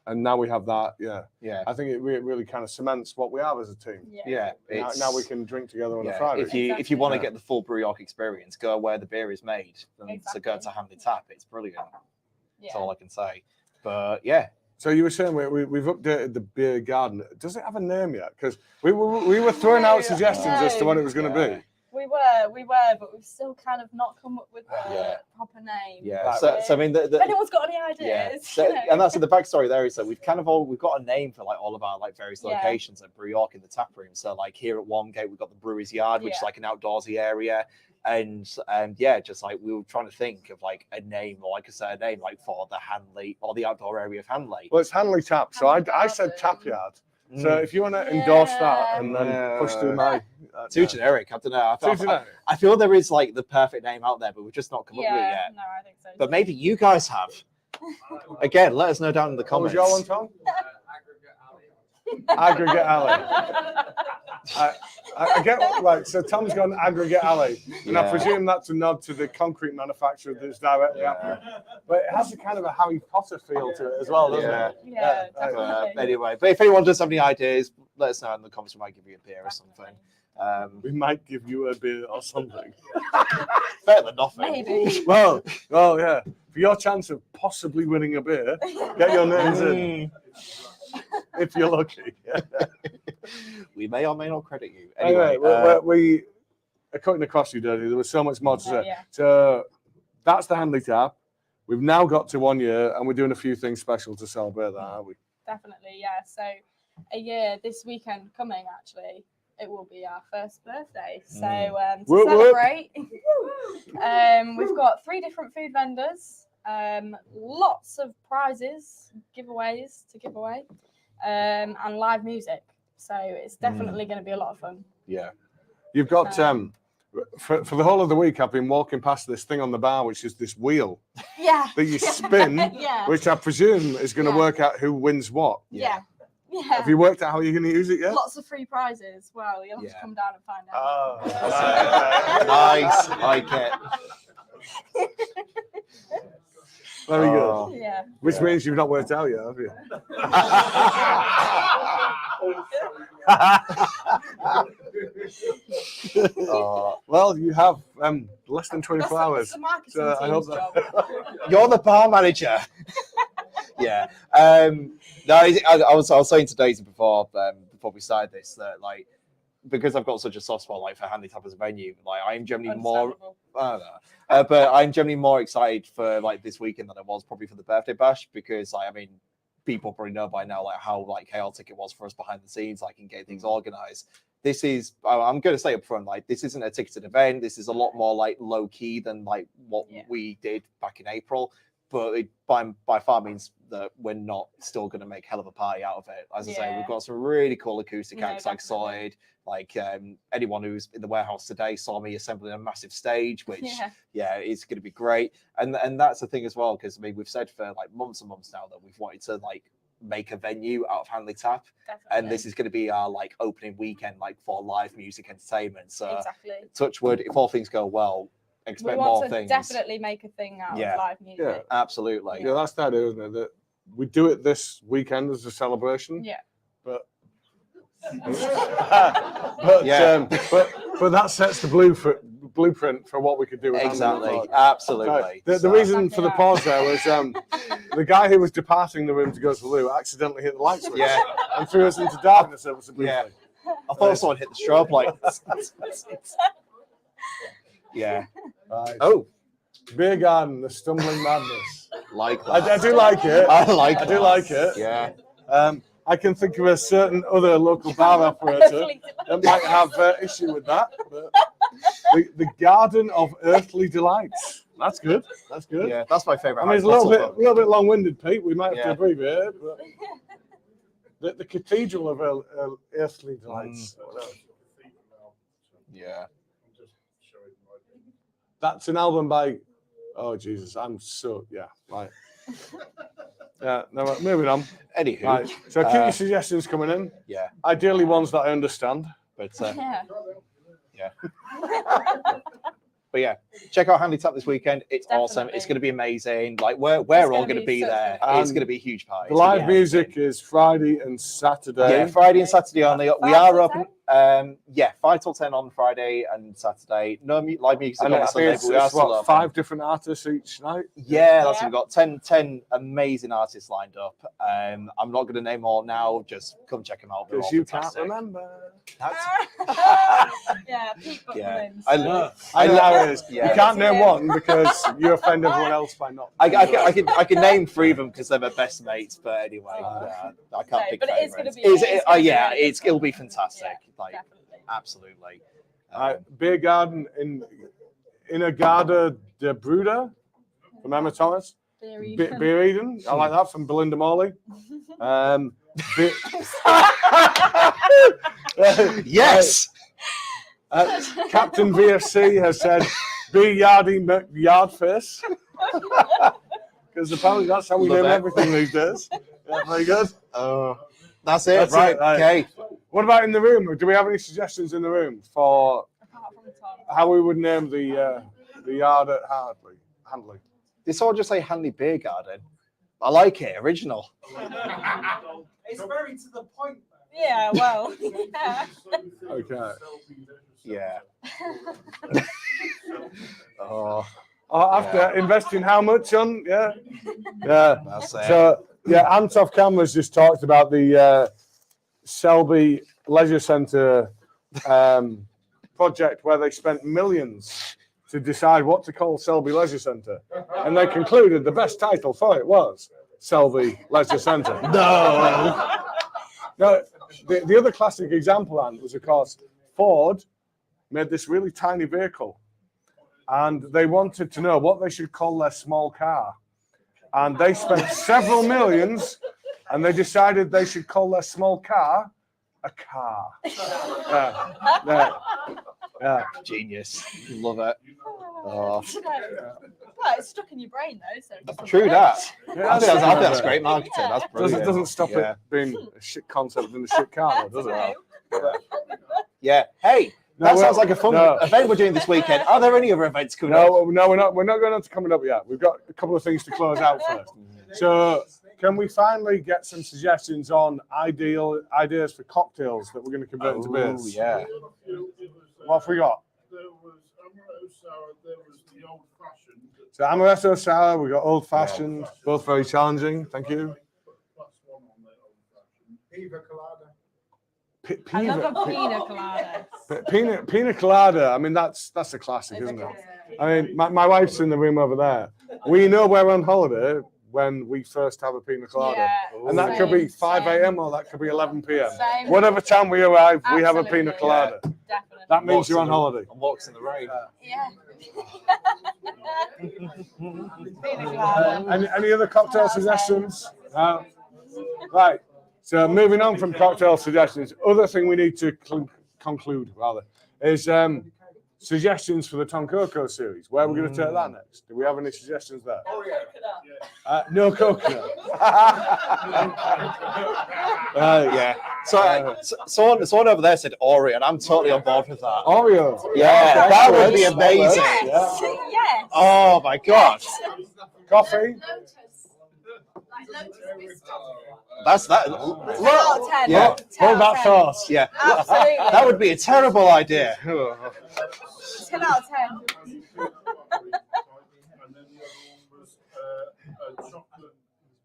and now we have that. Yeah, yeah. I think it really kind of cements what we are as a team. Yeah. Now we can drink together on a Yeah, Friday. if you Exactly. want to Yeah. get the full Brew York experience, go where the beer is made. And so go to Exactly. Hanley Tap. It's brilliant. That's Yeah. all I can say. But yeah, So you were saying we've updated the beer garden. Does it have a name yet? Because we were throwing out suggestions as to what it was going to Yeah. be. We were, but we've still kind of not come up with the Yeah. proper name. yeah. Right, So I mean, If anyone's got any ideas, yeah. you So, know. and that's the backstory there is that we've got a name for like all of our like various Yeah. locations at Brew York in the tap room. So like here at Warmgate, we've got the Brewery's Yard, which is Yeah. like an outdoorsy area. And yeah, just like we were trying to think of like a name, or like I said, a name like for the Hanley or the outdoor area of Hanley. Well, it's Hanley Tap. So I said Tap Yard. So if you want to endorse that and then push through my Too generic. I don't know. Too generic. I feel there is like the perfect name out there, but we've just not come up with it Yeah, yet. no, I think so. But too. maybe you guys have. Again, let us know down in the What was comments. your one, Tom? Aggregate Alley. I get right. So Tom's gone Aggregate Alley, and I Yeah. presume that's a nod to the concrete manufacturer that's directly after it. But it has a kind of a Harry Potter feel to it as well, doesn't Yeah. it? Yeah, But, definitely. anyway, but if anyone does have any ideas, let us know in the comments. We might give you a beer or something. We might give you a beer or something. Better than nothing. Maybe. Well, yeah. For your chance of possibly winning a beer, get your names in if you're lucky. We may or may not credit you. Anyway, Anyway, we are cutting across you, Dirty. There was so much more to say. Yeah. So that's the Hanley Tap. We've now got to 1 year, and we're doing a few things special to celebrate that, aren't we? Definitely, yeah. So a year this weekend coming, actually, it will be our first birthday. So to Whoop, whoop. celebrate, we've got 3 different food vendors, lots of prizes, giveaways to give away, and live music. So it's definitely going to be a lot of fun. yeah. You've got for the whole of the week. I've been walking past this thing on the bar, which is this wheel Yeah. that you spin, Yeah. which I presume is going to Yeah. work out who wins what. Yeah. Yeah. Have you worked out how you're going to use it yet? Lots of free prizes. Well, you'll have to Yeah. come down and find out. Oh, Nice. Like it. very good. Oh. Yeah. Which means you've not worked out yet, have you? Well, you have less than 24 hours. That's the marketing So I hope team's that- job. You're the bar manager. Yeah. No, I was saying to Daisy before we started this that like because I've got such a soft spot like for Hanley Tap as a venue, like I'm generally more. Understandable. I don't know. But I'm generally more excited for like this weekend than I was probably for the birthday bash because like, I mean, people probably know by now like how like chaotic it was for us behind the scenes, like in getting things organized. This is I'm going to say up front, like this isn't a ticketed event. This is a lot more like low key than like what we did back in April. But it by far means that we're not still going to make hell of a party out of it. As I say, we've got some really cool acoustic No, acts like definitely. Solid. Like anyone who's in the warehouse today saw me assembling a massive stage, which it's going to be great. And that's the thing as well, because I mean we've said for like months and months now that we've wanted to like make a venue out of Hanley Tap, and this is going to be our like opening weekend like for live music entertainment. So Exactly. touch wood, if all things go well, We expect want more to things. definitely make a thing out Yeah. of live music. Absolutely. Yeah, that's the idea, isn't it? That we do it this weekend as a celebration. Yeah. But Yeah. but that sets the blueprint for what we could do with Exactly. Hanley. Absolutely. The reason for the pause there was the guy who was departing the room to go to the loo accidentally hit the light switch and threw us into darkness ever so briefly. Yeah. I thought someone hit the strobe light. Yeah. Right. Oh, Beer garden, the stumbling madness. like that. I do like it. I like I do that. like it. Yeah. I can think of a certain other local bar operator that might have issue with that. But the Garden of Earthly Delights. That's good. That's good. Yeah, that's my favourite. I mean, it's a little bit long-winded, Pete. We might have to abbreviate it. But the Cathedral of Earthly Delights. Yeah. That's an album by. Oh Jesus, I'm so right. Yeah, no, moving on. Anywho, Right. So keep your suggestions coming in. Yeah. Ideally ones that I understand. But Yeah. but yeah, check out Hanley Tap this weekend. It's awesome. It's going to be amazing. Like we're all going to be there. It's going to be a huge party. The live music is Friday and Saturday. Yeah, Friday and Saturday only. We 5 are till open. 5 till 10 on Friday and Saturday. No live music And on Sunday, but we are still open. 5 different artists each night. Yeah, that's we've got 10 amazing artists lined up. I'm not going to name all now. Just come check them out. They're all Because you fantastic. can't remember. Yeah, people Yeah. names. I know how it is. Yeah. You can't name one because you offend everyone else by not. I can name 3 of them because they're my best mates. But anyway, I can't pick but it is favourites. gonna be- It'll be fantastic. Like Definitely. absolutely. Beer garden in a Garda de Bruda from Emma Thomas. Beer Eden. I like that from Belinda Morley. Yes. Captain VFC has said, "Be Yardy Yardface," because apparently that's how we Love name it. everything these days. Yeah, very good. That's it. That's right. it, right. Okay. What about in the room? Do we have any suggestions in the room for Apart from Tom. how we would name the yard at Hanley? This all just say Hanley Beer Garden. I like it. Original. It's very to the point. Yeah, well, yeah. Okay. Yeah. Oh, After investing how much on? Yeah. that's it. So Antoff Cameras just talked about the Selby Leisure Centre project where they spent millions to decide what to call Selby Leisure Centre, and they concluded the best title for it was Selby Leisure Centre. No, the other classic example, and was of course Ford made this really tiny vehicle, and they wanted to know what they should call their small car, and they spent several millions, and they decided they should call their small car a car. Yeah. Genius. Love it. Oh. Well, it's stuck in your brain though. So just True that. Yeah, I think that's great marketing. Yeah. That's brilliant. Doesn't stop it being a shit concept and a shit car, though, does it? Yeah. Hey, No, that we're- sounds like a fun no. event we're doing this weekend. Are there any other events coming up? No, we're not going on to coming up yet. We've got a couple of things to close out first. So, can we finally get some suggestions on ideas for cocktails that we're going to convert into Oh, beers? yeah. What have we got? There was amaretto sour, there was the old fashioned. So, amaretto sour, we've got old fashioned, both very challenging. Thank you. Plus one on there, old fashioned. Pina colada. I love a pina colada. Pina colada. I mean, that's a classic, isn't it? I mean, my wife's in the room over there. We know we're on holiday when we first have a pina colada, Yeah, and that could be 5 same. a.m. or that could be 11 p.m. Same. Whatever time we arrive, we have a pina Absolutely. colada. Definitely. That means you're on holiday. And walks in the rain. Yeah. Pina colada. Any other cocktail suggestions? Right. So moving on from cocktail suggestions, other thing we need to conclude rather is suggestions for the Tonkoko series. Where are we going to take that next? Do we have any suggestions there? No coconut. Yeah. So someone over there said Oreo, and I'm totally on board with that. Oreo. Yeah, that would be amazing. Yes. Yes. Oh my god. Coffee. That's that. 10 out of 10. Yeah. 10 Hold out that of 10. thought. Yeah. Absolutely. That would be a terrible idea. 10 out of 10. And then the other one was a chocolate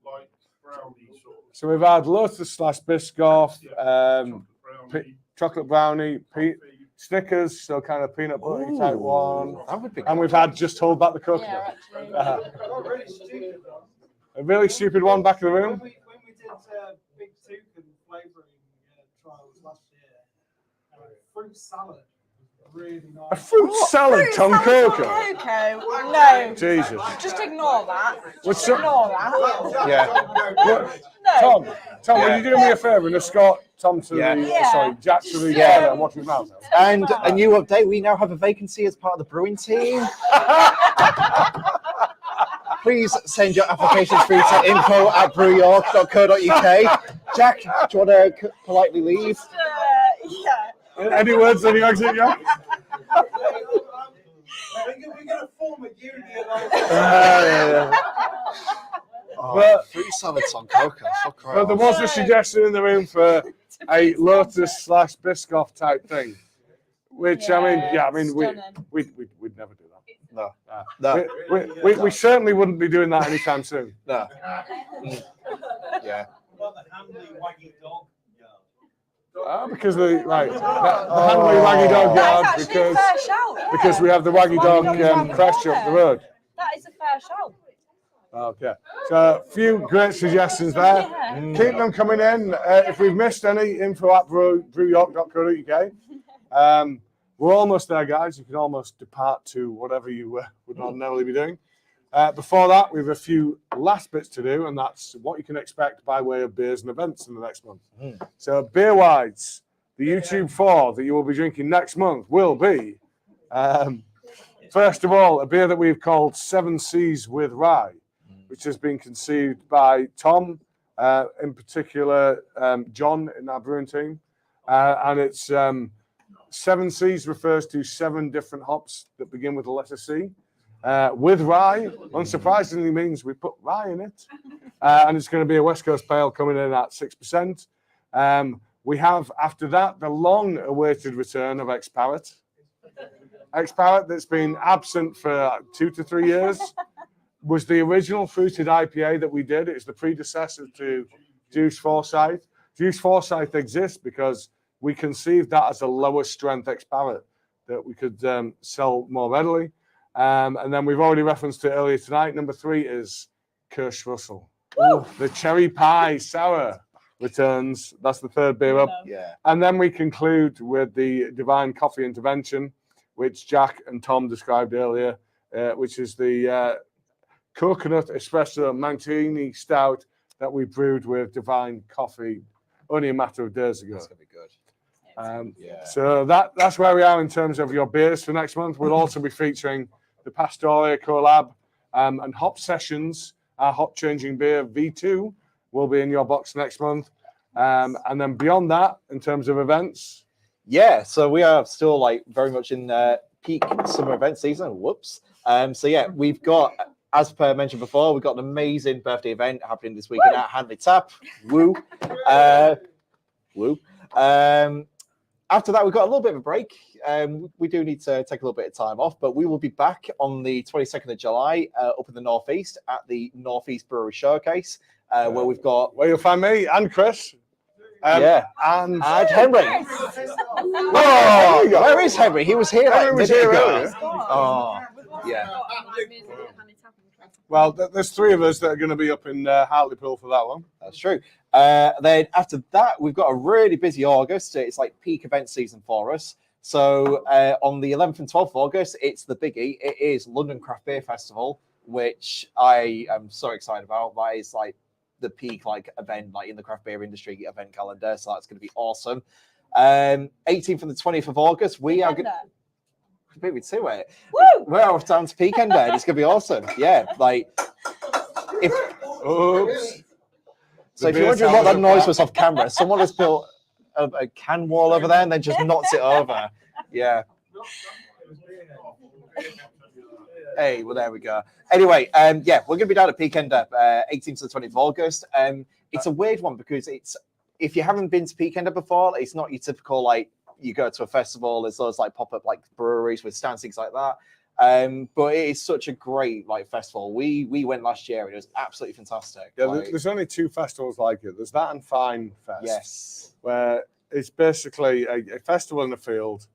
like brownie sort of. So we've had Lotus / Biscoff, Chocolate brownie, chocolate brownie, Snickers, so kind of peanut butter type one. That would be And we've had Just Hold Back the Coconut. Yeah, actually. A really stupid one back in the room. When we did Big Toucan flavouring trials last year, fruit salad was really nice. A fruit salad, Tonkoko. Tonkoko? No. Jesus. Just ignore that. What's Just ignore that. Yeah. Tom, will you do me a favour and escort Tom to Jack to the toilet and wash his mouth out? And a new update, we now have a vacancy as part of the brewing team. Please send your applications through to info@brewyork.co.uk. Jack, do you want to politely leave? Yeah. Any words on the exit, Jack? We're going to form a union. But- Fruit salads on coca. But there was a suggestion in the room for a Lotus / Biscoff type thing, which I mean, we'd never do that. No. We certainly wouldn't be doing that anytime soon. No. Yeah. What about the Hanley Waggy Dog Yard? Because the Hanley Waggy Dog That Yard, is actually a fair shout. Yeah. because we have the Waggy Dog crash up the road. That is a fair shout. Okay, so a few great suggestions there. Yeah. Keep them coming in. If we've missed any, info@brewyork.co.uk. We're almost there, guys. You can almost depart to whatever you would ordinarily be doing. Before that, we have a few last bits to do, and that's what you can expect by way of beers and events in the next month. So beer-wise, the YouTube 4 that you will be drinking next month will be, first of all, a beer that we've called 7 Seas with Rye, which has been conceived by Tom, in particular John in our brewing team. And it's 7 Seas refers to 7 different hops that begin with the letter C. With rye, unsurprisingly means we put rye in it. And it's going to be a West Coast Pale coming in at 6%. We have, after that, the long-awaited return of X-Parrot. X-Parrot that's been absent for 2 to 3 years. Was the original fruited IPA that we did. It's the predecessor to Juice Forsyth. Juice Forsyth exists because we conceived that as a lower strength X-Parrot that we could sell more readily. And then we've already referenced it earlier tonight. Number 3 is Kirsch Russell. The cherry pie sour returns. That's the 3rd beer up. Yeah. And then we conclude with the Divine Coffee Intervention, which Jack and Tom described earlier, which is the coconut espresso martini stout that we brewed with Divine Coffee only a matter of days ago. That's going to be good. So that's where we are in terms of your beers for next month. We'll also be featuring the Pastoria collab and Hop Sessions. Our hop changing beer V2 will be in your box next month. And then beyond that, in terms of events. Yeah, so we are still like very much in peak summer event season. Whoops. So yeah, we've got, as per mentioned before, we've got an amazing birthday event happening this weekend at Hanley Tap. Woo. Woo. After that, we've got a little bit of a break. We do need to take a little bit of time off, but we will be back on the 22nd of July up in the Northeast at the Northeast Brewery Showcase, where we've got... Where you'll find me and Chris. And Henry. Oh, where is Henry? He was here like a minute ago. Oh, yeah. Well, there's 3 of us that are going to be up in Hartlepool for that one. That's true. Then after that, we've got a really busy August. It's like peak event season for us. So on the 11th and 12th of August, it's the biggie. It is London Craft Beer Festival, which I am so excited about. That is like the peak like event like in the craft beer industry event calendar. So that's going to be awesome. 18th and the 20th of August, we are going to beat me to it. Woo! We're off down to Peak End It's going to be awesome. Yeah, like if. Oops. So if you're wondering what that noise was off camera, someone has built a can wall over there and then just knocked it over. Yeah. Hey, well, there we go. Anyway, yeah, we're going to be down at Peakender, 18th to the 20th of August. It's a weird one because if you haven't been to Peakender before, it's not your typical, like, you go to a festival, there's those, like, pop-up, like, breweries with stands, things like that. But it is such a great, like, festival. We went last year and it was absolutely fantastic. Yeah, like, there's only 2 festivals like it. There's that and Fine Fest. yes. Where it's basically a festival in the field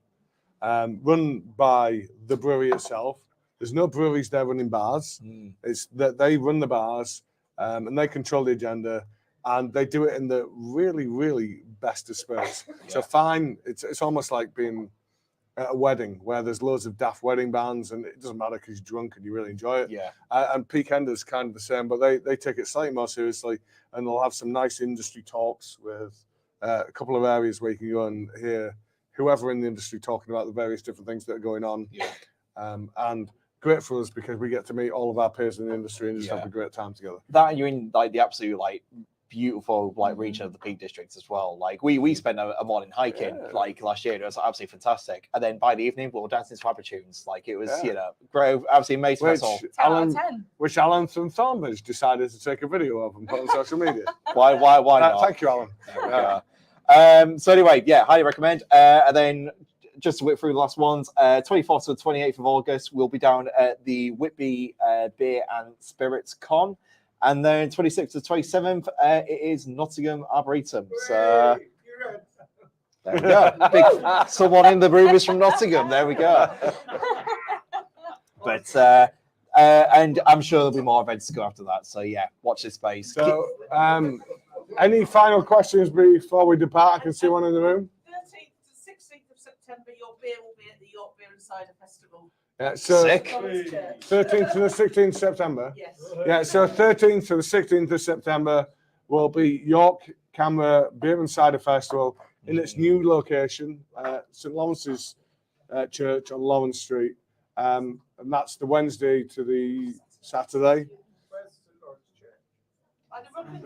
run by the brewery itself. There's no breweries there running bars. It's that they run the bars and they control the agenda, and they do it in the really, really best of spirits. So Fine, it's almost like being at a wedding where there's loads of daft wedding bands, and it doesn't matter because you're drunk and you really enjoy it. Yeah. And Peakender's kind of the same, but they take it slightly more seriously, and they'll have some nice industry talks with a couple of areas where you can go and hear whoever in the industry talking about the various different things that are going on. Yeah. And great for us because we get to meet all of our peers in the industry and just have a great time together. That and you're in, like, the absolute, like, beautiful, like, region of the Peak District as well. Like, we spent a morning hiking, like, last year. It was absolutely fantastic. And then by the evening, we were dancing to ABBA tunes. Like, it was, you know, great, absolutely amazing. Which Which Alan from Thornbridge decided to take a video of and put on social media. Why not? Thank you, Alan. There we go. So anyway, yeah, highly recommend. And then just to whip through the last ones, 24th to the 28th of August, we'll be down at the Whitby Beer and Spirits Con. And then 26th to 27th, it is Nottingham Arboretum. So there we go. Someone in the room is from Nottingham. There we go. But and I'm sure there'll be more events to go after that. So yeah, watch this space. So any final questions before we depart? I can see one in the room. 13th to 16th of September, your beer will be at the York Beer and Cider Festival. Yeah, so Sick. 13th to the 16th September. Yes. Yeah, so 13th to the 16th of September will be York Camera Beer and Cider Festival in its new location, St Lawrence's Church on Lawrence Street. And that's the Wednesday to the Saturday.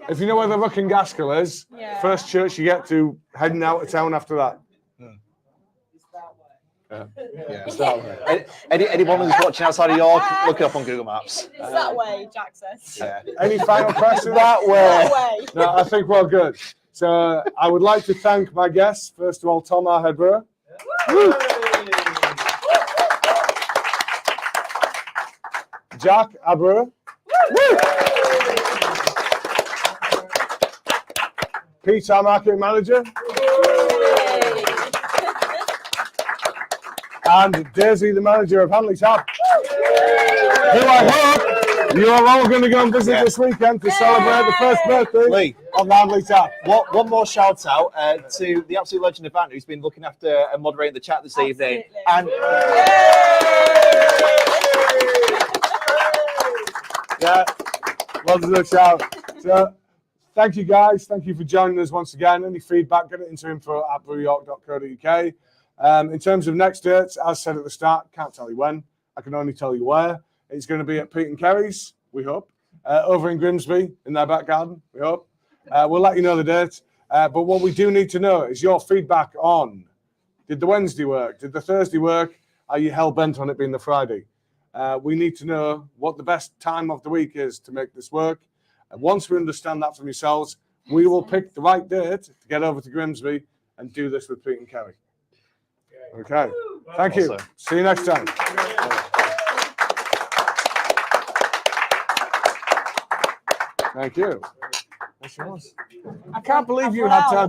If you know where the Ruck and Gaskell is, first church you get to, heading out of town after that. Yeah. It's that way. Anyone who's watching outside of York, look it up on Google Maps. It's that way, Jack says. Yeah. Any final questions? That way. That way. No, I think we're good. So I would like to thank my guests. First of all, Tom, our head brewer. Jack, our brewer. Pete, our marketing manager. And Daisy, the manager of Hanley Tap. Who I hope you are all going to go and visit this weekend to celebrate the first birthday of Hanley Tap. One more shout out to the absolute legend of Ant, who's been looking after and moderating the chat this evening. And yeah, well done, shout. So, thank you guys. Thank you for joining us once again. Any feedback, get it into info@brewyork.co.uk. In terms of next dates, as said at the start, can't tell you when. I can only tell you where. It's going to be at Pete and Kerry's, we hope. Over in Grimsby, in their back garden, we hope. We'll let you know the date. But what we do need to know is your feedback on, did the Wednesday work? Did the Thursday work? Are you hell-bent on it being the Friday? We need to know what the best time of the week is to make this work. And once we understand that from yourselves, we will pick the right date to get over to Grimsby and do this with Pete and Kerry. Okay. Thank you. See you next time. Thank you. That's yours. I can't believe you had to